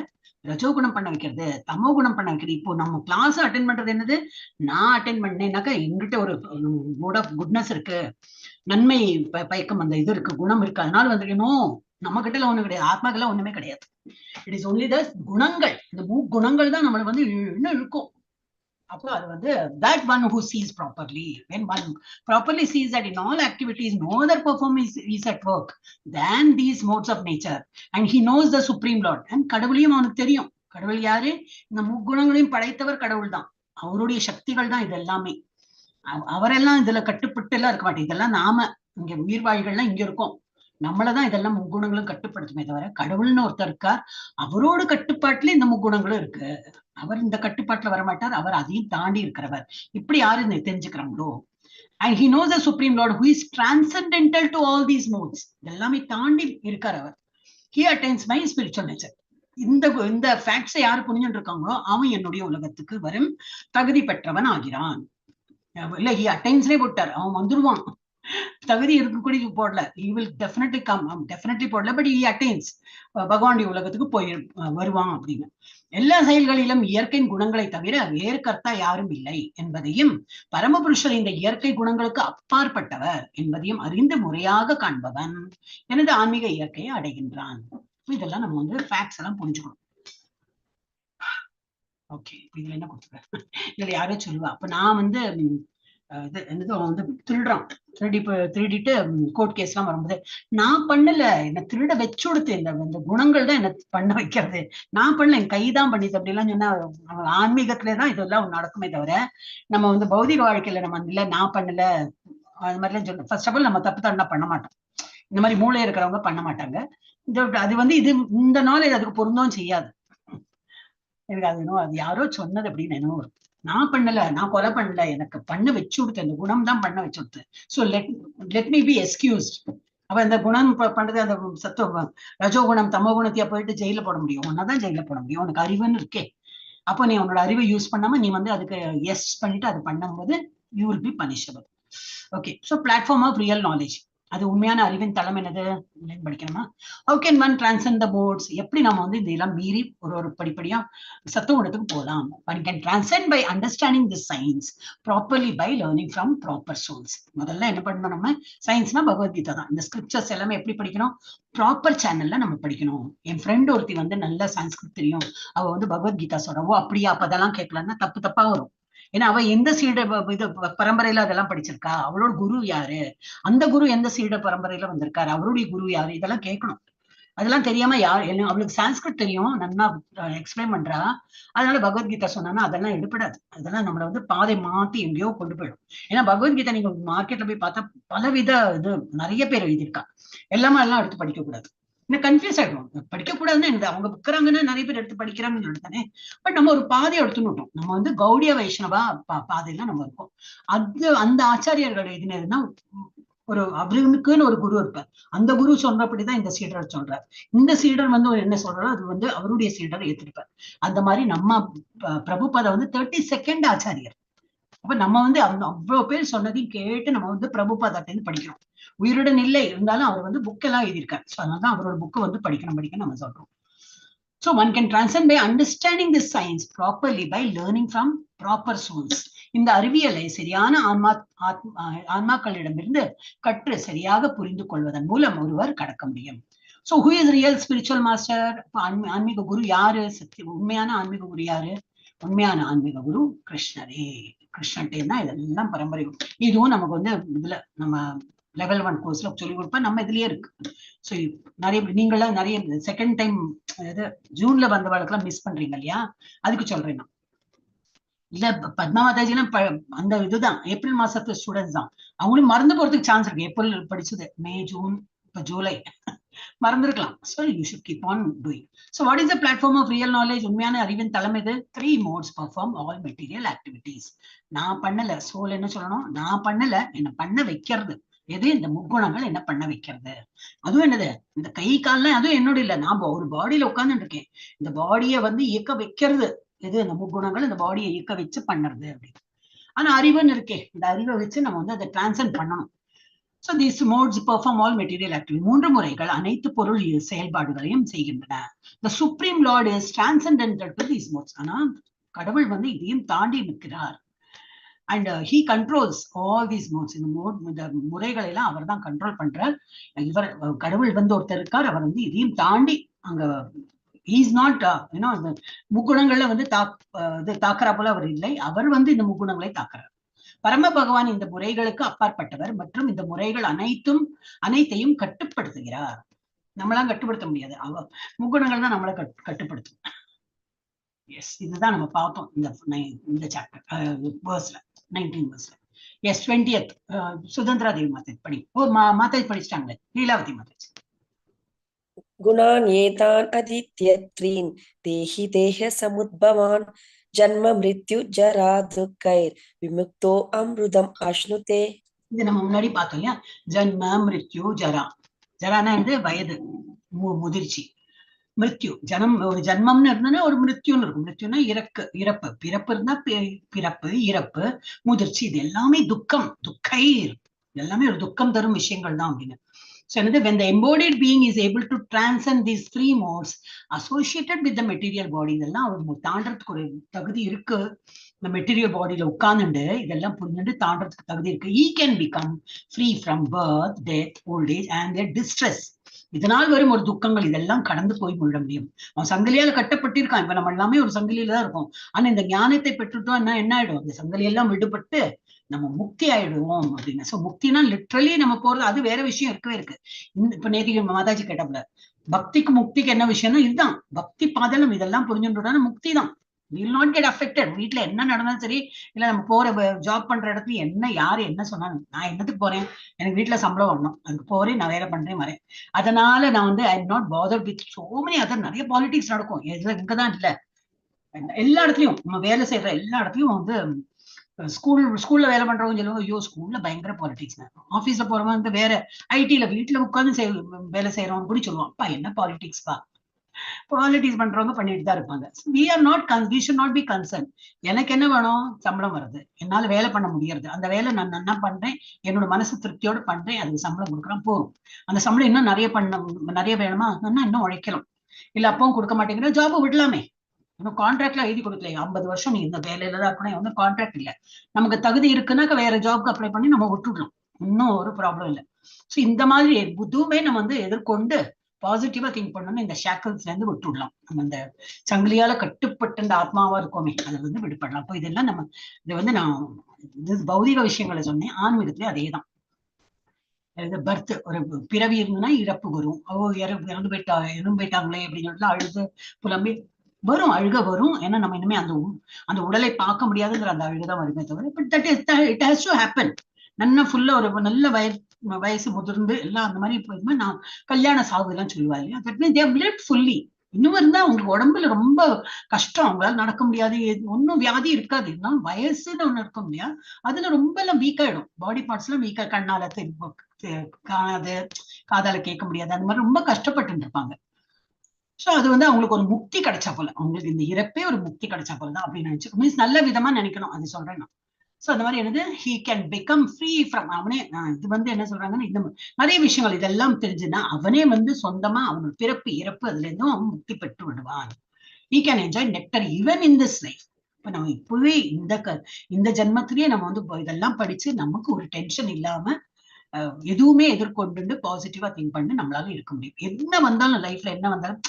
ரஜோகுணம் பண்ண வைக்கிறது, தமோ குணம் பண்ண வைக்கிறது. இப்போ நம்ம கிளாஸ் அட்டென்ட் பண்றது என்னது, நான் அட்டென்ட் பண்ணேன்னாக்கா எங்கிட்ட ஒரு மூட் ஆஃப் குட்னஸ் இருக்கு, நன்மை பயக்கம் அந்த இது இருக்கு, குணம் இருக்கு, அதனால வந்துடணும். நம்ம கிட்ட ஒண்ணு கிடையாது, ஆத்மாக்கெல்லாம் ஒண்ணுமே கிடையாது. இட் இஸ் ஒன்லி த குணங்கள், இந்த குணங்கள் தான் நம்மளை வந்து இன்னும் இருக்கும். அப்போ அது வந்து that one who sees properly, when one properly sees that in all activities no other performance is at work than these modes of nature, and he knows the supreme lord, and கடவுளையும் அவனுக்கு தெரியும். கடவுள் யாரு? இந்த முக்குணங்களையும் படைத்தவர் கடவுள் தான், அவருடைய சக்திகள் தான் இது எல்லாமே. அவரெல்லாம் இதுல கட்டுப்பட்டு எல்லாம் இருக்க மாட்டேன், இதெல்லாம் நாம இங்க உயிர்வாழிகள்லாம் இங்க இருக்கோம், நம்மளதான் இதெல்லாம் முக்குணங்களும் கட்டுப்படுத்துமே தவிர கடவுள்னு ஒருத்தர் இருக்கார், அவரோட கட்டுப்பாட்டுல இந்த முக்குணங்களும் இருக்கு. அவர் இந்த கட்டுப்பாட்டுல வரமாட்டார், அவர் அதையும் தாண்டி இருக்கிறவர். இப்படி யாரு தெரிஞ்சுக்கிறாங்களோ, and he knows the supreme lord who is transcendental to all these modes, எல்லாமே தாண்டி இருக்கார் அவர். he attains my spiritual nature. இந்த ஃபேக்ட்ஸை யாரு புரிஞ்சுட்டு இருக்காங்களோ அவன் என்னுடைய உலகத்துக்கு வரும் தகுதி பெற்றவன் ஆகிறான். இல்ல he attains-லே போட்டார், அவன் வந்துருவான், தகுதி இருக்கக்கூடிய போடல, he will definitely come, definitely போடல, but he attains, பகவானுடைய உலகத்துக்கு போய் வருவான் அப்படின்னு. எல்லா செயல்களிலும் இயற்கையின் குணங்களை தவிர வேறு கர்த்தா யாரும் இல்லை என்பதையும், பரமபுருஷர் இந்த இயற்கை குணங்களுக்கு அப்பாற்பட்டவர் என்பதையும் அறிந்து முறையாக காண்பவன் எனது ஆன்மீக இயற்கையை அடைகின்றான். இதெல்லாம் நம்ம வந்து ஃபேக்ட்ஸ் எல்லாம் புரிஞ்சுக்கணும். ஓகே, இதுல என்ன கொடுத்துருக்கேன், இதுல யாரோ சொல்லுவா, அப்ப நான் வந்து இது என்னது வந்து திருடிட்டு கோர்ட் கேஸ் எல்லாம் வரும்போது நான் பண்ணல, என்ன திருட வச்சு கொடுத்து, இந்த குணங்கள் தான் என்ன பண்ண வைக்கிறது, நான் பண்ணல, என் கைதான் பண்ணிது அப்படி எல்லாம் சொன்னா ஆன்மீகத்துலதான் இதெல்லாம் நடக்குமே தவிர நம்ம வந்து பௌதிக வாழ்க்கையில நம்ம இல்ல நான் பண்ணல அது மாதிரிலாம் சொல்ல. ஃபர்ஸ்ட் ஆஃப் ஆல் நம்ம தப்பு தண்டா பண்ண மாட்டோம், இந்த மாதிரி மூளை இருக்கிறவங்க பண்ண மாட்டாங்க. அது வந்து இந்த நாலேஜ் அதுக்கு பொருந்தும் செய்யாது. எனக்கு அது யாரோ சொன்னது அப்படின்னு என்னவோ, நான் பண்ணல, நான் கொலை பண்ணல, எனக்கு பண்ண வச்சு கொடுத்த, இந்த குணம் தான் பண்ண வச்சு கொடுத்து. ஸோ லெட் மீ பி எஸ்கியூஸ்ட், அப்ப இந்த குணம் பண்றது அந்த சத்துவ ரஜோகுணம் தமோகுணத்தையா போயிட்டு ஜெயில போட முடியும்? ஒன்னாதான் ஜெயில போட முடியும். உனக்கு அறிவுன்னு இருக்கே. அப்போ நீ உன்னோட அறிவை யூஸ் பண்ணாம நீ வந்து அதுக்கு எஸ் பண்ணிட்டு அது பண்ணும்போது you will be punishable. Okay, so platform of real knowledge. அது உண்மையான அறிவின் தளம் என்னது படிக்கணுமா? How can one transcend the boards? எப்படி நம்ம வந்து இதெல்லாம் மீறி ஒரு படிப்படியா சத்துவகுணத்துக்கு போகலாம்? One can transcend by understanding the science properly by learning from proper source. முதல்ல என்ன பண்ணணும்? நம்ம சயின்ஸ்னா பகவத்கீதா தான். இந்த ஸ்கிரிப்சர்ஸ் எல்லாமே எப்படி படிக்கணும்? ப்ராப்பர் சேனல்ல நம்ம படிக்கணும். என் ஃப்ரெண்ட் ஒருத்தி வந்து நல்ல சன்ஸ்கிருத் தெரியும், அவ வந்து பகவத்கீதா சொல்றவோ அப்படியா, அப்ப அதெல்லாம் கேட்கலாம்னா தப்பா வரும். ஏன்னா அவ எந்த சீட இது பரம்பரையில அதெல்லாம் படிச்சிருக்கா, அவளோட குரு யாரு, அந்த குரு எந்த சீட பரம்பரையில வந்திருக்காரு, அவருடைய குரு யாரு, இதெல்லாம் கேட்கணும். அதெல்லாம் தெரியாம என்ன அவளுக்கு சான்ஸ்கிரிட் தெரியும், நல்லா எக்ஸ்பிளைன் பண்றா, அதனால பகவத்கீதா சொன்னா அதெல்லாம் எடுப்படாது. அதெல்லாம் நம்மள வந்து பாதை மாத்தி எங்கேயோ கொண்டு போயிடும். ஏன்னா பகவத்கீதா நீங்க மார்க்கெட்ல போய் பார்த்தா பலவித இது நிறைய பேர் எழுதியிருக்கா, எல்லாம் எடுத்து படிக்க கூடாது. இன்னும் கன்ஃபியூஸ் ஆயிடும். படிக்க கூடாதுன்னு என்ன, அவங்க புக்கிறாங்கன்னா நிறைய பேர் எடுத்து படிக்கிறாங்கன்னு எடுத்தானே. பட் நம்ம ஒரு பாதையை எடுத்துட்டோம். நம்ம வந்து கௌடிய வைஷ்ணவா பாதையில நம்ம இருக்கோம். அந்த ஆச்சாரியர்கள் எழுதினதுன்னா ஒரு அவருக்குன்னு ஒரு குரு இருப்பார். அந்த குரு சொல்றபடிதான் இந்த சீடர் சொல்றார். இந்த சீடர் வந்து என்ன சொல்றாரோ அது வந்து அவருடைய சீடர் ஏத்திருப்பார். அந்த மாதிரி நம்ம பிரபுபாத வந்து 32nd ஆச்சாரியர். அப்ப நம்ம வந்து அவ்வளவு பேர் சொன்னதையும் கேட்டு நம்ம வந்து பிரபுபாதத்திலிருந்து படிக்கிறோம். உயிருடன் இல்லை இருந்தாலும் அவர் வந்து புக் எல்லாம் எழுதியிருக்காரு. ஸோ அதனாலதான் அவரோட புக்கு வந்து படிக்கணும் நம்ம சொல்றோம். So one can transcend by understanding this science properly by learning from proper source. இந்த அறிவியலை சரியான ஆன்மாக்களிடமிருந்து கற்று சரியாக புரிந்து கொள்வதன் மூலம் ஒருவர் கடக்க முடியும். So who is real spiritual master? ஆன்மீக குரு யாரு? உண்மையான ஆன்மீக குரு யாரு? உண்மையான ஆன்மீக குரு கிருஷ்ணரே. கிருஷ்ணன்டே தான் இதெல்லாம் பரம்பரை. இதுவும் நமக்கு வந்து இதுல நம்ம லெவல் 1 கோர்ஸ்ல சொல்லி கொடுப்பேன். நம்ம இதுலயே இருக்கு. ஸோ நிறைய நீங்களாம் நிறைய செகண்ட் டைம் அதாவது ஜூன்ல வந்தவர்களுக்கெல்லாம் மிஸ் பண்றீங்க இல்லையா, அதுக்கு சொல்றேன் நான். இல்ல பத்மாவதாஜிலாம் அந்த இதுதான் ஏப்ரல் மாசத்து ஸ்டூடெண்ட்ஸ் தான். அவங்களும் மறந்து போறதுக்கு சான்ஸ் இருக்கு. ஏப்ரல் படிச்சது மே ஜூன் இப்ப ஜூலை மறந்துருக்கலாம். So you should keep on doing. So what is the platform of real knowledge? உண்மையான அறிவின் தளம் இது. 3 modes perform all material activities. நான் பண்ணல, சோல் என்ன சொல்லணும்? நான் பண்ணல, என்ன பண்ண வைக்கிறது எது? இந்த முக்குணங்கள் என்ன பண்ண வைக்கிறது. அதுவும் என்னது? இந்த கை கால்லாம் அதுவும் என்னோட இல்ல, நான் ஒரு பாடியில உட்கார்ந்து இருக்கேன். இந்த பாடியை வந்து இயக்க வைக்கிறது எது? இந்த முக்குணங்கள் இந்த பாடியை இயக்க வச்சு பண்ணுறது அப்படின்னு. ஆனா அறிவுன்னு இருக்கே, இந்த அறிவை வச்சு நம்ம வந்து அதை டிரான்சென்ட் பண்ணணும். So these modes perform all material activity. 3 முறைகள் அனைத்து பொருள் செயல்பாடுகளையும் செய்கின்றன. The supreme lord is transcendental to these modes. ஆனா கடவுள் வந்து இதையும் தாண்டி நிற்கிறார். And he controls all these modes. இந்த முறைகளை எல்லாம் அவர் தான் கண்ட்ரோல் பண்றார். இவர் கடவுள் வந்து ஒருத்தர் இருக்கார், அவர் வந்து இதையும் தாண்டி அங்க இஸ் நாட் இந்த முக்குணங்கள்ல வந்து தாக்குறா போல அவர் இல்லை, அவர் வந்து இந்த முக்குணங்களை தாக்குறார். பரம பகவான் இந்த முறைகளுக்கு அப்பாற்பட்டவர் மற்றும் இந்த முறைகள் அனைத்தையும் கட்டுப்படுத்துகிறார். நம்மளாம் கட்டுப்படுத்த முடியாது, அவர் முக்குணங்கள் தான் நம்மளை கட்டுப்படுத்தும். எஸ், இதுதான் நம்ம பார்த்தோம் இந்த சாப்டர் வேர்ஸ்ல 19 வேர்ஸ்ல. எஸ் 20th சுதந்திரா தேவி மாதாஜி படி. மாதாஜி படிச்சிட்டாங்களே, லீலாவதி மாதாஜி. குணான் ஏதான் அதித்ய த்ரீன் தேஹி தேஹ சமுத்பவான் ஜன்ம மிருத்யு ஜரா துக்கைர் விமுக்தோ அம்ருதம் அஷ்ணுதே. இது நம்ம முன்னாடி பார்த்தோம் இல்லையா? ஜன்ம மிருத்யு ஜரா. ஜரானா வந்து வயது, முதிர்ச்சி. மிருத்யு ஒரு ஜன்மம்னு இருந்ததுன்னா ஒரு மிருத்யுன்னு இருக்கும். மிருத்யுன்னா இறப்பு. பிறப்பு இருந்தா பிறப்பு, இறப்பு, முதிர்ச்சி. இது எல்லாமே துக்கைர், எல்லாமே ஒரு துக்கம் தரும் விஷயங்கள் தான் அப்படின்னு. So when the embodied being is able to transcend these 3 modes associated with the material body, இதெல்லாம் அவர் தாண்டறதுக்கு ஒரு தகுதி இருக்கு. இந்த மெட்டீரியல் பாடியில உட்கார்ந்துட்டு இதெல்லாம் புரிஞ்சுட்டு தாண்டறதுக்கு தகுதி இருக்கு. He can become free from birth, death, old age and their distress. இதனால் வரும் ஒரு துக்கங்கள் இதெல்லாம் கடந்து போய் கொள்ள முடியும். அவன் சங்கிலியால கட்டப்பட்டிருக்கான். இப்ப நம்ம எல்லாமே ஒரு சங்கிலியில தான் இருக்கும். ஆனா இந்த ஞானத்தை பெற்றுட்டோம் என்ன ஆயிடும்? இந்த சங்கிலி எல்லாம் விடுபட்டு நம்ம முக்தி ஆயிடுவோம் அப்படின்னு. சோ முக்தினா லிட்ரலி நம்ம போறது, அது வேற விஷயம் இருக்கவே இருக்கு. இப்ப நேத்திக்கு மாதாஜி கேட்டாப்ல பக்திக்கு முக்திக்கு என்ன விஷயம்னா இதுதான் பக்தி பாதலம். இதெல்லாம் புரிஞ்சுட்டோம்னா முக்தி தான். will not get affected. வீட்டுல என்ன நடந்தாலும் சரி, இல்ல நம்ம போற ஜாப் பண்ற இடத்துல என்ன யாரு என்ன சொன்னாலும் நான் என்னத்துக்கு போறேன், எனக்கு வீட்டுல சம்பளம் வரணும், அதுக்கு போறேன், நான் வேலை பண்றேன் வரேன். அதனால நான் வந்து I am not bothered with so many other. நிறைய பாலிடிக்ஸ் நடக்கும், இங்கதான் இல்ல, எல்லா இடத்துலயும் நம்ம வேலை செய்யற எல்லா இடத்துலயும் வந்து ஸ்கூல்ல வேலை பண்றவங்க சொல்லுவாங்க, ஐயோ ஸ்கூல்ல பயங்கர பாலிடிக்ஸ், ஆபீஸ்ல போறவங்க வந்து வேற ஐடில வீட்டுல உட்காந்து வேலை செய்யறவங்க கூட சொல்லுவான், அப்பா என்ன பாலிடிக்ஸ் பா. பாலிடிக்ஸ் பண்றவங்க பண்ணிட்டு தான் இருப்பாங்க. we should not be concerned. எனக்கு என்ன வேணும், சம்பளம் வருது, என்னால வேலை பண்ண முடியறது, அந்த வேலை நான் நல்லா பண்றேன், என்னோட மனசு திருப்தியோட பண்றேன், அதுக்கு சம்பளம் கொடுக்குறேன் போதும். அந்த சம்பளம் இன்னும் நிறைய வேணுமா, இன்னும் உழைக்கலாம். இல்ல அப்பவும் கொடுக்க மாட்டேங்கிற, ஜாபை விடலாமே. இன்னும் கான்ட்ராக்ட்ல எழுதி கொடுக்கல, 50 வருஷம் நீ இந்த வேலையில தான் இருக்கணும், ஒன்னும் கான்ட்ராக்ட் இல்ல, நமக்கு தகுதி இருக்குன்னாக்க வேற ஜாப்க்கு அப்ளை பண்ணி நம்ம விட்டுடலாம், இன்னும் ஒரு ப்ராப்ளம் இல்லை. ஸோ இந்த மாதிரி எதுவுமே நம்ம வந்து எதிர்கொண்டு பாசிட்டிவா திங்க் பண்ணணும். இந்த ஷேக்கல்ஸ்ல இருந்து விட்டுடலாம், நம்ம இந்த சங்கிலியால கட்டுப்பட்டு இந்த ஆத்மாவா இருக்கோமே அதுல இருந்து விடுபடலாம். அப்போ இதெல்லாம் நம்ம இது வந்து நான் பௌதிக விஷயங்களை சொன்னேன், ஆன்மீகத்திலே அதேதான். பர்த், ஒரு பிறவி இருந்ததுன்னா இறப்பு வரும், இறந்து போயிட்டாங்களே அப்படின்னு சொல்லிட்டு அழுது புலம்பி வரும், அழுக வரும். ஏன்னா நம்ம இனிமே அந்த உடலை பார்க்க முடியாதுங்கிற அந்த அழுகுதான் வருமே தவிர, but that is it has to happen. நல்லா ஃபுல்லா ஒரு நல்ல வயசு முதிர்ந்து எல்லாம் அந்த மாதிரி போயிருந்தா நான் கல்யாண சாவு எல்லாம் சொல்லுவா இல்லையா, that means they lived fully. இன்னும் இருந்தா உங்களுக்கு உடம்புல ரொம்ப கஷ்டம், அவங்களால நடக்க முடியாது, ஒன்னும் வியாதி இருக்காது, இருந்தாலும் வயசுன்னு ஒண்ணு இருக்கும் இல்லையா, அதுல ரொம்ப எல்லாம் வீக் ஆயிடும், பாடி பார்ட்ஸ் எல்லாம் வீக்கா, கண்ணால காணாது, காதால கேட்க முடியாது, அந்த மாதிரி ரொம்ப கஷ்டப்பட்டு இருப்பாங்க. சோ அது வந்து அவங்களுக்கு ஒரு முக்தி கிடைச்சா போல, அவங்களுக்கு இந்த இறப்பே ஒரு முக்தி கிடைச்சா போலதான் அப்படின்னு நினைச்சு, மீன்ஸ் நல்ல விதமா நினைக்கணும், அது சொல்றேன் நான். சோ அந்த மாதிரி என்னது, he can become free from, அவனே இது வந்து என்ன சொல்றாங்கன்னா, இந்த நிறைய விஷயங்கள் இதெல்லாம் தெரிஞ்சுன்னா அவனே வந்து சொந்தமா அவனோட பிறப்பு இறப்பு அதுல இருந்தும் அவன் முக்தி பெற்று விடுவான். he can enjoy nectar even in this life. இப்ப நம்ம இப்பவே இந்த ஜென்மத்திலேயே நம்ம வந்து இதெல்லாம் படிச்சு நமக்கு ஒரு டென்ஷன் இல்லாம எதுவுமே எதிர்கொண்டு பாசிட்டிவா திங்க் பண்ணி நம்மளால இருக்க முடியும். என்ன வந்தாலும் லைஃப்ல என்ன வந்தாலும்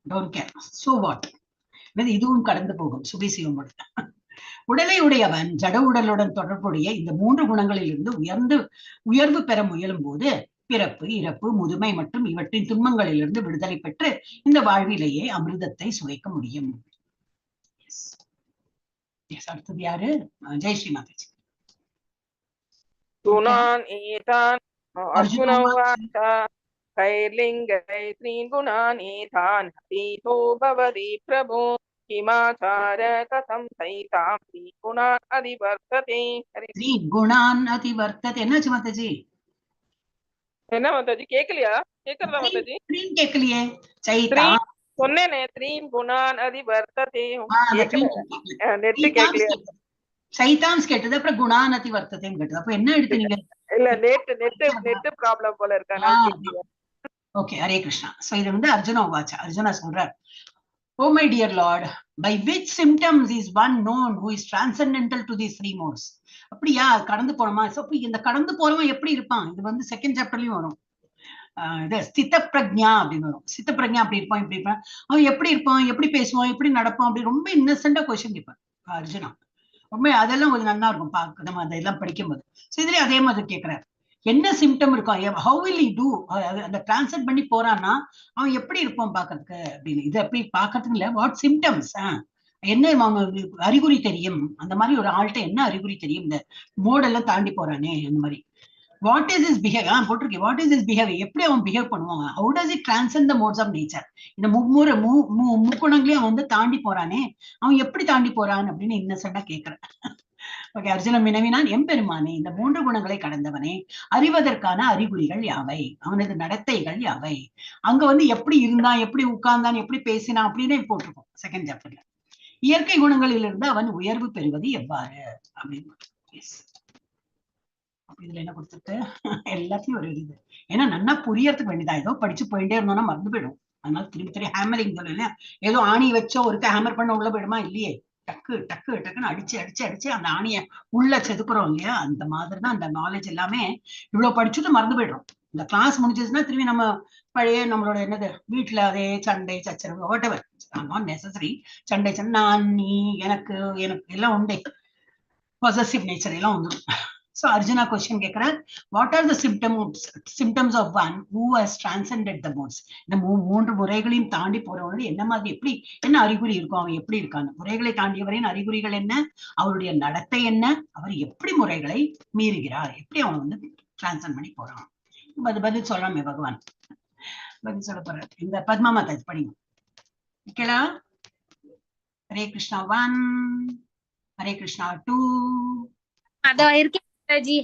டோன்ட் கேர், சோ வாட், இதுவும் கடந்து போகும், சுபிசிவம். உடலை உடையவன் ஜட உடலுடன் தொடர்புடைய இந்த 3 குணங்களில் இருந்து உயர்வு பெற முயலும் போது பிறப்பு இறப்பு முதுமை மற்றும் இவற்றின் துன்பங்களிலிருந்து விடுதலை பெற்று இந்த வாழ்விலேயே அமிர்தத்தை சுவைக்க முடியும். அடுத்தது யாரு, ஜெயஸ்ரீ மாதாஜி. குணான் ஏதான் அர்ஜுன உவாச்ச கைர்லிங்கை த்ரீன் குணான் ஏதான் அதீதோ பவதி பிரபோ கிமாச்சார கதம் சைதாம் த்ரீகுணான் அதிவர்த்ததே. த்ரீகுணான் அதிவர்த்ததே, என்னாச்சு மாதாஜி? என்ன மாதாஜி கேக்கலையா? கேக்குறதா மாதாஜி? கேக்கலையே, சைதா சொன்னேனே, த்ரீன் குணான் அதிவர்த்ததே, நெட் கேக்கலையா? சைதான்ஸ் கேட்டது, அப்புறம் குணான் அதிவர்த்ததேன்னு கேட்டது, அப்ப என்ன எடுத்தீங்க? இல்ல நெட் ப்ராப்ளம் போல இருக்கா. ஓகே, ஹரே கிருஷ்ணா. சோ இது வந்து அர்ஜுன உவாச்ச, அர்ஜுனா சொல்றார், oh my dear Lord, by which symptoms is one known who is transcendental to these 3 modes? அப்படியா, கடந்து போனோமா? சோ இந்த கடந்து போறவன் எப்படி இருப்பான், இது வந்து செகண்ட் சாப்டர்லயும் வரும். இது ஸ்தித பிரக்ஞா அப்படின்னு வரும். ஸ்தித பிரக்ஞா அப்படி இருப்பான், இப்படி இருப்பான், அவன் எப்படி இருப்பான், எப்படி பேசுவான், எப்படி நடப்பான், அப்படி ரொம்ப இன்னசென்டா கொஸ்டின் கேட்பான் அர்ஜுனா. ரொம்ப அதெல்லாம் கொஞ்சம் நல்லா இருக்கும் பார்க்க, நம்ம அதெல்லாம் படிக்கும்போது. சோ இதுலயே அதே மாதிரி கேட்கிறாரு, என்ன சிம்டம் இருக்கும், how will he do, அந்த டிரான்ஸ்லேட் பண்ணி போறான்னா அவன் எப்படி இருப்பான் பாக்குறதுக்கு அப்படின்னு. இது அப்படி பாக்குறதுக்கு இல்ல, வாட் சிம்டம்ஸ், என்ன அறிகுறி தெரியும், அந்த மாதிரி ஒரு ஆள்கிட்ட என்ன அறிகுறி தெரியும், இந்த மோடெல்லாம் தாண்டி போறானே அந்த மாதிரி. வாட் இஸ் இஸ் பிஹேவ் போட்டிருக்கேன், வாட் இஸ் இஸ் பிஹேவியர், எப்படி அவன் பிஹேவ் பண்ணுவான், how does it transcend the modes of nature, இந்த முக்குணங்களையும் அவன் வந்து தாண்டி போறானே, அவன் எப்படி தாண்டி போறான் அப்படின்னு இன்னசென்டா கேட்கிறேன். ஓகே, அர்ஜுனன் வினவினான், எம்பெருமானே, இந்த 3 குணங்களை கடந்தவனே, அறிவதற்கான அறிகுறிகள் யாவை, அவனது நடத்தைகள் யாவை, அங்க வந்து எப்படி இருந்தான், எப்படி உட்கார்ந்தான், எப்படி பேசினான் அப்படின்னு போட்டிருக்கோம் செகண்ட் சாப்டர்ல. இயற்கை குணங்களில் இருந்து அவன் உயர்வு பெறுவது எவ்வாறு அப்படின்னு. இதுல என்ன கொடுத்துட்டு எல்லாத்தையும் ஒரு இது, ஏன்னா நல்லா புரியறதுக்கு வேண்டியதா, ஏதோ படிச்சு போயிட்டே இருந்தோம்னா மறந்து போயிடும். அதனால திரும்பி ஹேமரிங் சொல்லல, ஏதோ ஆணி வச்சோ ஒருக்க ஹேமர் பண்ண உள்ள போயிடுமா, இல்லையே, டக்கு டக்கு டக்குன்னு அடிச்சு அந்த ஆணிய உள்ள செதுக்குறோம் இல்லையா, அந்த மாதிரிதான் அந்த நாலேஜ் எல்லாமே. இவ்வளவு படிச்சுட்டு மறந்து போயிடும். இந்த கிளாஸ் முடிஞ்சிச்சுன்னா திரும்பி நம்ம பழைய நம்மளோட என்னது வீட்டுல அதே சண்டை சச்சரவு whatever, நாட் நெசசரி, சண்டை நான் நீ எனக்கு எல்லாம் உண்டே, பொசசிவ் நேச்சர் எல்லாம் வந்துடும். So Arjuna question கேக்குறார், what are the symptoms of one who has transcended the modes? இந்த 3 முறைகளையும் தாண்டி போறவங்க என்ன மாதிரி, எப்படி என்ன அறிகுறி இருக்கும், அவன் எப்படி இருக்காங்க, முறைகளை தாண்டியவரின் அறிகுறிகள் என்ன, அவருடைய நடத்தை என்ன, அவர் எப்படி முறைகளை மீறுகிறார், எப்படி அவன் வந்து டிரான்சன் பண்ணி போறான். பதில் சொல்லாமே பகவான் பதில் சொல்ல போற. இந்த பத்மா மாதாஜி படிங்க. ஹரே கிருஷ்ணா. 1 ஹரே கிருஷ்ணா டூ. அத இருக்கேன் மாதாஜி.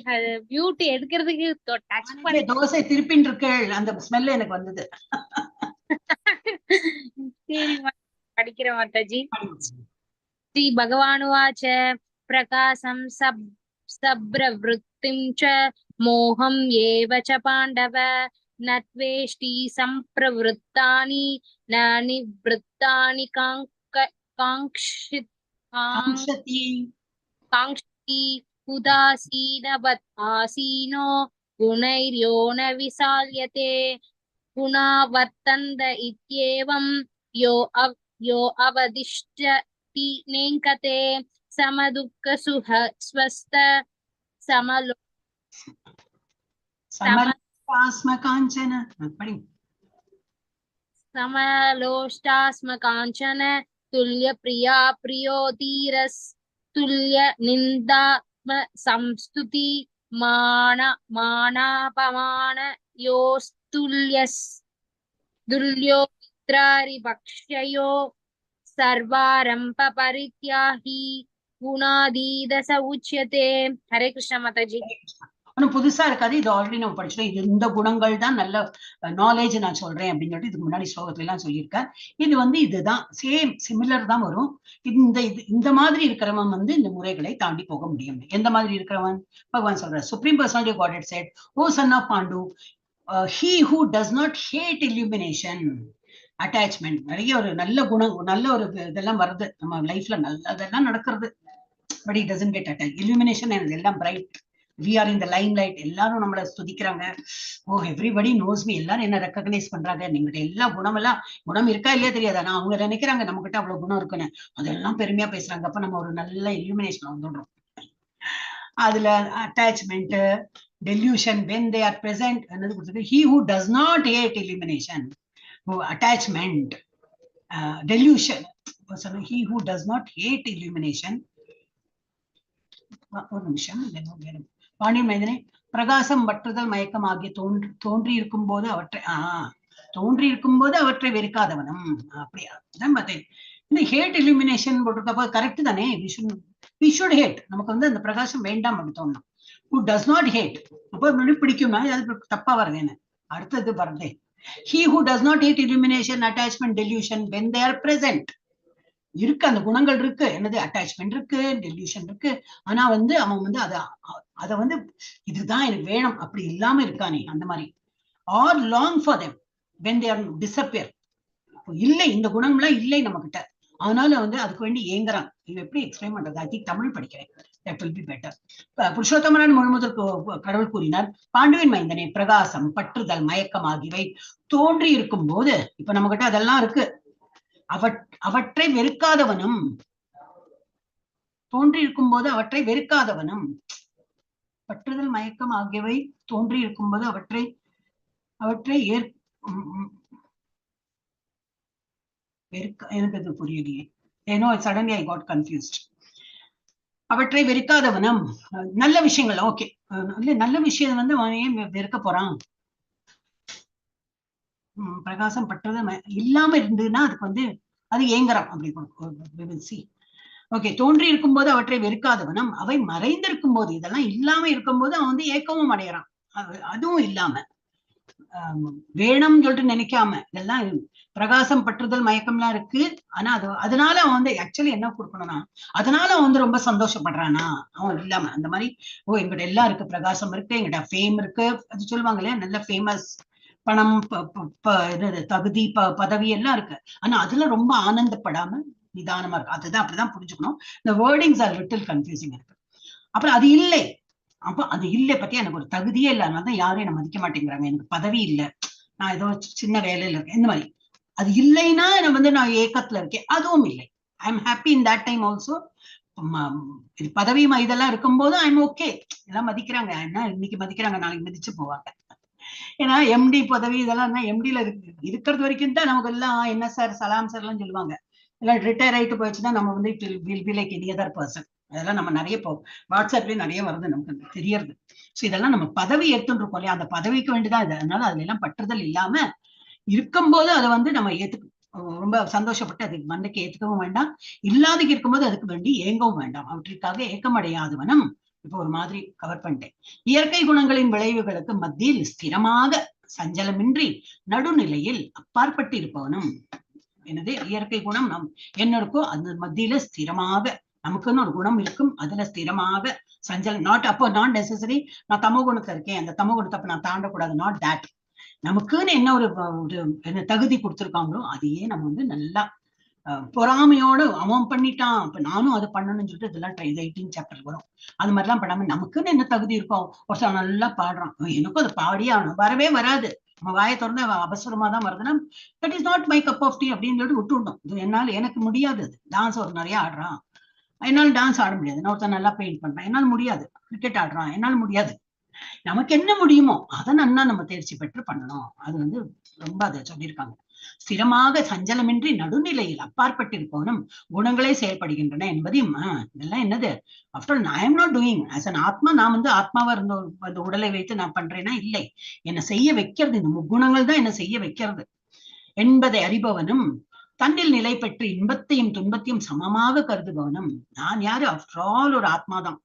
பியூட்டி எடுக்கிறதுக்கு டச் பண்ணி தோசை திருப்பின்னு இருக்கேள், அந்த ஸ்மெல் எனக்கு வந்தது. சரி படிக்கிற மாதாஜி. ஸ்ரீ பகவானுவாச்ச பிரகாசம் சப்ரவృత్తిம் ச மோகம் ஏவ ச பாண்டவ ந த்வேஷ்டி சம்பிரவృత్తాनि ந நிவృత్తాनि காங்க்ஷித் காங்க்ஷதி காங்க்ஷதி உதாசீனவத் ஆசீனோ குணைர்யோ ந விசால்யதே குணா வர்த்தந்த இத்யேவம் யோ அவதிஷ்டதி நேங்கதே சமதுக்க சுக ஸ்வஸ்த சமலோ சமலோஷ்டாஸ்ம காஞ்சன. படி. समलोष्टास्म काञ्चन तुल्य प्रिया प्रियो धीरस् तुल्य निन्दात्म संस्तुति मानापमान योस्तुल्यस् दुल्यो मित्रारिपक्षयो सर्वारंभ परित्याही गुणादीद स उच्यते. हरे कृष्ण माताजी. ஒன்னும் புதுசா இருக்காது, இது ஆல்ரெடி நம்ம படிச்சிட்டோம். இது இந்த குணங்கள் தான் நல்ல நாலேஜ் நான் சொல்றேன் அப்படின்னு சொல்லிட்டு இதுக்கு முன்னாடி ஸ்லோகத்துல எல்லாம் சொல்லியிருக்கேன். இது இதுதான் சேம் சிமிலர் தான் வரும். இந்த மாதிரி இருக்கிறவன் இந்த முறைகளை தாண்டி போக முடியும். எந்த மாதிரி இருக்கிறவன் பகவான் சொல்ற supreme personality of God said, O son of Pandu, he who does not hate illumination, attachment. நிறைய ஒரு நல்ல குணம், நல்ல ஒரு இதெல்லாம் வருது நம்ம லைஃப்ல, நல்லதெல்லாம் நடக்கிறது. But it doesn't get attached. illumination எல்லாம் bright, we are in the limelight, எல்லாரும் நம்மள ஸ்துதிக்கிறாங்க. ஓ எவ்ரிபடி நோஸ் மீ, எல்லாரும் என்ன ரெக்கக்னைஸ் பண்றாங்க. நீங்கிட்ட எல்லா குணம் இருக்கா இல்லையா தெரியாது, ஆனா அவங்க நினைக்கிறாங்க நம்ம கிட்ட அவ்வளவு குணம் இருக்குன்னு, அதெல்லாம் பெருமையா பேசுறாங்க. அப்ப நம்ம ஒரு நல்ல illumination வந்துடுறோம். அதுல attachment, delusion when they are present, என்னது கொடுத்திருக்கு, he who does not hate illumination, attachment, delusion, he who does not hate illumination. ஒரு நிமிஷம், பாண்டியன் மைந்தனே, பிரகாசம் வற்றுதல் மயக்கம் ஆகிய தோன்றி இருக்கும் போது அவற்றை வெறுக்காதவனும். அப்படியா இந்த ஹேட் இலுமினேஷன் போட்டிருக்கப்போ கரெக்ட் தானே. we should hate, நமக்கு அந்த பிரகாசம் வேண்டாம் அப்படி தோணும். who does not hate, அப்போ பிடிக்கும்னா அது தப்பா வருதுன்னு அடுத்தது வருதே. he who does not hate illumination, attachment, delusion when they are present. இருக்கு, அந்த குணங்கள் இருக்கு, என்னது அட்டாச்மெண்ட் இருக்கு, டெல்யூஷன் இருக்கு. ஆனா அவன் அத இதுதான் எனக்கு வேணும் அப்படி இல்லாம இருக்கானே, அந்த மாதிரி. Or long for them when they are disappear. இல்லை, இந்த குணங்கள்லாம் இல்லை நம்ம கிட்ட, அதனால அதுக்கு வேண்டி ஏங்குறான். இது எப்படி எக்ஸ்பிளைன் பண்றது? ஐ திங்க் தமிழ் படிக்கிறேன், that will be better. புருஷோத்தமரான் முழுமுதல் கடவுள் கூறினார், பாண்டுவின் மைந்தனே, பிரகாசம் பற்றுதல் மயக்கம் ஆகியவை தோன்றி இருக்கும் போது, இப்ப நம்ம கிட்ட அதெல்லாம் இருக்கு, அவற்றை வெறுக்காதவனும், தோன்றி இருக்கும் போது அவற்றை வெறுக்காதவனும், பற்றுதல் மயக்கம் ஆகியவை தோன்றி இருக்கும் போது அவற்றை எனக்கு அது புரியலையே, ஏனோ சடன்லி ஐ காட் கன்ஃபியூஸ்ட். அவற்றை வெறுக்காதவனும், நல்ல விஷயங்கள் ஓகே, நல்ல விஷயம் அவன் ஏன் வெறுக்க போறான்? பிரகாசம் பற்றுதல் இல்லாம இருந்ததுன்னா அதுக்கு அது ஏங்குறான் அப்படி. ஓகே, தோன்றி இருக்கும் போது அவற்றை வெறுக்காதவனும், அவை மறைந்திருக்கும் போது, இதெல்லாம் இல்லாம இருக்கும் போது அவன் ஏக்கமும் அடையறான். அதுவும் இல்லாம வேணும்னு சொல்லிட்டு நினைக்காம, இதெல்லாம் பிரகாசம் பற்றுதல் மயக்கம்லாம் இருக்கு. ஆனா அதனால அவன் ஆக்சுவலி என்ன கொடுக்கணும்னா, அதனால அவன் ரொம்ப சந்தோஷப்படுறானா? அவன் இல்லாம அந்த மாதிரி, ஓ எங்கிட்ட எல்லாம் இருக்கு, பிரகாசம் இருக்கு, எங்கிட்ட ஃபேம் இருக்கு, அது சொல்லுவாங்க இல்லையா, நல்ல ஃபேமஸ், பணம், தகுதி, பதவி எல்லாம் இருக்கு. ஆனா அதுல ரொம்ப ஆனந்தப்படாம நிதானமா இருக்கு. அதுதான் அப்படிதான் புரிஞ்சுக்கணும். இந்த வேர்டிங்ஸ் ஆர் லிட்டில் கன்ஃபியூசிங் இருக்கு. அப்புறம் அது இல்லை, அப்ப அது இல்லை பத்தி எனக்கு ஒரு தகுதியே இல்லை, அதனாலதான் யாரும் என்ன மதிக்க மாட்டேங்கிறாங்க, எனக்கு பதவி இல்லை, நான் ஏதோ சின்ன வேலையில இருக்கேன், இந்த மாதிரி. அது இல்லைன்னா நான் ஏக்கத்துல இருக்கேன், அதுவும் இல்லை. I am happy in that time also. பதவி இதெல்லாம் இருக்கும்போது ஐ எம் ஓகே, எல்லாம் மதிக்கிறாங்க, என்ன இன்னைக்கு மதிக்கிறாங்க, நாளைக்கு மதிச்சு போவாங்க. ஏன்னா எம்டி பதவி இதெல்லாம் எம்டில இருக்கிறது வரைக்கும் தான் நமக்கு எல்லாம் என்ன சார், சலாம் சார் எல்லாம் சொல்லுவாங்க. எல்லாம் ரிட்டையர் ஆயிட்டு போயிடுச்சுன்னா நம்ம will be like any other person. அதெல்லாம் நம்ம நிறைய வாட்ஸ்அப்லயும் நிறைய வருது, நமக்கு தெரியறது. சோ இதெல்லாம் நம்ம பதவி எடுத்துட்டு இருக்கோம் இல்லையா, அந்த பதவிக்கு வேண்டிதான் இது. அதனால அதுல எல்லாம் பற்றுதல் இல்லாம இருக்கும்போது அதை நம்ம ரொம்ப சந்தோஷப்பட்டு அதுக்கு மண்டைக்கு ஏத்துக்கவும் வேண்டாம், இல்லாதக்கு இருக்கும்போது அதுக்கு வேண்டி ஏங்கவும் வேண்டாம். அவற்றிற்காக ஏக்கமடையாதவனும். இப்போ ஒரு மாதிரி கவர் பண்ணிட்டேன். இயற்கை குணங்களின் விளைவுகளுக்கு மத்தியில் ஸ்திரமாக சஞ்சலமின்றி நடுநிலையில் அப்பாற்பட்டு இருப்பவனும். எனது இயற்கை குணம் என்ன இருக்கோ அந்த மத்தியில ஸ்திரமாக, நமக்குன்னு ஒரு குணம் இருக்கும், அதுல ஸ்திரமாக சஞ்சலம். நாட் நெசசரி நான் தமோ குணத்தை இருக்கேன், அந்த தமோ குணத்தை அப்ப நான் தாண்டக்கூடாது. Not that. நமக்குன்னு என்ன ஒரு தகுதி கொடுத்துருக்காங்களோ அதையே நம்ம வந்து நல்லா பொறாமையோட அவன் பண்ணிட்டான் அப்ப நானும் அதை பண்ணணும்னு சொல்லிட்டு இதெல்லாம் 18 சாப்டர் வரும். அது மாதிரிலாம் பண்ணாம நமக்குன்னு என்ன தகுதி இருக்கும். ஒருத்தன் நல்லா பாடுறான், எனக்கும் அதை பாடியே ஆகணும், வரவே வராது, நம்ம வாயை திறந்து அவசரமா தான் வருதுன்னா that is not my cup of tea அப்படின்னு சொல்லிட்டு விட்டுவிட்டோம். இது என்னால எனக்கு முடியாது. டான்ஸ் ஒரு நிறைய ஆடுறான், என்னால டான்ஸ் ஆட முடியாது. நான் ஒருத்தன் நல்லா பெயிண்ட் பண்றேன், என்னால முடியாது. கிரிக்கெட் ஆடுறான், என்னால முடியாது. நமக்கு என்ன முடியுமோ அதை நன்னா நம்ம தேர்ச்சி பெற்று பண்ணணும். அது வந்து ரொம்ப அதை சொல்லியிருக்காங்க. ஸ்திரமாக சஞ்சலமின்றி நடுநிலையில் அப்பாற்பட்டிருப்பவனும் குணங்களே செயல்படுகின்றன என்பதையும் இதெல்லாம் என்னது, after I am not doing as an ஆத்மா. நான் வந்து ஆத்மாவா இருந்த அந்த உடலை வைத்து நான் பண்றேன்னா இல்லை, என்னை செய்ய வைக்கிறது இந்த முக்குணங்கள் தான், என்னை செய்ய வைக்கிறது என்பதை அறிபவனும் தன்னில் நிலை பெற்று இன்பத்தையும் துன்பத்தையும் சமமாக கருதுபவனும். நான் யாரு, ஆஃப்டர் ஆல் ஒரு ஆத்மாதான்.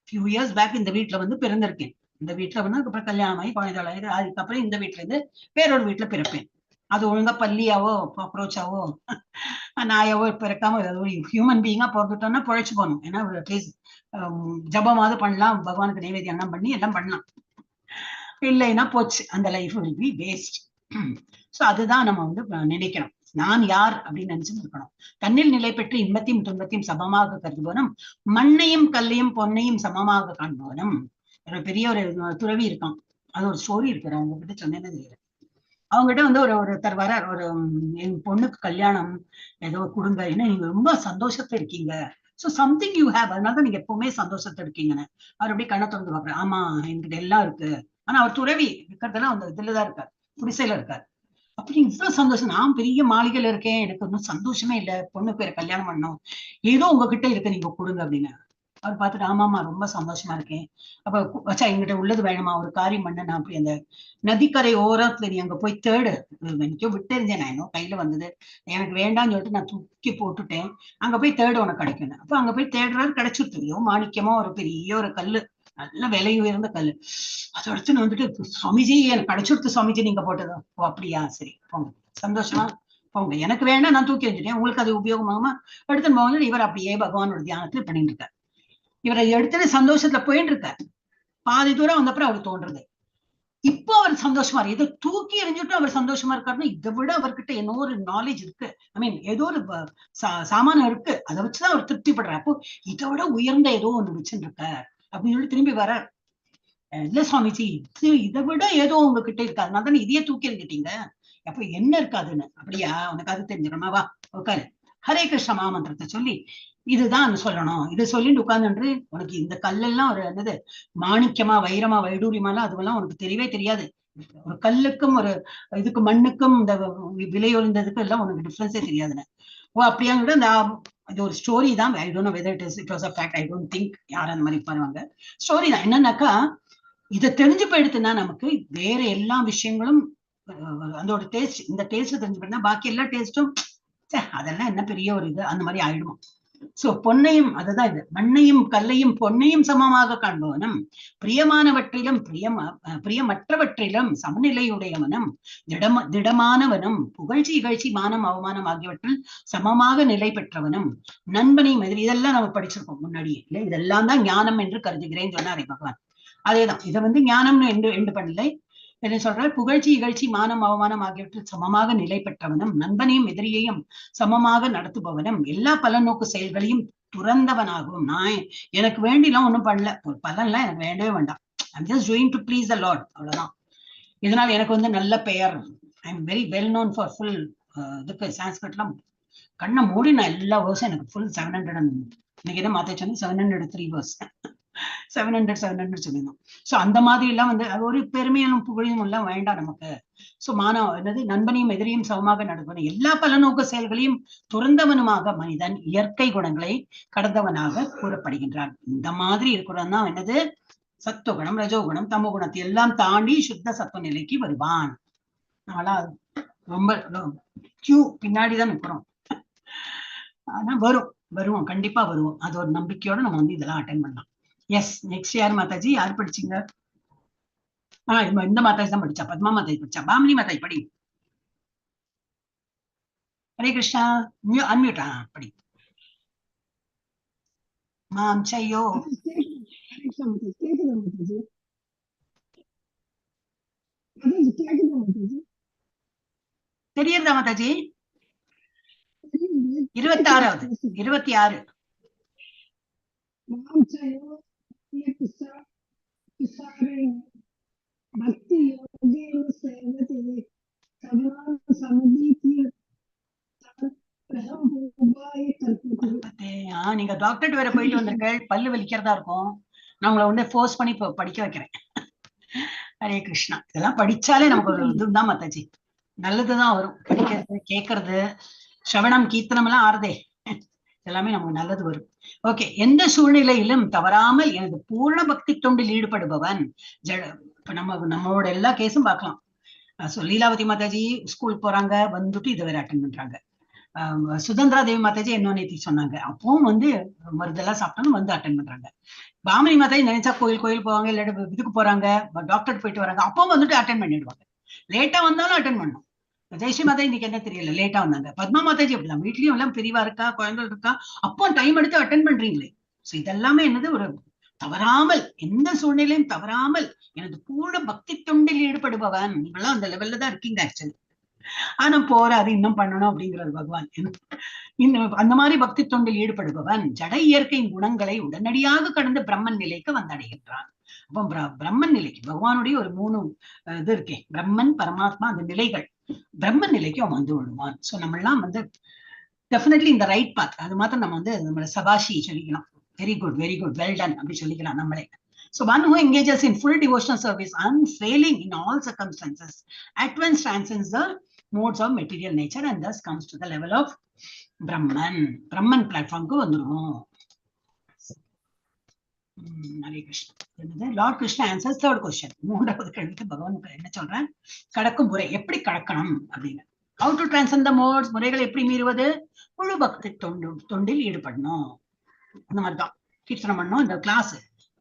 ஃபியூ இயர்ஸ் பேக் இந்த வீட்டுல வந்து பிறந்திருக்கேன். இந்த வீட்டுல வந்து அதுக்கப்புறம் கல்யாணம் ஆகி குழந்தைகள், அதுக்கப்புறம் இந்த வீட்டுல இருந்து வேறொரு வீட்டுல பிறப்பேன். அது ஒழுங்கா பல்லியாவோ அப்ரோச்சாவோ நாயாவோ பிறக்காம ஹியூமன் பீயிங்கா பிறந்துட்டோம்னா பொழைச்சு போகணும். ஏன்னா அட்லீஸ்ட் ஜபமாவது பண்ணலாம், பகவானுக்கு நைவேத்தியம் எல்லாம் பண்ணி எல்லாம் பண்ணலாம். இல்லைன்னா போச்சு, அந்த life will be waste. So அதுதான் நம்ம வந்து நினைக்கணும். நான் யார் அப்படின்னு நினைச்சுட்டு இருக்கணும். தன்னில் நிலை பெற்று இன்பத்தையும் துன்பத்தையும் சமமாக கருதுபவனும் மண்ணையும் கல்லையும் பொன்னையும் சமமாக காண்பவனும். ஒரு பெரிய ஒரு துறவி இருக்கான், அது ஒரு ஸ்டோரி இருக்கிற அவங்க கிட்ட சொன்னேன்னு தெரியல. அவங்ககிட்ட வந்து ஒருத்தர் வர, ஒரு என் பொண்ணுக்கு கல்யாணம் ஏதோ கொடுங்க, ஏன்னா நீங்க ரொம்ப சந்தோஷத்தை இருக்கீங்க, சோ சம்திங் யூ ஹேவ், அதனாலதான் நீங்க எப்பவுமே சந்தோஷத்தை இருக்கீங்கன்னு. அவர் அப்படியே கண்ணை திறந்து பாக்குறேன். ஆமா என்கிட்ட எல்லாம் இருக்கு. ஆனா அவர் துறவி இருக்கிறதெல்லாம் அந்த இதுலதான் இருக்காரு, குடிசையில இருக்காரு. அப்படி இவ்வளவு சந்தோஷம், நான் பெரிய மாளிகையில இருக்கேன், எனக்கு ஒன்றும் சந்தோஷமே இல்லை, பொண்ணு பேரை கல்யாணம் பண்ணணும், ஏதோ உங்ககிட்ட இருக்கு நீங்க கொடுங்க அப்படின்னு. அவர் பார்த்துட்டு ஆமாமா ரொம்ப சந்தோஷமா இருக்கேன். அப்ப வச்சா எங்கிட்ட உள்ளது வேணுமா, ஒரு காரியம் பண்ண, நான் அப்படி அந்த நதிக்கரை ஓரத்துல நீ அங்க போய் தேடு, எனக்கோ விட்டு இருந்தேன், நான் இன்னும் கையில வந்தது எனக்கு வேண்டாம்னு சொல்லிட்டு நான் தூக்கி போட்டுட்டேன், அங்க போய் தேடு உனக்கு கிடைக்கும். அப்ப அங்க போய் தேடுறாரு, கிடைச்சிட்டு மாணிக்கமா ஒரு பெரிய ஒரு கல்லு, நல்ல விலை உயர்ந்த கல்லு. அதை எடுத்து வந்துட்டு சுவாமிஜி எனக்கு கிடைச்சிடுத்து சுவாமிஜி நீங்க போட்டதோ. ஓ அப்படியா, சரி போங்க, சந்தோஷமா போங்க, எனக்கு வேண்டாம் நான் தூக்கி வச்சுட்டேன், உங்களுக்கு அது உபயோகமாகமா எடுத்துன்னு போங்க. இவர் அப்படியே பகவானோட தியானத்துல பண்ணிட்டு இருக்காரு. இவரை எடுத்துட்டு சந்தோஷத்துல போயிட்டு இருக்காரு. பாதி தூரம் வந்தப்பறம் அவர் தோன்றது, இப்போ அவர் சந்தோஷமா இருக்கு. இதை தூக்கி எறிஞ்சுட்டு அவர் சந்தோஷமா இருக்காருன்னா இதை விட அவர்கிட்ட என்ன ஒரு நாலேஜ் இருக்கு, ஐ மீன் ஏதோ ஒரு சாமானம் இருக்கு, அதை வச்சுதான் அவர் திருப்திப்படுறாரு. அப்போ இதை விட உயர்ந்த ஏதோ ஒண்ணு வச்சுட்டு இருக்க அப்படின்னு சொல்லி திரும்பி வர. இல்ல சுவாமிஜி இதை விட ஏதோ உங்ககிட்ட இருக்காது, அதனால தானே இதையே தூக்கி எறிஞ்சிட்டீங்க, அப்ப என்ன இருக்காதுன்னு. அப்படியா, உனக்கு அது தெரிஞ்சுக்கணுமா, வா உட்காரு, ஹரே கிருஷ்ண மகாமந்திரத்தை சொல்லி இதுதான் சொல்லணும், இது சொல்லிட்டு உட்கார்ந்து உனக்கு இந்த கல்லெல்லாம் ஒரு என்னது மாணிக்கமா வைரமா வைடூரியமாலாம் அதுவெல்லாம் உனக்கு தெரியவே தெரியாது. ஒரு கல்லுக்கும் ஒரு இதுக்கு மண்ணுக்கும் இந்த விலையொழிந்ததுக்கு எல்லாம் உனக்கு டிஃபரன்ஸே தெரியாதுன்னு. ஓ அப்படியாங்கிட்ட அந்த இது ஒரு ஸ்டோரி தான். I don't know whether it was a fact, I don't think யார் அந்த மாதிரி பாருவாங்க. ஸ்டோரி தான். என்னன்னாக்கா இதை தெரிஞ்சு போயிடுத்துன்னா நமக்கு வேற எல்லா விஷயங்களும் அதோட டேஸ்ட், இந்த டேஸ்ட் தெரிஞ்சு போயிட்டா பாக்கி எல்லா டேஸ்டும் அதெல்லாம் என்ன பெரிய ஒரு இது அந்த மாதிரி ஆயிடுமா. சோ பொன்னையும் அதுதான் இது, மண்ணையும் கல்லையும் பொன்னையும் சமமாக காண்பவனும் பிரியமானவற்றிலும் பிரியமற்றவற்றிலும் சமநிலையுடையவனும் திடமானவனும் புகழ்ச்சி இகழ்ச்சி மானம் அவமானம் ஆகியவற்றில் சமமாக நிலை பெற்றவனும் நண்பனையும் எதிரி. இதெல்லாம் நம்ம படிச்சிருக்கோம் முன்னாடியே இல்ல, இதெல்லாம் தான் ஞானம் என்று கருதுகிறேன்னு சொன்னாரே பகவான். அதேதான் இதை வந்து ஞானம்னு எண்டு பண்ணலை. என்ன சொல்றார், புகழ்ச்சி இகழ்ச்சி மானம் அவமானம் ஆகியவற்றில் சமமாக நிலை பெற்றவனும் நண்பனையும் எதிரியையும் சமமாக நடத்துபவனும் எல்லா பலநோக்கு செயல்களையும் துறந்தவனாகவும். நான் எனக்கு வேண்டிலாம் ஒண்ணும் பண்ணல, ஒரு பலன்லாம் எனக்கு வேண்டவே வேண்டாம், I'm just doing to please the Lord, அவ்வளவுதான். இதனால எனக்கு வந்து நல்ல பெயர், I am very well known for full இதுக்கு சான்ஸ்கிரிட்லாம் கண்ணை மூடி நான் எல்லா வேர்ஸும் எனக்கு ஃபுல் 700 இன்னைக்கு என்ன மாத்த சொன்னேன் 703 வேர்ஸ் 700 சொல்லியிருந்தோம். சோ அந்த மாதிரி எல்லாம் வந்து அது ஒரு பெருமையும் புகழையும் எல்லாம் வேண்டாம் நமக்கு. சோ என்னது நண்பனையும் எதிரியும் சமமாக நடப்பவன் எல்லா பலநோக்கு செயல்களையும் துறந்தவனுமாக மனிதன் இயற்கை குணங்களை கடந்தவனாக கூறப்படுகின்றான். இந்த மாதிரி இருக்கிறவன் தான் என்னது சத்துவகுணம் ரஜோகுணம் தமோ குணத்தை எல்லாம் தாண்டி சுத்த சத்துவ நிலைக்கு வருவான். அதனால ரொம்ப கியூ பின்னாடிதான் நிக்கிறோம். ஆனா வருவோம் கண்டிப்பா வருவோம். அது ஒரு நம்பிக்கையோட நம்ம வந்து இதெல்லாம் அட்டென்ட் பண்ணலாம். எஸ், நெக்ஸ்ட் யார் மாதாஜி? யார் படிச்சீங்க? இந்த மாதாஜி தான் படிச்சா, பத்மா மாதாஜி படிச்சா. பாமினி மாதாஜி படி. ஹரே கிருஷ்ணா. அன்மியூட்டா படி. மாம் சையோ. கேக்குதா மாதாஜி? மாதாஜி கேக்குதா மாதாஜி? தெரியுதா மாதாஜி? 26வது 26. மாம்சயோ பக்தி யோகேன சேவதே சர்வான் சமதீத்ய பிரதம் உபாய கல்பதே. நீங்க டாக்டர் வேற போயிட்டு வந்திருக்க, பல்லு வலிக்கிறதா இருக்கும். நான் உங்களை வந்து ஃபோர்ஸ் பண்ணி படிக்க வைக்கிறேன். ஹரே கிருஷ்ணா. இதெல்லாம் படிச்சாலே நமக்கு ஒரு இதுதான் மாதாஜி, நல்லதுதான் வரும். படிக்கிறது, கேட்கறது, ஸ்ரவணம், கீர்த்தனம் எல்லாம் ஆறுதே, எல்லாமே நமக்கு நல்லது வரும். ஓகே. எந்த சூழ்நிலையிலும் தவறாமல் எனது பூர்ண பக்தி தொண்டில் ஈடுபடுபவன். இப்ப நம்மளோட எல்லா கேஸும் பார்க்கலாம். லீலாவதி மாதாஜி ஸ்கூல் போறாங்க, வந்துட்டு இதை வேற அட்டென்ட் பண்றாங்க. சுதந்திரா தேவி மாதாஜி என்ன நேத்தி சொன்னாங்க, அப்பவும் வந்து மருந்தெல்லாம் சாப்பிட்டாலும் வந்து அட்டென்ட் பண்றாங்க. பாமினி மாதாஜி நினைச்சா கோயில் போவாங்க, இல்லாட்டி இதுக்கு போறாங்க, டாக்டர் போயிட்டு வராங்க, அப்பவும் வந்துட்டு அட்டென்ட் பண்ணிடுவாங்க. லேட்டா வந்தாலும் அட்டென்ட் பண்ணும். ஜெயஸ்ரீ மாதாஜி இன்னைக்கு என்ன தெரியல, லேட்டா வந்தாங்க. பத்மா மாதாஜி அப்படிதான், வீட்லயும் எல்லாம் பெரியவா இருக்கா, குழந்தை இருக்கா, அப்போ டைம் எடுத்து அட்டென்ட் பண்றீங்களே. சோ இதெல்லாமே என்னது, ஒரு தவறாமல், எந்த சூழ்நிலையும் தவறாமல் எனது பூர்ண பக்தி தொண்டில் ஈடுபடுபவன். நீங்களாம் அந்த லெவல்ல தான் இருக்கீங்க ஆக்சுவலி. ஆனா அது இன்னும் பண்ணணும் அப்படிங்கிறது பகவான். அந்த மாதிரி பக்தி தொண்டில் ஈடுபடுபவன் ஜட இயற்கையின் குணங்களை உடனடியாக கடந்து பிரம்மன் நிலைக்கு வந்தடைகின்றான். அப்போ பிரம்மன் நிலைக்கு, பகவானுடைய ஒரு 3 இது இருக்கே, பிரம்மன், பரமாத்மா, அந்த நிலைகள், பிரம்மன் நிலைக்கு அவன் வந்து விடுவான். சோ நம்ம எல்லாம் வந்து டெஃபினெட்லி இந்த ரைட் பாத். அது மாத்திரம் நம்ம வந்து நம்மள சபாஷி சொல்லிக்கலாம், வெரி குட் வெல் டன் அப்படி சொல்லிக்கலாம் நம்மளே. So one who engages in full devotional service, unfailing in all circumstances, at once transcends the modes of material nature and thus comes to the level of Brahman platform க்கு வந்துரும். Hare Krishna. Lord Krishna answers third question. 3வது கேள்விக்கு பகவான் என்ன சொல்றேன், கடக்கும் முறை எப்படி கடக்கணும் அப்படின்னு. How to transcend the modes, முறைகளை எப்படி மீறுவது? முழு பக்தி தொண்டில் ஈடுபடணும். அந்த மாதிரிதான் கீர்த்தனம் பண்ணணும். இந்த class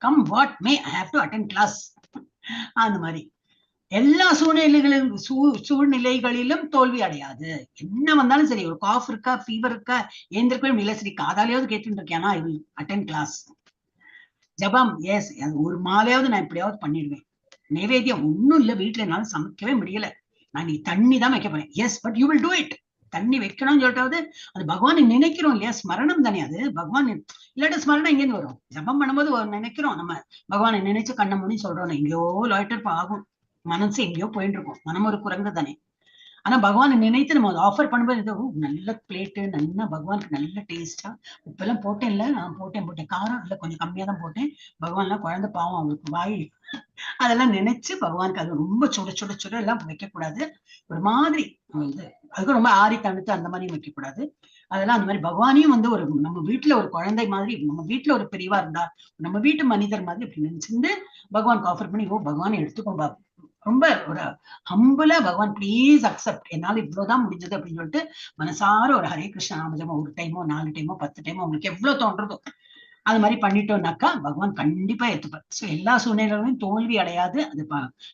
come what may, I have to attend class. அந்த மாதிரி எல்லா சூழ்நிலைகளிலும் தோல்வி அடையாது. என்ன வந்தாலும் சரி, ஒரு காஃப் இருக்கா, ஃபீவர் இருக்கா, ஏந்திருக்கவே இல்லை, சரி காதாலையாவது கேட்டுட்டு இருக்கேன்னா ஐ வில் அட்டெண்ட் கிளாஸ். ஜபம், எஸ், ஒரு மாலையாவது நான் எப்படியாவது பண்ணிடுவேன். நைவேத்தியம் ஒன்னும் இல்லை, வீட்டுல என்னால சமைக்கவே முடியல, நான் நீ தண்ணி தான் வைக்க போறேன். Yes, but you will do it. தண்ணி வைக்கணும்னு சொல்லிட்டாவது அது பகவானை நினைக்கிறோம் இல்லையா, ஸ்மரணம் தானே அது. பகவான் இல்லாட்ட ஸ்மரணம் எங்கேருந்து வரும்? ஜபம் பண்ணும்போது நினைக்கிறோம், நம்ம பகவானை நினைச்சு கண்ண முடி சொல்றோம், எங்கேயோ லாய்டர் ஆகும், மனசு எங்கேயோ போயிட்டு இருக்கும், மனம் ஒரு குரங்கு தானே. ஆனா பகவானை நினைத்து நம்ம ஆஃபர் பண்ணும்போது நல்ல பிளேட்டு, நல்ல பகவானுக்கு நல்ல டேஸ்டா, உப்பெல்லாம் போட்டேன்ல, நான் போட்டேன், காரம் இல்ல கொஞ்சம் கம்மியா தான் போட்டேன், பகவான்லாம் குழந்தை பாவம், அவருக்கு வாய், அதெல்லாம் நினைச்சு பகவானுக்கு அது ரொம்ப சுட எல்லாம் வைக்க கூடாது. ஒரு மாதிரி அதுக்கு ரொம்ப ஆறி தடுத்து அந்த மாதிரி வைக்க கூடாது. அதெல்லாம் அந்த மாதிரி பகவானையும் வந்து ஒரு நம்ம வீட்டுல ஒரு குழந்தை மாதிரி, நம்ம வீட்டுல ஒரு பெரியவா இருந்தா, நம்ம வீட்டு மனிதர் மாதிரி அப்படி நினைச்சிருந்து பகவானுக்கு ஆஃபர் பண்ணி, பகவானை எடுத்துக்கோங்க, ரொம்ப ஒரு ஹம்புலா, பகவான் ப்ளீஸ் அக்செப்ட், என்னால இவ்வளவுதான் முடிஞ்சது அப்படின்னு சொல்லிட்டு மனசார ஒரு ஹரே கிருஷ்ண நாமஜபம் 1 டைமோ 4 டைமோ 10 டைமோ உங்களுக்கு எவ்வளவு தோன்றதோ அது மாதிரி பண்ணிட்டோம்னாக்கா பகவான் கண்டிப்பா ஏத்துப்பார். சோ எல்லா சூழ்நிலைகளும் தோல்வி அடையாது. அது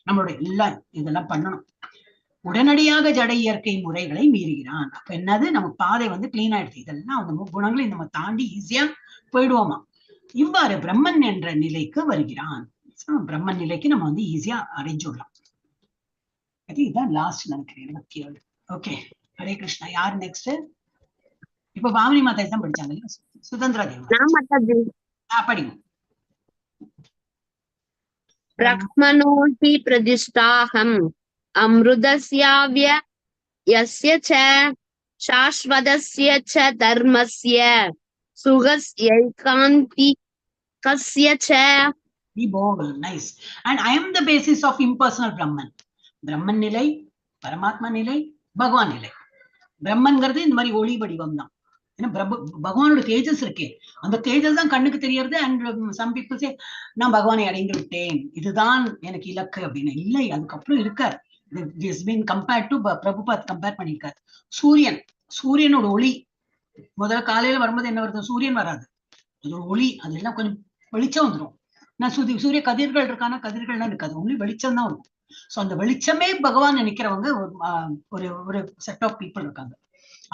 நம்மளோட எல்லாம் இதெல்லாம் பண்ணணும். உடனடியாக ஜட இயற்கை முறைகளை மீறுகிறான். அப்ப என்னது, நம்ம பாதை வந்து கிளீன் ஆயிடுது. இதெல்லாம் அந்த குணங்களையும் நம்ம தாண்டி ஈஸியா போயிடுவோமா. இவ்வாறு பிரம்மன் என்ற நிலைக்கு வருகிறான். பிரம்மன் நிலைக்கு நம்ம வந்து ஈஸியா அடைஞ்சுடலாம். இதுதான் லாஸ்ட் நினைக்கிறேன், 27. ஓகே, ஹரே கிருஷ்ணா. யார் நெக்ஸ்ட்? இப்ப பாமினி மாதாஜி தான் படிச்சாங்க, சுதந்திரா தேவி படிங்க. பிரக்மனோஹி பிரதிஷ்டாஹம் அம்ருதஸ்யாவ்ய யஸ்ய ச சாஸ்வதஸ்ய ச தர்மஸ்ய சுகஸ்யைகாந்திகஸ்ய ச. Nice. And I am the basis of impersonal Brahman. பிரம்மன் நிலை, பரமாத்மா நிலை, பகவான் நிலை. பிரம்மன்கிறது இந்த மாதிரி ஒளி வடிவம் தான். ஏன்னா பகவானோட தேஜஸ் இருக்கே, அந்த தேஜஸ் தான் கண்ணுக்கு தெரியறது. அண்ட் சம் பீப்புள் சே நான் பகவானை அடைந்து விட்டேன், இதுதான் எனக்கு இலக்கு அப்படின்னு. இல்லை, அதுக்கப்புறம் இருக்கார். Is been compared to Prabhupad compare பண்ணியிருக்காரு. சூரியனோட ஒளி முதல்ல காலையில வரும்போது என்ன வருது, சூரியன் வராது, அதோட ஒளி, அதெல்லாம் கொஞ்சம் வெளிச்சம் வந்துடும். நான் சூரிய கதிர்கள் இருக்கானா, கதிர்கள்லாம் இருக்காது, ஒளி வெளிச்சம் தான் இருக்கும். சோ அந்த வெளிச்சமே பகவான் நினைக்கிறவங்க ஒரு ஒரு செட் ஆஃப் பீப்புள் இருக்காங்க.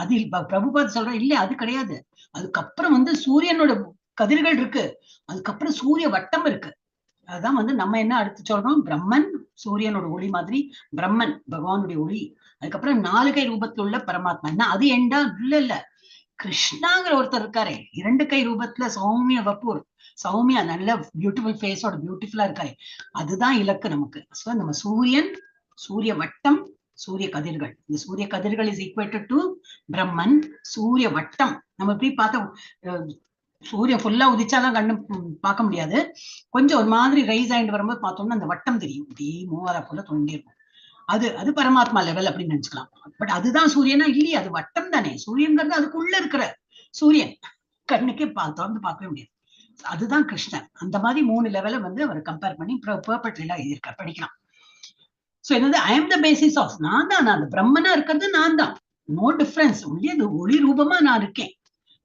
அது பிரபுபாத் சொல்ற இல்ல, அது கிடையாது. அதுக்கப்புறம் வந்து சூரியனோட கதிர்கள் இருக்கு, அதுக்கப்புறம் சூரிய வட்டம் இருக்கு. அதுதான் வந்து நம்ம என்ன அடுத்து சொல்றோம், பிரம்மன் சூரியனோட ஒளி மாதிரி பிரம்மன் பகவானுடைய ஒளி. அதுக்கப்புறம் 4 கை ரூபத்துல உள்ள பரமாத்மா. அது எண்டா இல்ல கிருஷ்ணாங்கிற ஒருத்தர் இருக்காரு 2 கை ரூபத்துல, சௌமிய வப்பூர், சௌமியா நல்ல பியூட்டிஃபுல் ஃபேஸோட பியூட்டிஃபுல்லா இருக்காரு. அதுதான் இலக்கு நமக்கு. சோ நம்ம சூரியன், சூரிய வட்டம், சூரிய கதிர்கள். இந்த சூரிய கதிர்கள் இஸ் ஈக்குவேட்டட் டு பிரம்மன். சூரிய வட்டம் நம்ம எப்படி பார்த்தோம், சூரியன் ஃபுல்லா உதிச்சாலாம் கண்ணு பார்க்க முடியாது, கொஞ்சம் ஒரு மாதிரி ரைஸ் ஆயிட்டு வரும்போது பார்த்தோம்னா அந்த வட்டம் தெரியும், இப்படி மூவாரா போல தோண்டி இருக்கும். அது பரமாத்மா லெவல் அப்படின்னு நினைச்சுக்கலாம். பட் அதுதான் சூரியனா இல்லையே, அது வட்டம் தானே. சூரியன்கிறது அதுக்குள்ள இருக்கிற சூரியன், கண்ணுக்கே திறந்து பார்க்கவே முடியாது. அதுதான் கிருஷ்ணன். அந்த மாதிரி 3 லெவலை வந்து அவர் கம்பேர் பண்ணி பெர்பெக்ட்ல எழுதியிருக்கார், படிக்கலாம். சோ என்னது, I am the basis of, நான் தான், நான் பிரம்மனா இருக்கிறது நான் தான், நோ டிஃபரன்ஸ், ஒளி அது ஒளி ரூபமா நான் இருக்கேன்,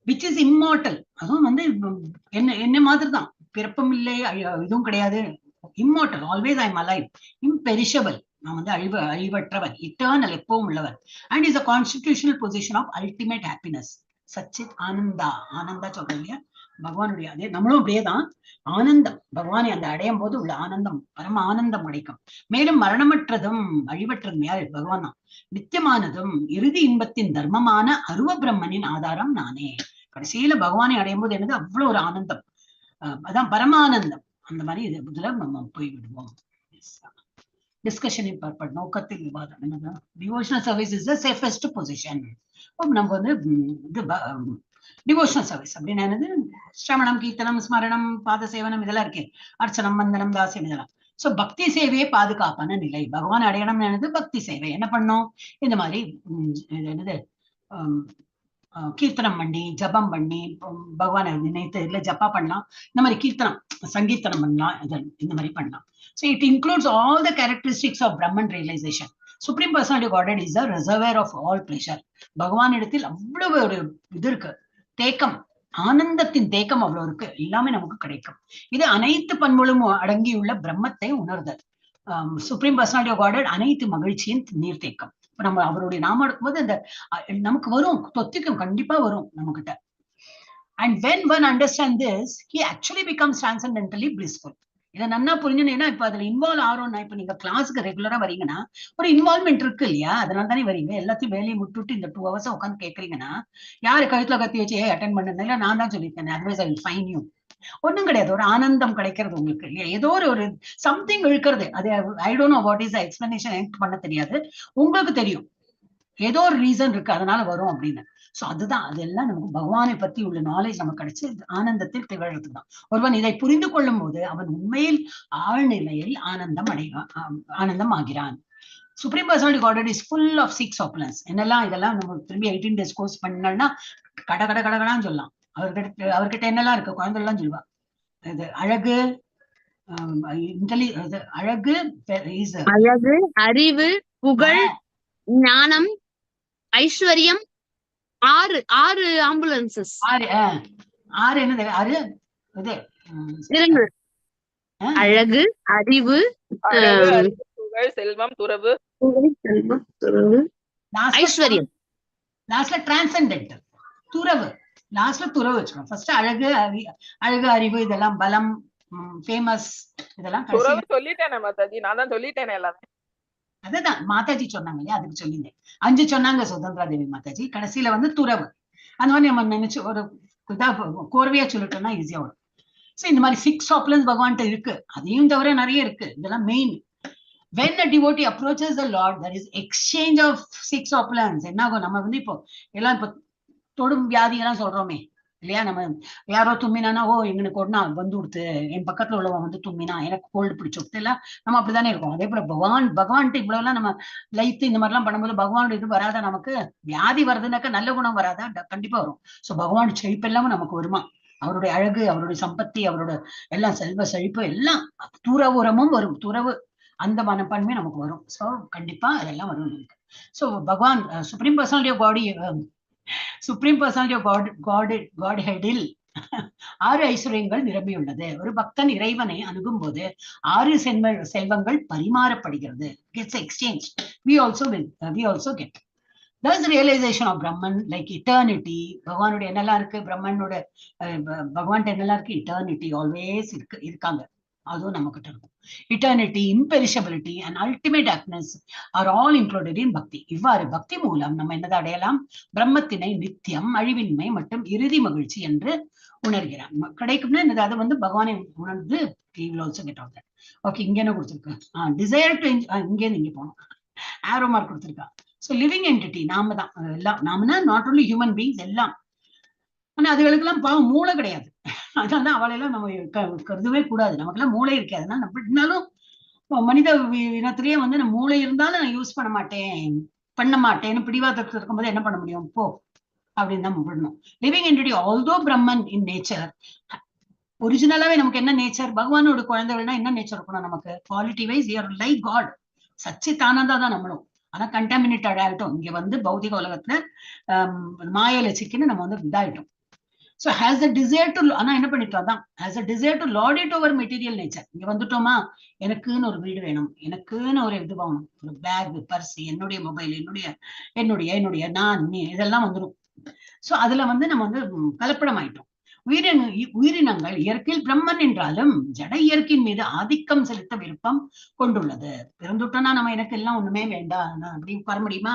விச் இஸ் இம்மார்டல். அதுவும் வந்து என்ன மாதிரி தான், பிறப்பும் இல்லை, இதுவும் கிடையாது, immortal, always I am alive, imperishable, நான் வந்து அழிவற்றவன், இட்டர்னல், எப்பவும் உள்ளவர். And is a constitutional position of ultimate happiness, sachchid ananda. ஆனந்தா சொல்றோம் இல்லையா, பகவானுடைய அதே நம்மளும் அப்படியேதான். ஆனந்தம், பகவானை அந்த அடையும் போது உள்ள ஆனந்தம், பரம ஆனந்தம் கிடைக்கும். மேலும் மரணமற்றதும் அழிவற்றதும் யாரு, பகவான் தான். நித்தியமானதும் இறுதி இன்பத்தின் தர்மமான அருவ பிரம்மனின் ஆதாரம் நானே. கடைசியில பகவானை அடையும் போது என்னது, அவ்வளவு ஒரு ஆனந்தம், அதான் பரமானந்தம். அந்த மாதிரி இதுல நம்ம போய்விடுவோம். டிஸ்கஷனின் பர்பட், நோக்கத்தில் விவாதம். என்னன்னா devotional service is the safest position. நம்ம வந்து இது டிவோஷனல் சர்வீஸ் அப்படின்னு என்னது, ஸ்ரவணம், கீர்த்தனம், ஸ்மரணம், பாத சேவனம் இதெல்லாம் இருக்கே, அர்ச்சனம், வந்தனம், தாசியம் இதெல்லாம். சோ பக்தி சேவையை பாதுகாப்பான நிலை. பகவான் அடையணும் என்னது, பக்தி சேவை. என்ன பண்ணோம், இந்த மாதிரி என்னது கீர்த்தனம் பண்ணி, ஜபம் பண்ணி, பகவானை நினைத்து இல்ல ஜப்பா பண்ணலாம், இந்த மாதிரி கீர்த்தனம் சங்கீர்த்தனம் பண்ணலாம், இந்த மாதிரி பண்ணலாம். So it includes all the characteristics of Brahman realization. Supreme Personality of Godhead is the reservoir of all pleasure. பகவான் இடத்தில் அவ்வளவு ஒரு இது இருக்கு, தேக்கம், ஆனந்தத்தின் தேக்கம் அவ்வளவு இருக்கு, எல்லாமே நமக்கு கிடைக்கும். இது அனைத்து பண்புகளும் அடங்கியுள்ள பிரம்மத்தை உணர்தல். சுப்ரீம் பர்சனாலிட்டி ஆஃப் காட் அனைத்து மகிழ்ச்சியின் நீர்த்தேக்கம். இப்ப நம்ம அவருடைய நாமம் எடுக்கும்போது அந்த நமக்கு வரும், தொத்திக்கும், கண்டிப்பா வரும் நம்ம கிட்ட. And when one understands this, he actually becomes transcendentally blissful. இதை நன்னா புரிஞ்சுன்னா, இப்ப அதுல இன்வால்வ் ஆகிறோம்னா, இப்ப நீங்க கிளாஸுக்கு ரெகுலரா வரீங்கன்னா ஒரு இன்வால்வ்மெண்ட் இருக்கு இல்லையா, அதனால தானே வரீங்க. எல்லாத்தையும் வேலையை முட்டுட்டு இந்த 2 hours உட்காந்து கேட்கறீங்கன்னா, யாரு கழுத்துல கத்தி வச்சு அட்டென்ட் பண்ணது இல்ல, நான் தான் சொல்லியிருக்கேன், otherwise I will fine you. ஒண்ணும் கிடையாது, ஒரு ஆனந்தம் கிடைக்கிறது உங்களுக்கு இல்லையா, ஏதோ ஒரு சம்திங் இழுக்கிறது. அது I don't know what is explanation, எனக்கு பண்ண தெரியாது, உங்களுக்கு தெரியும், ஏதோ ஒரு ரீசன் இருக்கு அதனால வரும் அப்படின்னு. சோ அதுதான், அதெல்லாம் நமக்கு பகவானை பத்தி உள்ள நாலேஜ் நமக்கு கிடைச்சு ஆனந்தத்தில் திகழ்றதுதான். ஒருவன் இதை புரிந்து கொள்ளும் போது அவன் உண்மையில் ஆழ்நிலையில் ஆனந்தம் ஆகிறான். Supreme personality God is full of 6 opulence. என்னெல்லாம் இதெல்லாம் நம்ம திரும்பி 18 days கோர்ஸ் பண்ணோம்னா கடகடான்னு சொல்லலாம். அவர்கிட்ட என்னெல்லாம் இருக்கு, குழந்தைலாம் சொல்லுவா, இது அழகு, அழகு, அறிவு, புகழ், ஞானம், ஐஸ்வர்யம், 6 ஆம்புலன்சஸ். 6 என்னது, 6 இது இருங்க, அழகு, அறிவு, புகழ், செல்வம், துறவு, ஐஸ்வர்யம், லாஸ்ட்ல டிரான்செண்டென்ட், துறவு, லாஸ்ட்ல துறவு வச்சுக்கணும். ஃபர்ஸ்ட் அழகு, அறிவு, இதெல்லாம் பலம், ஃபேமஸ், இதெல்லாம் துறவு சொல்லிட்டேனே மாதாஜி, நான் தான் சொல்லிட்டேனே எல்லாமே. அதுதான் மாதாஜி சொன்னாங்க இல்லையா, அதுக்கு சொல்லியிருந்தேன். 5 சொன்னாங்க சுதந்திரா தேவி மாதாஜி, கடைசியில வந்து துறவு. அந்த மாதிரி நம்ம நினைச்சு ஒரு இதா கோர்வையா சொல்லிட்டோம்னா ஈஸியா வரும். சோ இந்த மாதிரி 6 opulence பகவான்கிட்ட இருக்கு, அதையும் தவிர நிறைய இருக்கு, இதெல்லாம் main. When a devotee approaches the Lord, there is exchange of 6 opulence. என்ன ஆகும், நம்ம வந்து இப்போ எல்லாம் இப்போ தொடும் வியாதி எல்லாம் சொல்றோமே இல்லையா, நம்ம யாரோ தும்மினானா, ஓ எங்களுக்கு ஒன்னா வந்து கொடுத்து, என் பக்கத்துல உள்ளவன் வந்து தும்மினா எனக்கு கோல்டு பிடிச்சு கொடுத்து, எல்லாம் நம்ம அப்படித்தானே இருக்கோம். அதே போல பகவான்கிட்ட இவ்வளவு எல்லாம் நம்ம லைத்து இந்த மாதிரி எல்லாம் பண்ணும்போது பகவானோட இது வராதா, நமக்கு வியாதி வருதுனாக்கா நல்ல குணம் வராதா, கண்டிப்பா வரும். சோ பகவான் செழிப்பு எல்லாமே நமக்கு வருமா, அவருடைய அழகு, அவருடைய சம்பத்தி, அவரோட எல்லாம் செல்வ செழிப்பு எல்லாம் துறவுரமும் வரும். துறவு அந்த மனப்பான்மை நமக்கு வரும். சோ கண்டிப்பா அதெல்லாம் வரும் நமக்கு. So Bhagavan supreme personality of body supreme personality of God ஹெடில் 6 ஐஸ்வர்யங்கள் நிரம்பியுள்ளது. ஒரு பக்தன் இறைவனை அணுகும் போது 6 செல்வங்கள் பரிமாறப்படுகிறது. Gets exchange. we also get. That's the realization of Brahman, like eternity. பகவானுடைய என்னெல்லாம் இருக்கு, பிரம்மனோட பகவான் என்னெல்லாம் இருக்கு, eternity always இருக்காங்க. அதுவும் நம்ம கிட்ட இருக்கும். Eternity, imperishability and ultimate happiness are all included in bhakti. இவ்வாறு பக்தி மூலம் நம்ம என்னதை அடையலாம், பிரம்மத்தினை நித்தியம், அழிவின்மை மற்றும் இறுதி மகிழ்ச்சி என்று உணர்கிறான். கிடைக்கும்னா என்னது, அதை வந்து பகவானை உணர்ந்து we will also get out that. Okay, இங்க என்ன கொடுத்துருக்கு, desire to இங்கே நீங்க போனோம், ஆரோ மார்க் கொடுத்துருக்கா. ஸோ லிவிங் என்டிட்டி நாம தான் எல்லாம். நாமனா நாட் ஓன்லி ஹியூமன் பீங்ஸ் எல்லாம். ஆனா அதுகளுக்கெல்லாம் பாவம் மூளை கிடையாது. அதனால அவளையெல்லாம் நம்ம கருதவே கூடாது. நமக்கெல்லாம் மூளை இருக்காது. அதனால நம்ம இருந்தாலும் மனித இனத்திலேயே வந்து நம்ம மூளை இருந்தாலும் நான் யூஸ் பண்ண மாட்டேன்னு பிடிவாதத்தில் இருக்கும்போது என்ன பண்ண முடியும், போ அப்படின்னு தான் விடணும். Living entity although Brahman in nature. ஒரிஜினலாவே நமக்கு என்ன நேச்சர், பகவானோட குழந்தைகள்னா என்ன நேச்சர் இருக்கணும் நமக்கு, quality wise you are like God. Sachchidananda தான் நம்மளும். ஆனா கண்டாமினேட்டட் ஆயிட்டோம். இங்க வந்து பௌதிக உலகத்துல மாயையில சிக்கின்னு நம்ம வந்து இதாயிட்டோம். So has a desire to, ஆனா என்ன பண்ணிட்டோம், அதான் has a desire to lord it over material nature. இங்க வந்துட்டோமா, எனக்குன்னு ஒரு வீடு வேணும், எனக்குன்னு ஒரு இது வாங்கணும், ஒரு பேக், பர்ஸ், என்னுடைய மொபைல், என்னுடைய நான், நீ, இதெல்லாம் வந்துடும். சோ அதுல வந்து நம்ம வந்து கலப்படம் ஆயிட்டோம். உயிரினங்கள் இயற்கையில் பிரம்மன் என்றாலும் ஜட இயற்கையின் மீது ஆதிக்கம் செலுத்த விருப்பம் கொண்டுள்ளது. பிறந்துட்டோம்னா நம்ம எனக்கு எல்லாம் ஒண்ணுமே வேண்டாம், நான் அப்படி உட்கார முடியுமா,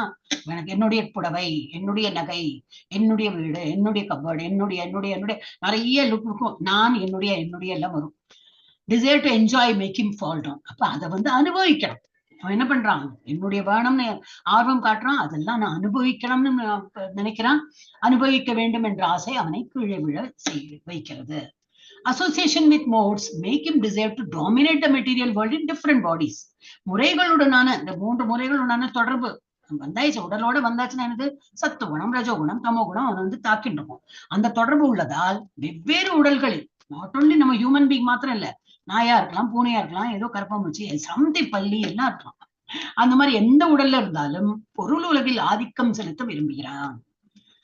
எனக்கு என்னுடைய புடவை, என்னுடைய நகை, என்னுடைய வீடு, என்னுடைய கபோர்டு, என்னுடைய நிறைய லுக் இருக்கும். நான் என்னுடைய எல்லாம் வரும். Desire to enjoy making fall down. அப்ப அதை வந்து அனுபவிக்கணும். அவன் என்ன பண்றான், என்னுடைய வேணும்னு ஆர்வம் காட்டுறான், அதெல்லாம் நான் அனுபவிக்கணும்னு நினைக்கிறான். அனுபவிக்க வேண்டும் என்ற ஆசை அவனை கீழே விழ வைக்கிறது. Association with modes make him desire to dominate the material world in different bodies. முறைகளுடனான இந்த 3 முறைகளுடனான தொடர்பு வந்தாச்சு, உடலோட வந்தாச்சுன்னா என்னது, சத்துவகுணம், ரஜோகுணம், தமோகுணம் அவன் வந்து தாக்கிட்டு இருக்கும். அந்த தொடர்பு உள்ளதால் வெவ்வேறு உடல்களில், நாட் ஓன்லி நம்ம ஹியூமன் பீங் மாத்திரம் இல்ல, நாயா இருக்கலாம், பூனையா இருக்கலாம், ஏதோ கருப்பாம்பூச்சி, சந்தி, பள்ளி எல்லாம் இருக்கலாம். அந்த மாதிரி எந்த உடல்ல இருந்தாலும் பொருள் உலகில் ஆதிக்கம் செலுத்த விரும்புகிறான்.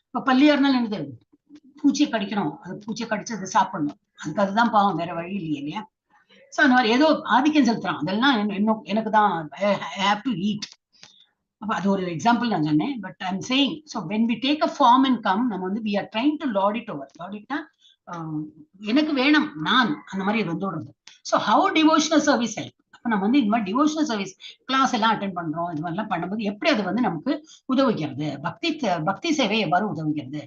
இப்ப பள்ளியா இருந்தாலும் என்னது, பூச்சியை கடிக்கணும், அது பூச்சியை கடிச்சு அதை சாப்பிடணும், அதுக்கு அதுதான் பாவம், வேற வழி இல்லையே இல்லையா. சோ அந்த மாதிரி ஏதோ ஆதிக்கம் செலுத்துறான். அதெல்லாம் எனக்கு தான், ஐ ஹேவ் டு ஈட். அப்ப அது ஒரு எக்ஸாம்பிள் நான் சொன்னேன். But I am saying, so when we take a form and come, நம்ம வந்து we are trying to lord it over. Lord இட்னா எனக்கு வேணும், நான், அந்த மாதிரி வந்து விடுறது. So how devotional service help. அப்ப நம்ம வந்து இந்த மாதிரி டிவோஷனல் சர்வீஸ் கிளாஸ் எல்லாம் அட்டென்ட் பண்றோம், இது மாதிரிலாம் பண்ணும்போது எப்படி அது வந்து நமக்கு உதவுகிறது, பக்தி சேவை எவ்வாறு உதவுகிறது.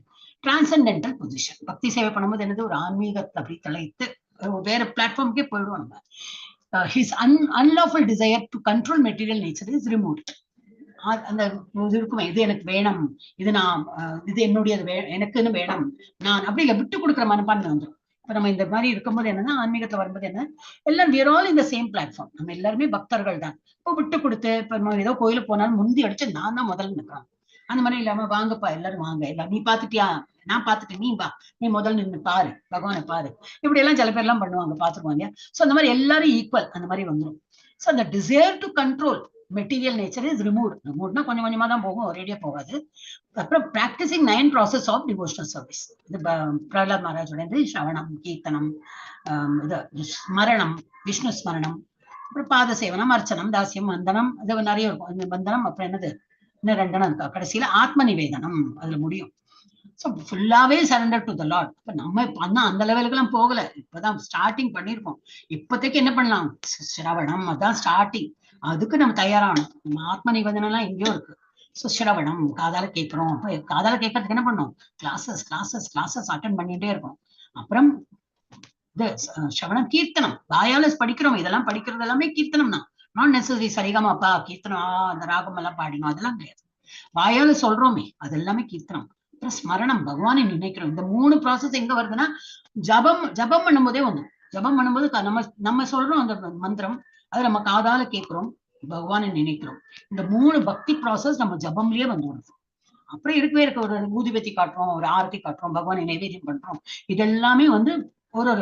டிரான்சென்டென்டல் பொசிஷன், பக்தி சேவை பண்ணும்போது என்னது, ஒரு ஆன்மீகத்தை அப்படி தலைத்து வேற பிளாட்ஃபார்முக்கே போயிடுவோம் நம்ம. His unlawful desire to control material nature is removed. அந்த இருக்குமே, இது எனக்கு வேணும், இது நான், இது என்னுடையது, எனக்குன்னு வேணும், நான் அப்படி இல்லை, விட்டு கொடுக்குற மனப்பான்மை வந்துடும். இப்ப நம்ம இந்த மாதிரி இருக்கும்போது என்னன்னா, ஆன்மீகத்துல வரும்போது என்ன, எல்லாம் we are all in the same platform. நம்ம எல்லாருமே பக்தர்கள் தான். இப்போ விட்டு கொடுத்து, இப்ப நம்ம ஏதோ கோயிலுக்கு போனாலும் முந்தி அடிச்சு நான் தான் முதல்ல நிற்கிறேன். அந்த மாதிரி இல்லாம, வாங்கப்பா எல்லாரும் வாங்க, எல்லாம் நீ பாத்துட்டியா, நான் பாத்துட்டேன், நீ வா, நீ முதல் நின்று பாரு, பகவானை பாரு, இப்படி எல்லாம் சில பேர் எல்லாம் பண்ணுவாங்க, பாத்துக்குவாங்க. சோ அந்த மாதிரி எல்லாரும் ஈக்குவல், அந்த மாதிரி வந்துடும். சோ அந்த desire to control material nature is ரிமூவ்ட்னா கொஞ்சம் கொஞ்சமா தான் போகும், ஒரேடியா போகாது. அப்புறம் practicing 9 process of devotional service. இது பிரகலாத் மகாராஜோட ஸ்ரவணம், கீர்த்தனம், இது ஸ்மரணம், விஷ்ணு ஸ்மரணம், அப்புறம் பாத சேவனம், அர்ச்சனம், தாசியம், வந்தனம், இது நிறைய இருக்கும். இந்த வந்தனம், அப்புறம் என்னது, இன்னும் 2 இருக்கா, கடைசியில ஆத்ம நிவேதனம், அதுல முடியும். ஸோ ஃபுல்லாவே சரண்டர் டு த லார்ட். இப்ப நம்ம பண்ணா அந்த லெவலுக்கு எல்லாம் போகல, இப்பதான் ஸ்டார்டிங் பண்ணிருக்கோம். இப்போதைக்கு என்ன பண்ணலாம், சிரவணம், அதான் ஸ்டார்டிங். அதுக்கு நம்ம தயாராகணும். நம்ம ஆத்ம நிவேதனம் எல்லாம் எங்கேயோ இருக்கு. ஸோ சிரவணம், காதால கேட்கிறோம். காதால கேட்கறதுக்கு என்ன பண்ணோம், கிளாஸஸ் அட்டென்ட் பண்ணிட்டே இருக்கோம். அப்புறம் இது சிரவணம், கீர்த்தனம், வாயால படிக்கிறோம். இதெல்லாம் படிக்கிறது எல்லாமே கீர்த்தனம் தான். நாட் நெசசரி சரிகமாப்பா கீர்த்தனம், அந்த ராகம் எல்லாம் பாடினோம், அதெல்லாம் கிடையாது. வாயால சொல்றோமே, அது எல்லாமே கீர்த்தனம். அப்புறம் ஸ்மரணம், பகவானை நினைக்கிறோம். இந்த 3 ப்ராசஸ் எங்க வருதுன்னா, ஜபம் பண்ணும்போதே வந்து, ஜபம் பண்ணும்போது நம்ம சொல்றோம் அந்த மந்திரம், அதை நம்ம காதால கேட்கிறோம், பகவானை நினைக்கிறோம். இந்த 3 பக்தி ப்ராசஸ் நம்ம ஜபம்லயே வந்து வருது. அப்புறம் இருக்க ஒரு ஊதுபத்தி காட்டுறோம், ஒரு ஆரத்தி காட்டுறோம், பகவானை நைவேத்தியம் பண்றோம். இதெல்லாமே வந்து ஒரு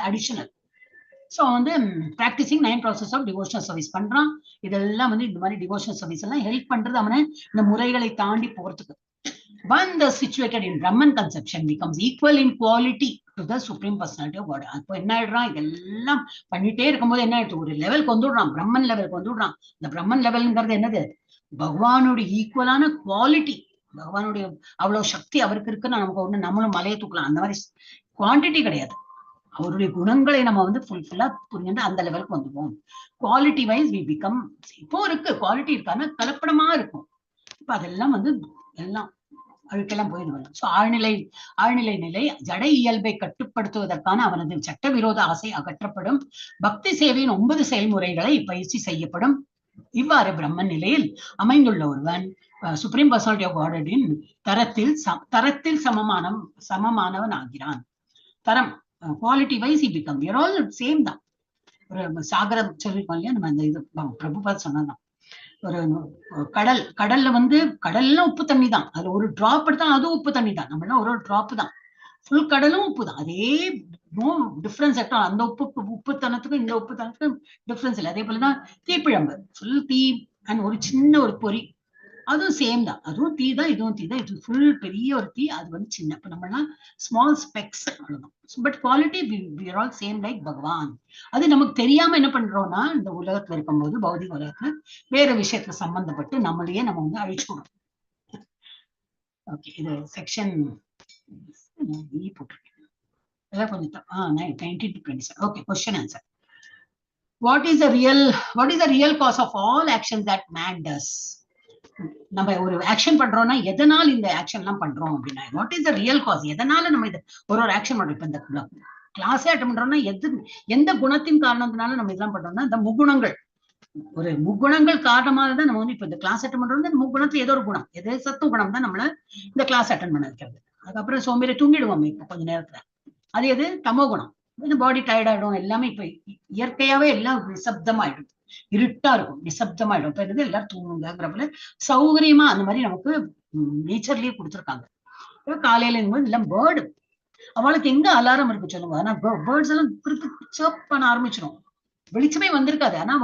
அடிஷனல். ஸோ வந்து practising 9 process of devotional service பண்றான். இதெல்லாம் வந்து இந்த மாதிரி டிவோஷனல் சர்வீஸ் எல்லாம் ஹெல்ப் பண்றது அவனை இந்த முறைகளை தாண்டி போறதுக்கு. One thus situated in Brahman conception becomes equal in quality to the supreme personality of God. அப்போ என்ன ஆயிடுறான், இதெல்லாம் பண்ணிட்டே இருக்கும்போது என்ன ஆயிடுச்சு, ஒரு லெவலுக்கு வந்துடுறான், பிரம்மன் லெவலுக்கு வந்துடுறான். இந்த பிரம்மன் லெவல்ங்கிறது என்னது, பகவானுடைய ஈக்குவலான குவாலிட்டி, பகவானுடைய அவ்வளவு சக்தி அவருக்கு இருக்குன்னு நமக்கு ஒண்ணு நம்மளும் மலையை தூக்கலாம், அந்த மாதிரி குவான்டிட்டி கிடையாது. அவருடைய குணங்களை நம்ம வந்து ஃபுல்ஃபில்லா புரிஞ்சு அந்த லெவலுக்கு வந்துடுவோம். குவாலிட்டி வைஸ் வி பிகம், இப்போ இருக்கு குவாலிட்டி இருக்கான கலப்படமா இருக்கும். இப்ப அதெல்லாம் வந்து எல்லாம் அழுக்கெல்லாம் போயிடுவாங்க. ஸோ ஆழ்நிலை நிலை ஜட இயல்பை கட்டுப்படுத்துவதற்கான அவனது சட்டவிரோத ஆசை அகற்றப்படும். பக்தி சேவையின் 9 செயல்முறைகளை பயிற்சி செய்யப்படும். இவ்வாறு பிரம்மன் நிலையில் அமைந்துள்ள ஒருவன் சுப்ரீம் பர்சனாலிட்டி ஆஃப் காடின் தரத்தில் சமமானவன் ஆகிறான். தரம் quality wise become we are all same தான். ஒரு சாகரம் சொல்லிருக்கோம் இல்லையா, நம்ம அந்த இது பிரபுபாத் சொன்னதான். ஒரு கடல்ல வந்து கடல்லாம் உப்பு தண்ணி தான், அதுல ஒரு டிராப் எடுத்தா அதுவும் உப்பு தண்ணி தான், நம்ம ஒரு டிராப் தான், ஃபுல் கடலும் உப்பு தான், அதே நோ டிஃபரன்ஸ் ஆக்டா. அந்த உப்புத்தனத்துக்கும் இந்த உப்புத்தனத்துக்கும் டிஃபரன்ஸ் இல்லை. அதே போலதான் தீப்பிழம்பு, ஃபுல் தீ அண்ட் ஒரு சின்ன ஒரு பொறி, அதுவும் சேம் தான், அதுவும் தீ தான், இதுவும் தீ தான். இது ஃபுல் பெரிய ஒரு தீ, அது வந்து சின்ன, இப்ப நம்மளாம் ஸ்மால் ஸ்பெக்ஸ் அவ்வளவுதான். But quality we are all same like பகவான். அது நமக்கு தெரியாம என்ன பண்றோம்னா, இந்த உலகத்துல இருக்கும்போது பௌதிக உலகத்துல வேற விஷயத்துல சம்பந்தப்பட்டு நம்மளையே நம்ம வந்து அழிச்சுக்கணும். ஓகே, இது செக்ஷன் போட்டிருக்கேன், அதான் கொஞ்சம் 19 to 27. Okay, question answer. What is the real cause of all actions that man does? நம்ம ஒரு ஆக்ஷன் பண்றோம்னா எதனால இந்த ஆக்ஷன் எல்லாம் பண்றோம் அப்படின்னா, what is the real cause, எதனால நம்ம இது ஒரு ஆக்ஷன் பண்றோம். இப்ப இந்த கிளாஸே அட்டன் பண்றோம்னா எந்த குணத்தின் காரணத்தினால நம்ம இதெல்லாம் பண்றோம்னா, இந்த முகுணங்கள், ஒரு முகுணங்கள் காரணமாக தான் நம்ம வந்து இப்ப இந்த கிளாஸ் அட்டன் பண்றோம். இந்த முகுணத்துல ஏதோ ஒரு குணம், எதோ சத்து குணம் தான் நம்மள இந்த கிளாஸ் அட்டன் பண்ண வைக்கிறது. அதுக்கப்புறம் சோம்பேறி தூங்கிடுவோம் இப்ப கொஞ்ச நேரத்துல, அது எது தமோ குணம். இந்த பாடி டயர்ட் ஆயிடும், எல்லாமே இப்ப இயற்கையாவே எல்லாம் நிசப்தமாயிடும், இருட்டா இருக்கும், நிசப்தமாயிடும். இப்ப இருந்து எல்லாரும் தூங்குங்கிறப்பல சௌகரியமா அந்த மாதிரி நமக்கு நேச்சர்லயே கொடுத்துருக்காங்க. காலையில இருக்கும்போது எல்லாம் பேர்டு, அவளுக்கு எங்க அலாரம் இருக்கு சொல்லுங்க. ஆனா பேர்ட்ஸ் எல்லாம் சேர்ப் பண்ண ஆரம்பிச்சிடும், வெளிச்சமே வந்திருக்காது, ஆனா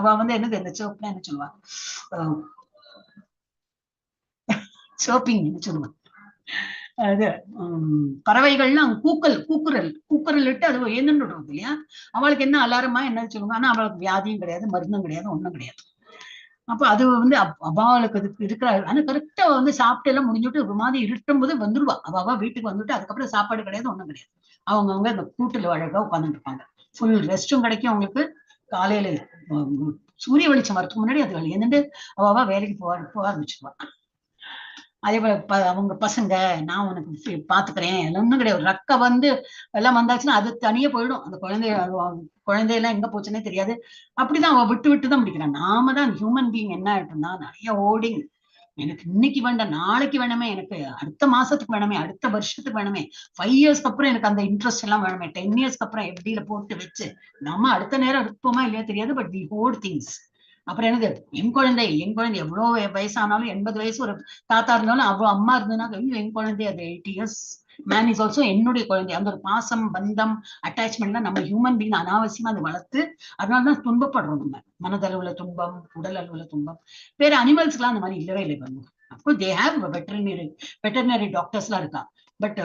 அவ வந்து என்னது இந்த சேர்ப்னா என்ன சொல்லுவா, சேர்ப்பிங் என்ன சொல்லுவாங்க, அது பறவைகள்லாம் கூக்குரல் இட்டு அது என்னன்னு விடுறது இல்லையா. அவளுக்கு என்ன அலாரமா என்ன சொல்லுவாங்க, ஆனா அவளுக்கு வியாதியும் கிடையாது, மருந்தும் கிடையாது, ஒண்ணும் கிடையாது. அப்ப அது வந்து அவளுக்கு இருக்கிற, ஆனா கரெக்டா வந்து சாப்பிட்டு எல்லாம் முடிஞ்சுட்டு ஒரு மாதிரி இருட்டும் போது வந்துருவா, அவ வீட்டுக்கு வந்துட்டு அதுக்கப்புறம் சாப்பாடு கிடையாது, ஒண்ணும் கிடையாது. அவங்கவுங்க அந்த கூட்டுல அழகா உட்காந்துட்டு இருப்பாங்க, ஃபுல் ரெஸ்டும் கிடைக்கும் அவங்களுக்கு. காலையில சூரிய வெளிச்சம் வரதுக்கு முன்னாடி அது என்னண்டு அவ வேலைக்கு போக ஆரம்பிச்சிருவா. அதே போல அவங்க பசங்க, நான் உனக்கு பாத்துக்கிறேன், எல்லாம் ஒண்ணும் கிடையாது. ரக்க வந்து எல்லாம் வந்தாச்சுன்னா அது தனியே போயிடும், அந்த குழந்தையெல்லாம் எங்க போச்சுன்னே தெரியாது. அப்படிதான் அவ விட்டு தான் முடிக்கிறான். நாம தான் ஹியூமன் பீயிங் என்ன ஆயிட்டோம்னா, நிறைய ஓடிங், எனக்கு இன்னைக்கு வேண்டாம், நாளைக்கு வேணுமே, எனக்கு அடுத்த மாசத்துக்கு வேணுமே, அடுத்த வருஷத்துக்கு வேணுமே, 5 இயர்ஸ்க்கு அப்புறம் எனக்கு அந்த இன்ட்ரெஸ்ட் எல்லாம் வேணுமே, 10 இயர்ஸ்க்கு அப்புறம் எப்படியில போட்டு வச்சு நம்ம அடுத்த நேரம் இருப்போமா இல்லையா தெரியாது, பட் வி ஹோல்ட் திங்ஸ். அப்புறம் என்னது, என் குழந்தை எவ்வளவு வயசானாலும், 80 வயசு ஒரு தாத்தா இருந்தாலும், அவ்வளவு அம்மா இருந்ததுன்னா என் குழந்தை, அது 80 இயர்ஸ் மேன் இஸ் ஆல்சோ என்னுடைய குழந்தை. அந்த ஒரு பாசம், பந்தம், அட்டாச்மெண்ட்லாம் நம்ம ஹியூமன் பீங் அனாவசியமா அதை வளர்த்து அதனாலதான் துன்பப்படுறோம். நம்ம மனதளவுல துன்பம், உடல் அளவுல துன்பம். வேற அனிமல்ஸ்க்குலாம் அந்த மாதிரி இல்லவே இல்லை. அப்போ தே ஹேவ் வெட்டர்னரி டாக்டர்ஸ் எல்லாம் இருக்கா, பட்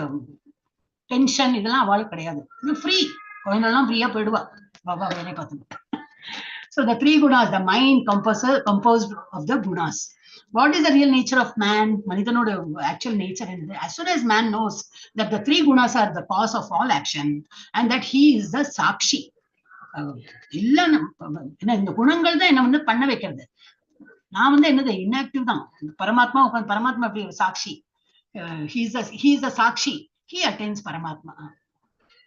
டென்ஷன் இதெல்லாம் அவளுக்கு கிடையாது. ஃப்ரீ, குழந்தைலாம் ஃப்ரீயா போயிடுவா, பாபா வேலையை பார்த்துட்டு. So the 3 gunas, the mind composed of the gunas. What is the real nature of man? Manidanoda actual nature. As soon as man knows that the 3 gunas are the cause of all action and that he is the sakshi. இல்ல இந்த குணங்கள் தான் என்ன வந்து பண்ண வைக்கிறது. நான் வந்து என்னது இன்ஆக்டிவ் தான். பரமாத்மா அப்படி சாட்சி. he is the sakshi. He attains Paramatma.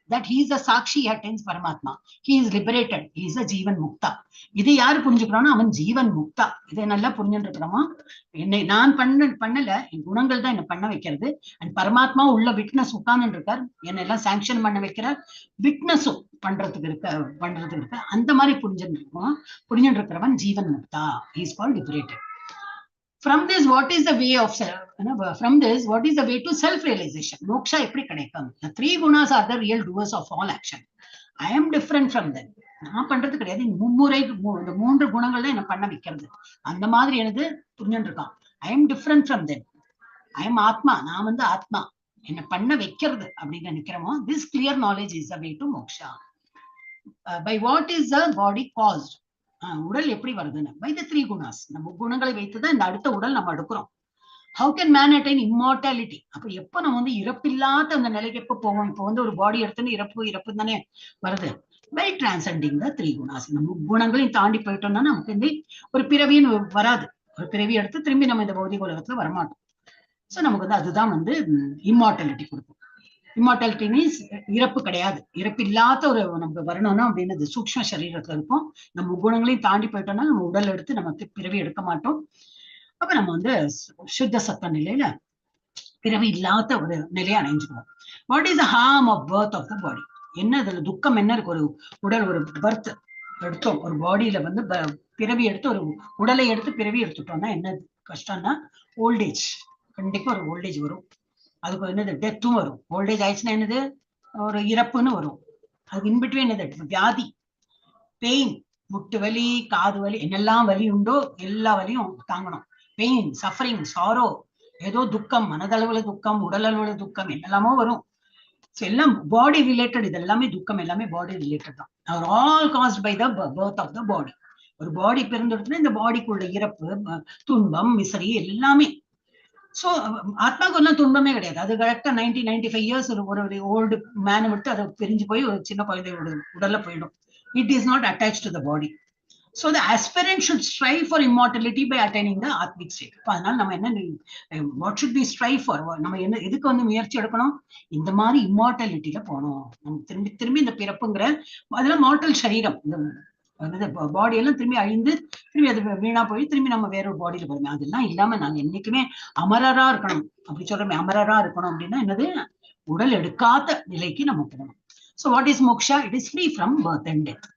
That he is the sakshi, he attains Paramatma. He is liberated. He is a Jeevan Mukta. இது யாரு புரிஞ்சுக்கிறானோ அவன் ஜீவன் முக்தா. இதை நல்லா புரிஞ்சுட்டு இருக்கிறோமா? என்னை நான் பண்ணல, என் குணங்கள் தான் என்ன பண்ண வைக்கிறது. அண்ட் பரமாத்மா உள்ள விட்னஸ் உட்கார்ந்து இருக்கார், என்னை எல்லாம் சாங்ஷன் பண்ண வைக்கிறார், விட்னஸும் பண்றதுக்கு இருக்க. அந்த மாதிரி புரிஞ்சுட்டு இருக்கிறவன் ஜீவன் Mukta. He is called liberated. From this, what is the way of from this, what is the way to self-realization? Moksha எப்படி கிடைக்கும்? The three gunas are the real doers of all action. I am different from them. நான் பண்றது கிடையாது. இந்த 3 குணங்கள் தான் என்ன பண்ண வைக்கிறது. அந்த மாதிரி எனக்கு புரிஞ்சுட்டு இருக்கான். I am different from them. I am ஆத்மா. நான் வந்து ஆத்மா. என்ன பண்ண வைக்கிறது அப்படின்னு நினைக்கிறோமோ, this clear knowledge is the way to moksha. By what is the body caused? உடல் எப்படி வருதுன்னு, by the 3 gunas. நம்ம குணங்களை வைத்துதான் இந்த அடுத்த உடல் நம்ம எடுக்கிறோம். How can man attain immortality? அப்ப எப்ப நம்ம வந்து இறப்பில்லாத அந்த நிலைக்கு எப்ப போவோம்? இப்போ வந்து ஒரு பாடி எடுத்துன்னு இறப்பு தானே வருது. By transcending the 3 gunas. நம்ம குணங்களையும் தாண்டி போயிட்டோம்னா நமக்கு வந்து ஒரு பிறவின்னு வராது. ஒரு பிறவி எடுத்து திரும்பி நம்ம இந்த பௌதிக உலகத்துல வரமாட்டோம். சோ நமக்கு வந்து அதுதான் வந்து இம்மார்டாலிட்டி கொடுக்கும். இம்மார்டாலிட்டி மீன்ஸ் இறப்பு கிடையாது. இறப்பு இல்லாத ஒரு நமக்கு வரணும்னா அப்படின்னு சூக்ஷ்ம சரீரத்துல இருக்கும். நம்ம குணங்களையும் தாண்டி போயிட்டோம்னா நம்ம உடல் எடுத்து நமக்கு பிறவி எடுக்க மாட்டோம். அப்ப நம்ம வந்து சுத்த சத்த நிலையில பிறவி இல்லாத ஒரு நிலையை அடைஞ்சுக்குவோம். What is the harm of birth of the body? என்ன இதுல துக்கம் என்ன இருக்கு? ஒரு உடல், ஒரு பர்த் எடுத்தோம், ஒரு பாடியில வந்து பிறவி எடுத்து ஒரு உடலை எடுத்து பிறவி எடுத்துட்டோம்னா என்ன கஷ்டம்னா ஓல்டேஜ். கண்டிப்பா ஒரு ஓல்டேஜ் வரும். அதுக்கு என்னது டெத்தும் வரும். ஓல்டேஜ் ஆயிடுச்சுன்னா என்னது ஒரு இறப்புன்னு வரும். அதுக்கு இன்பிட்வீன் என்னது வியாதி, பெயின், முட்டு வலி, காது வலி, என்னெல்லாம் வலி உண்டோ எல்லா வலியும் தாங்கணும். பெயின், சஃபரிங், சாரோ, ஏதோ துக்கம், மனதளவுல துக்கம், உடல் அளவுல துக்கம், என்னெல்லாமோ வரும். எல்லாம் பாடி ரிலேட்டட். இது எல்லாமே துக்கம் எல்லாமே பாடி ரிலேட்டட் தான். Are all caused by the birth of the body. ஒரு பாடி பிறந்துடுச்சுன்னா இந்த பாடிக்குள்ள இறப்பு, துன்பம், மிசரி எல்லாமே. சோ ஆத்மாவுக்கு எல்லாம் துன்பமே கிடையாது. அது கரெக்டா 95 இயர்ஸ் ஒரு ஓல்டு மேனை விட்டு அதை பிரிஞ்சு போய் ஒரு சின்ன குழந்தையோட உடல்ல போயிடும். It is not attach to the body. So the aspirant should strive for immortality by attaining the atmic state. அதனால நம்ம என்ன, what should we strive for? நம்ம என்ன எதுக்கு வந்து முயற்சி எடுக்கணும்? இந்த மாதிரி இம்மார்டாலிட்டியில போகணும். நம்ம திரும்பி திரும்பி இந்த பிறப்புங்கிற அதெல்லாம் மார்டல் சரீரம், இந்த பாடி எல்லாம் திரும்பி அழிந்து திரும்பி அது வீணா போய் திரும்பி நம்ம வேற ஒரு பாடியில போறோமே, அதெல்லாம் இல்லாம நாங்க என்னைக்குமே அமரரா இருக்கணும். அப்படி சொல்றோமே, அமரரா இருக்கணும் அப்படின்னா என்னது? உடல் எடுக்காத நிலைக்கு நம்ம போகணும். So what is moksha? It is free from birth and death.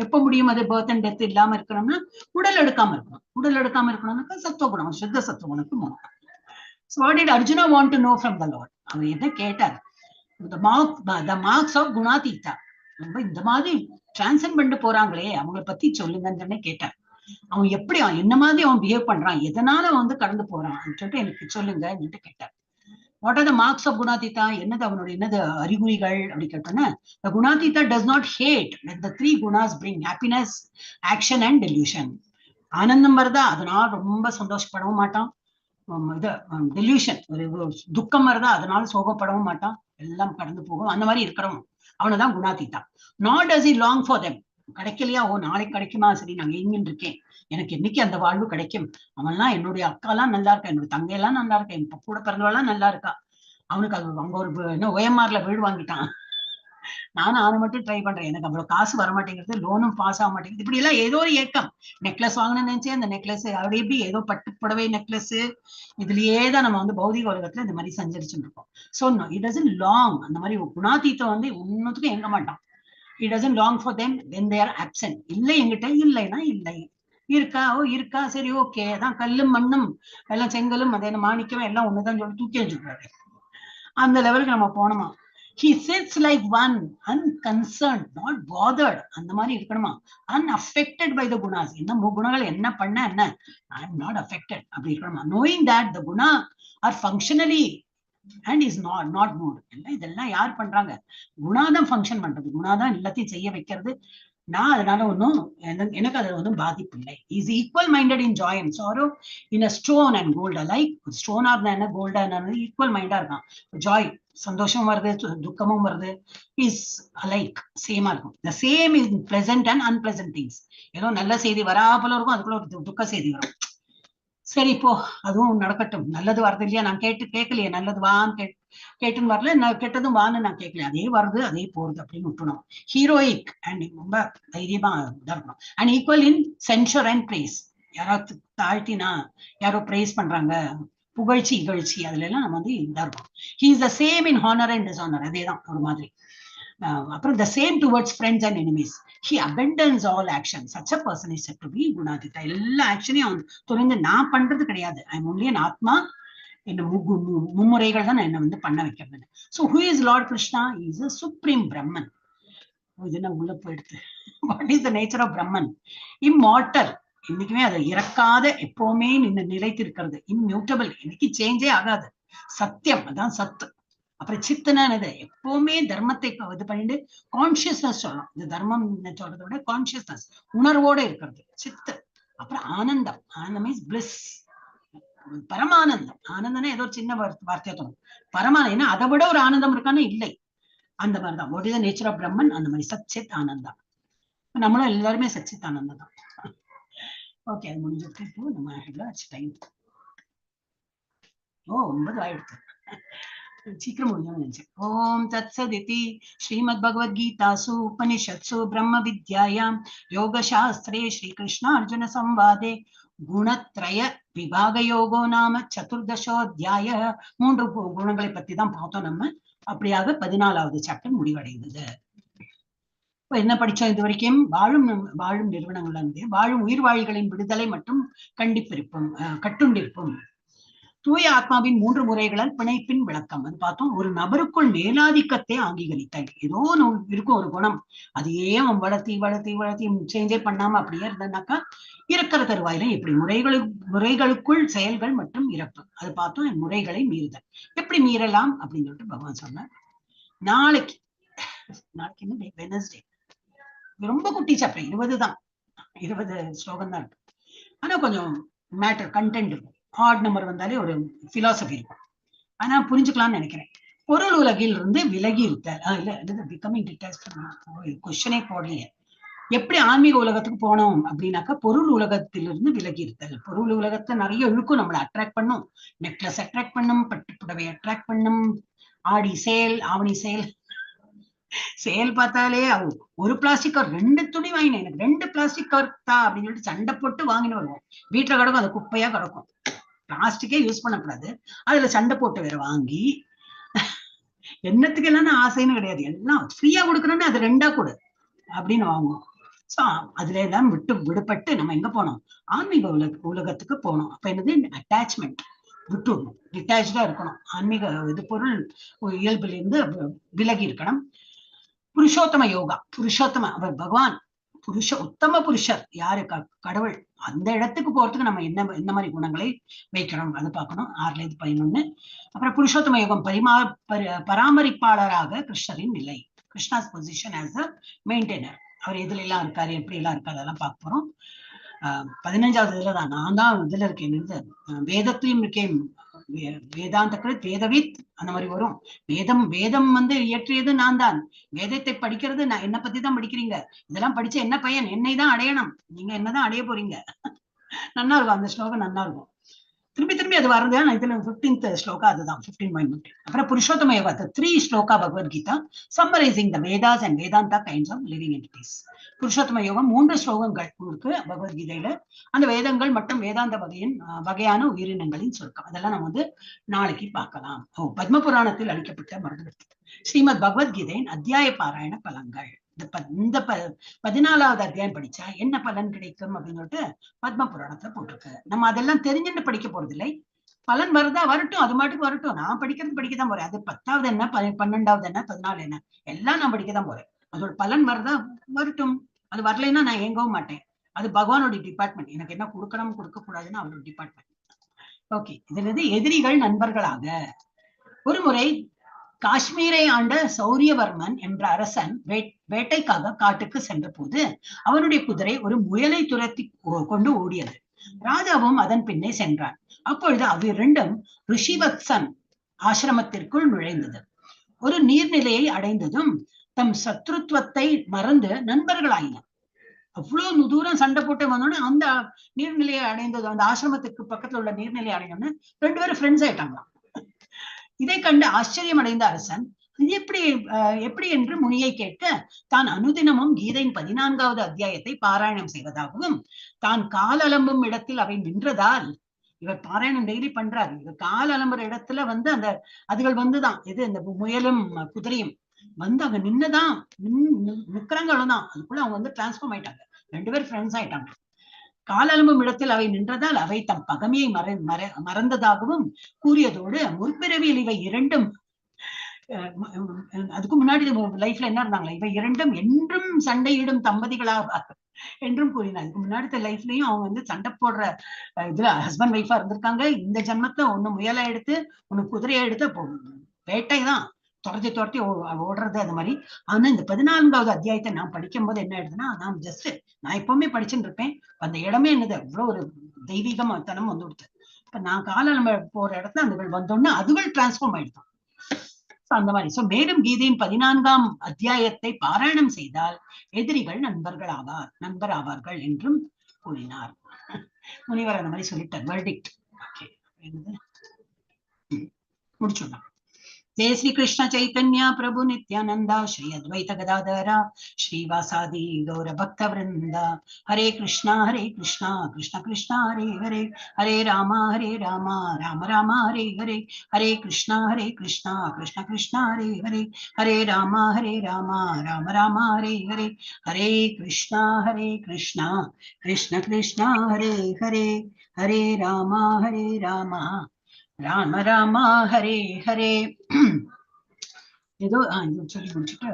எப்ப முடியும் அது பர்த் அண்ட் டெத் இல்லாம இருக்கணும்னா உடல் எடுக்காம இருக்கணும். உடல் எடுக்காம இருக்கணும்னாக்கா சத்துவகுணம், சுத்த சத்துவகுணத்துக்கு போகணும். So what did Arjuna want to know from the Lord? அவர் என்ன கேட்டார்? The marks of Gunatita. இந்த மாதிரி டிரான்சென்ட் பண்ணிட்டு போறாங்களே அவங்களை பத்தி சொல்லுங்கன்னு கேட்டார். அவன் எப்படி, என்ன மாதிரி அவன் பிஹேவ் பண்றான், எதனால வந்து கடந்து போறான் சொல்லிட்டு எனக்கு சொல்லுங்க கேட்டார். What are the marks of Gunatita? என்னது அவனுடைய என்னது அறிகுறிகள் அப்படி கேட்டோன்னா, the Gunatita does not hate when the 3 gunas bring happiness, action and delusion. ஆனந்தம் வருதா அதனால ரொம்ப சந்தோஷப்படவும் மாட்டான். இது டெல்யூஷன், ஒரு துக்கம் வருதா அதனால சோகப்படவும் மாட்டான். எல்லாம் கடந்து போகும். அந்த மாதிரி இருக்கிறவன் அவனதான் குணாதீதா. nor does he long for them. கிடைக்கலையா, ஓ நாளைக்கு கிடைக்குமா, சரி நான் எங்கின்னு இருக்கேன், எனக்கு என்னைக்கு அந்த வாழ்வு கிடைக்கும். அவன்லாம் என்னுடைய அக்காலாம் நல்லா இருக்கா, என்னுடைய தங்கையெல்லாம் நல்லா இருக்கா, என் கூட பிறந்தவெல்லாம் நல்லா இருக்கா. அவனுக்கு அது அங்க ஒரு என்ன OMRல வீடு வாங்கிட்டான். நானும் அதை மட்டும் ட்ரை பண்றேன், எனக்கு அவ்வளவு காசு வர மாட்டேங்கிறது, லோனும் பாஸ் ஆக மாட்டேங்குது. இப்படி எல்லாம் ஏதோ ஒரு ஏக்கம். நெக்லஸ் வாங்கணும்னு நினைச்சேன், அந்த நெக்லஸ் அப்படி எப்படி ஏதோ பட்டு புடவை நெக்லஸ், இதுலயே தான் நம்ம வந்து பௌதிக உலகத்துல இந்த மாதிரி சஞ்சரிச்சுட்டு இருக்கோம். So it doesn't long. அந்த மாதிரி குணாதீத்தம் வந்து ஒன்னுத்துக்கும் எங்க மாட்டான். It doesn't long for them when they are absent. இல்லை என்கிட்ட இல்லைன்னா இல்லை, இருக்கா ஓ இருக்கா சரி ஓகே தான். கல்லும் மண்ணும் எல்லாம் செங்கலும் அதே மாணிக்கம் எல்லாம் ஒண்ணுதான் சொல்லி தூக்கி வச்சுக்கிறாரு. அந்த லெவலுக்கு நம்ம போனோமா. He sits like one, unconcerned, not bothered. அந்த மாதிரி இருக்கணுமா. Unaffected by the gunas. என்ன குணங்கள் என்ன பண்ண என்ன, I am not affected அப்படி இருக்கணுமா. Knowing that the guna are functionally and is not good. இதெல்லாம் யார் பண்றாங்க? குணாதான் ஃபங்க்ஷன் பண்றது, குணாதான் எல்லாத்தையும் செய்ய வைக்கிறது. நான் அதனால ஒன்னும் எனக்கு அதுல ஒன்றும் பாதிப்பு இல்லை. Is equal minded in joy and sorrow in a stone and gold alike. ஸ்டோனா இருந்தா என்ன, கோல்டா இருந்தா ஈக்குவல் மைண்டா இருக்கான். ஜாய் சந்தோஷம் வருது, துக்கமும் வருது, இஸ் அலைக் சேமா இருக்கும். The same is pleasant and unpleasant things. ஏதோ நல்ல செய்தி வராப்பல இருக்கும், அதுக்குள்ள ஒரு துக்க செய்தி வரும். சரி இப்போ அதுவும் நடக்கட்டும், நல்லது வருது இல்லையா, நான் கேட்கலையே, நல்லது வான்னு கேட்டுன்னு வரல, நான் கெட்டதும் வான்னு நான் கேட்கல, அதே வருது அதே போறது அப்படின்னு விட்டுணும். ஹீரோயிக் அண்ட் ரொம்ப தைரியமா இதா இருக்கணும். And equal in censure and praise. யாராவது தாழ்த்தினா யாரோ பிரேஸ் பண்றாங்க, புகழ்ச்சி இகழ்ச்சி, அதுல எல்லாம் நம்ம வந்து இதா இருக்கும். He is the same in honour and dishonour. அதேதான் ஒரு மாதிரி. அப்புறம் the same towards friends and enemies. He abandons all action. Such a person is said to be Gunadita. எல்லா ஆக்ஷனையும் அவன் துணிந்து நான் பண்றது கிடையாது. ஐ எம் ஒன்லி an ஆத்மா. என்ன மும்முறைகள் தான் என்ன வந்து பண்ண வைக்கிறது. So who is Lord Krishna? He is a supreme Brahman. இது என்ன உள்ள போயிடுது. What is the nature of Brahman? Immortal. இன்னைக்குமே அதை இறக்காத எப்பவுமே நிலைத்திருக்கிறது. இம்மியூட்டபிள். இன்னைக்கு சேஞ்சே ஆகாது. சத்தியம், அதான் சத்து. அப்புறம் சித்தனானது எப்பவுமே தர்மத்தை இது பண்ணிட்டு கான்சியஸ்னஸ் சொல்லணும். இந்த தர்மம் சொல்றதை விட கான்சியஸ்னஸ், உணர்வோட இருக்கிறது சித்து. அப்புறம் ஆனந்தம். ஆனந்தம் மீன்ஸ் பிளிஸ், பரமானந்தம். ஆனந்தம்னா ஏதோ சின்ன வார்த்தையா தோணும். பரமானந்தம் ஏன்னா அதை விட ஒரு ஆனந்தம் இருக்கான்னு இல்லை. அந்த மாதிரிதான் what is the nature of Brahman. அந்த மாதிரி சச்சித் ஆனந்தம். நம்மளும் எல்லாருமே சச்சித் ஆனந்தம் தான். ஓகே, அது முடிஞ்சிருக்கு. இப்போ நம்ம டைம் 9 ஆயிடுச்சு. சீக்கிரம் முடிஞ்சோம்னு நினைச்சேன். ஓம் தத் சதிதி ஸ்ரீமத் பகவத்கீதாசு உபனிஷத்சு பிரம்ம வித்யாயாம் யோக சாஸ்திரே ஸ்ரீ கிருஷ்ண அர்ஜுன சம்வாதே குணத்ரய விபாக யோகோ நாம சதுர்தசோத்யாய. 3 குணங்களை பத்தி தான் பார்த்தோம் நம்ம. அப்படியாக 14வது சாப்டர் முடிவடைந்தது. இப்ப என்ன படிச்சோம் இது வரைக்கும்? வாழும் நிறுவனங்கள்ல இருந்து வாழும் உயிர்வாழிகளின் விடுதலை மற்றும் கட்டுண்டிருப்பும் தூய ஆத்மாவின் 3 முறைகளால் பிணைப்பின் விளக்கம் அது பார்த்தோம். ஒரு நபருக்குள் மேலாதிக்கத்தை அங்கீகரித்தல். ஏதோ இருக்கும் ஒரு குணம், அதையே அவன் வளர்த்தி சேஞ்சே பண்ணாம அப்படியே இருந்தாக்கா இறக்கிற தருவாயில எப்படி முறைகளுக்குள் செயல்கள் மற்றும் இறப்பு அது பார்த்தோம். முறைகளை மீறுதல் எப்படி மீறலாம் அப்படின்னு சொல்லிட்டு பகவான் சொன்னார். நாளைக்கு என்ன வெனஸ்டே, ரொம்ப குட்டி சாப்டர், 20 தான், 20 ஸ்லோகம் தான் இருக்கு. ஆனா கொஞ்சம் மேட்டர் கண்டென்ட் இருக்கும். ஹார்ட் நம்பர் வந்தாலே ஒரு பிலாசபி இருக்கும். ஆனா புரிஞ்சுக்கலாம்னு நினைக்கிறேன். பொருள் உலகில் இருந்து விலகி இருத்தல். பிகமிங் கொஸ்டினே போடலையே. எப்படி ஆன்மீக உலகத்துக்கு போனோம் அப்படின்னாக்கா பொருள் உலகத்திலிருந்து விலகி இருத்தல். பொருள் உலகத்தை நிறைய இழுக்கும், நம்மளை அட்ராக்ட் பண்ணும். நெக்லஸ் அட்ராக்ட் பண்ணும், பட்டு புடவை அட்ராக்ட் பண்ணும், ஆடி சேல் ஆவணி சேல் பார்த்தாலே ஒரு பிளாஸ்டிக் கவர் 2 துணி வாங்கினேன், எனக்கு 2 பிளாஸ்டிக் கவர் தான் அப்படின்னு சொல்லிட்டு சண்டை போட்டு வாங்கிட்டு வருவோம். வீட்டுல கிடக்கும், அது குப்பையா கிடக்கும். பிளாஸ்டிக்கே யூஸ் பண்ணக்கூடாது, அதுல சண்டை போட்டு வேற வாங்கி என்னத்துக்கு எல்லாம் ஆசைன்னு கிடையாது, எல்லாம் ஃப்ரீயா கொடுக்குறோன்னு அது 2ஆ கொடு அப்படின்னு வாங்குவோம். சோ அதுல எல்லாம் விடுபட்டு நம்ம எங்க போனோம்? ஆன்மீக உலகத்துக்கு போனோம். அப்ப என்னது? அட்டாச்மெண்ட் விட்டுடணும், டிட்டாச்சா இருக்கணும். ஆன்மீக இது பொருள் இயல்புல இருந்து விலகி இருக்கணும். புருஷோத்தம யோகா, அவர் பகவான் உத்தம புருஷர் யாரு? கடவுள். அந்த இடத்துக்கு போறதுக்கு நம்ம என்ன மாதிரி குணங்களை வைக்கணும் அது பார்க்கணும். 6லேருந்து 11. அப்புறம் புருஷோத்தம யோகம் பராமரிப்பாளராக கிருஷ்ணரின் நிலை, Krishna's position as a maintainer. அவர் எதுல எல்லாம் இருக்காரு, எப்படி எல்லாம் இருக்காரு அதெல்லாம் பார்க்க போறோம். 15வது இதுலதான் நான் தான் இதுல இருக்கேன். வேதத்திலையும் இருக்கேன், வேதாந்த வேதவித் அந்த மாதிரி வரும். வேதம் இயற்றியது நான் தான். வேதத்தை படிக்கிறது நான், என்ன பத்தி தான் படிக்கிறீங்க. இதெல்லாம் படிச்ச என்ன பையன்? என்னை தான் அடையணும். நீங்க என்னதான் அடைய போறீங்க. நன்னா இருக்கும் அந்த ஸ்லோகம், நன்னா இருக்கும். திரும்பி அது வருது. இதுல 15th ஸ்லோகா அதுதான் 15.15. அப்புறம் Purushottama Yoga 3 sloka Bhagavad Gita summarizing the Vedas and Vedanta kinds of living entities. Purushottama யோகம் 3 ஸ்லோகங்கள் இருக்கு பகவத்கீதையில. அந்த வேதங்கள் மற்றும் வேதாந்த வகையான உயிரினங்களின் சுருக்கம் அதெல்லாம் நம்ம நாளைக்கு பார்க்கலாம். பத்ம புராணத்தில் அளிக்கப்பட்ட மருந்து ஸ்ரீமத் பகவத்கீதையின் அத்தியாய பாராயண பலன்கள். இந்த 14வது அத்தியாயம் படிச்சா என்ன பலன் கிடைக்கும் அப்படின்னு சொல்லிட்டு பத்ம புராணத்துல போட்டிருக்கு. நம்ம அதெல்லாம் தெரிஞ்சுட்டு படிக்க போறது இல்லை. பலன் வருதா வரட்டும், அது மாட்டுக்கு வரட்டும். நான் படிக்கதான் போறேன். அது 10வது என்ன, 12வது என்ன, 14 என்ன, எல்லாம் நான் படிக்கதான் போறேன். அதோட பலன் வருதா வரட்டும். அது வரலைன்னா நான் ஏங்கவும் மாட்டேன். அது பகவானோட டிபார்ட்மெண்ட். எனக்கு என்ன கொடுக்கணும் கொடுக்க கூடாதுன்னு அவரோட டிபார்ட்மெண்ட். ஓகே, இதுல எதிரிகள் நண்பர்களாக. ஒரு முறை காஷ்மீரை ஆண்ட சௌரியவர்மன் என்ற அரசன் வேட்டைக்காக காட்டுக்கு சென்ற போது அவனுடைய குதிரை ஒரு முயலை துரத்தி கொண்டு ஓடியது. ராஜாவும் அதன் பின்னே சென்றான். அப்பொழுது அவ்விரண்டும் ரிஷிவத்சன் ஆசிரமத்திற்குள் நுழைந்தது. ஒரு நீர்நிலையை அடைந்ததும் தம் சத்ருத்வத்தை மறந்து நண்பர்களாயினர். அவ்வளவு தூரம் சண்டை போட்டு வந்தோன்னு அந்த நீர்நிலையை அடைந்தது, அந்த ஆசிரமத்துக்கு பக்கத்துல உள்ள நீர்நிலையை அடைந்தோன்னு 2 பேரும் ஃப்ரெண்ட்ஸ் ஆயிட்டாங்களாம். இதை கண்டு ஆச்சரியம் அடைந்த அரசன் இது எப்படி என்று முனியை கேட்க, தான் அனுதினமும் கீதையின் 14வது அத்தியாயத்தை பாராயணம் செய்வதாகவும் தான் கால் அலம்பும் இடத்தில் அவை நின்றதால், இவர் பாராயணம் டெய்லி பண்றாரு, இவர் கால் அலம்புற இடத்துல அந்த அதுகள் வந்துதான் இது இந்த முயலும் குதிரையும் வந்து அங்க நின்னுதான் நிக்கிறாங்க, அவ்வளவுதான். அதுக்குள்ள அவங்க வந்து டிரான்ஸ்ஃபார்ம் ஆயிட்டாங்க, 2 பேரும் ஃப்ரெண்ட்ஸ் ஆயிட்டாங்க. காலெலும்பும் இடத்தில் அவை நின்றதால் அவை தம் பகமையை மறந்ததாகவும் கூறியதோடு முற்பிறவியில் இவை இரண்டும் அதுக்கு முன்னாடி லைஃப்ல என்ன இருந்தாங்க, இவை இரண்டும் என்றும் சண்டையிடும் தம்பதிகளாக என்றும் கூறினார். இதுக்கு முன்னாடி லைஃப்லயும் அவங்க வந்து சண்டை போடுற இதுல ஹஸ்பண்ட் ஒய்ஃபா இருந்திருக்காங்க. இந்த ஜென்மத்துல ஒண்ணு முயலை எடுத்து ஒண்ணு குதிரையை எடுத்து வேட்டை தான் துரத்தி துரத்தி ஓடுறது அது மாதிரி. ஆனா இந்த 14வது அத்தியாயத்தை நான் படிக்கும் போது என்ன ஆயிடுதுன்னா, நான் எப்பவுமே படிச்சுட்டு இருப்பேன், அந்த இடமே என்னது அவ்வளவு ஒரு தெய்வீகத்தனம் வந்து கொடுத்து. இப்ப நான் காலம் போற இடத்துல அதுகள் வந்தோன்னு அதுகள் டிரான்ஸ்ஃபார்ம் ஆயிடுதான் அந்த மாதிரி. சோ மேலும் கீதையின் 14ஆம் அத்தியாயத்தை பாராயணம் செய்தால் எதிரிகள் நண்பர் ஆவார்கள் என்றும் கூறினார். முனிவர் அந்த மாதிரி சொல்லிட்டார். வெர்டிக்ட். ஓகே, முடிச்சுடலாம். जय श्री कृष्ण चैतन्य प्रभु नित्यानंदा श्री अद्वैत गदाधरा श्रीवासादि गौर भक्त वृंद हरे कृष्णा कृष्ण कृष्ण हरे हरे हरे राम राम राम हरे हरे हरे कृष्णा कृष्ण कृष्ण हरे हरे हरे राम राम राम हरे हरे हरे कृष्ण कृष्ण कृष्ण हरे हरे हरे राम ராம ராமா ஹரே ஹரே. ஏதோ சொல்லி முடிச்சுட்டு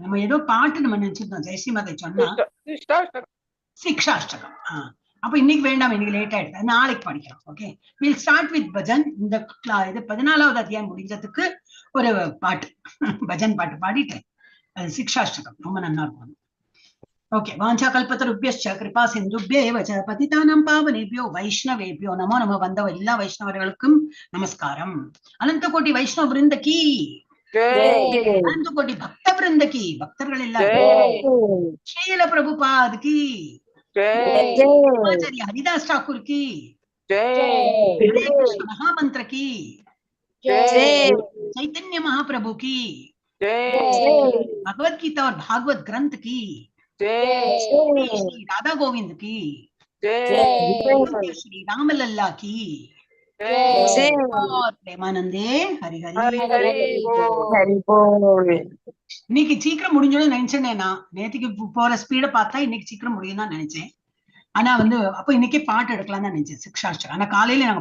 நம்ம ஏதோ பாட்டு நம்ம நினைச்சிருந்தோம். ஜெயஸ்ரீ மாதை சொன்னா சிக்ஷாஷ்டகம். அப்ப இன்னைக்கு வேண்டாம், இன்னைக்கு லேட் ஆயிடுது, நாளைக்கு படிக்கலாம். Okay, will start with bhajan. இந்த இது 14வது அத்தியாயம் முடிஞ்சதுக்கு ஒரு பாட்டு, பஜன் பாட்டு பாடிட்டு அது சிக்ஷாஷ்டகம் ரொம்ப நல்லா இருக்கும். ஓகே, வாஞ்சா கல்பத்தருப்யஸ்ச கிருபா சிந்துப்யேவ ச பதிதானம் பாவனேபியோ வைஷ்ணவேபியோ நமோ நம. வந்த எல்லா வைஷ்ணவர்களுக்கும் நமஸ்காரம். அனந்த கோட்டி வைஷ்ணவ விருந்த கீ, அனந்த கோட்டி பக்த விருந்த கீ, பக்தர்கள் எல்லாரும், ஸ்ரீல பிரபுபாத் கீ, ஆச்சாரிய ஹரிதாஸ் டாக்கூர் கீ, ஹரே கிருஷ்ண மகாமந்திர கீ, चैतन्य महाप्रभु की, भगवत गीता और भागवत ग्रंथ की, श्री राधा गोविंद की, श्री राम लल्ला की, और प्रेमानंदे हरि हरि हरि बोल. இன்னைக்கு சீக்கிரம் முடிஞ்சோன்னு நினைச்சேன். நான் நேற்றுக்கு போற ஸ்பீட பார்த்தா இன்னைக்கு சீக்கிரம் முடியும் தான் நினைச்சேன். ஆனா வந்து அப்ப இன்னைக்கே பாட்டு எடுக்கலாம் தான் நினைச்சேன் சிக்ஷாஷ்டகம். ஆனா காலையில நாங்க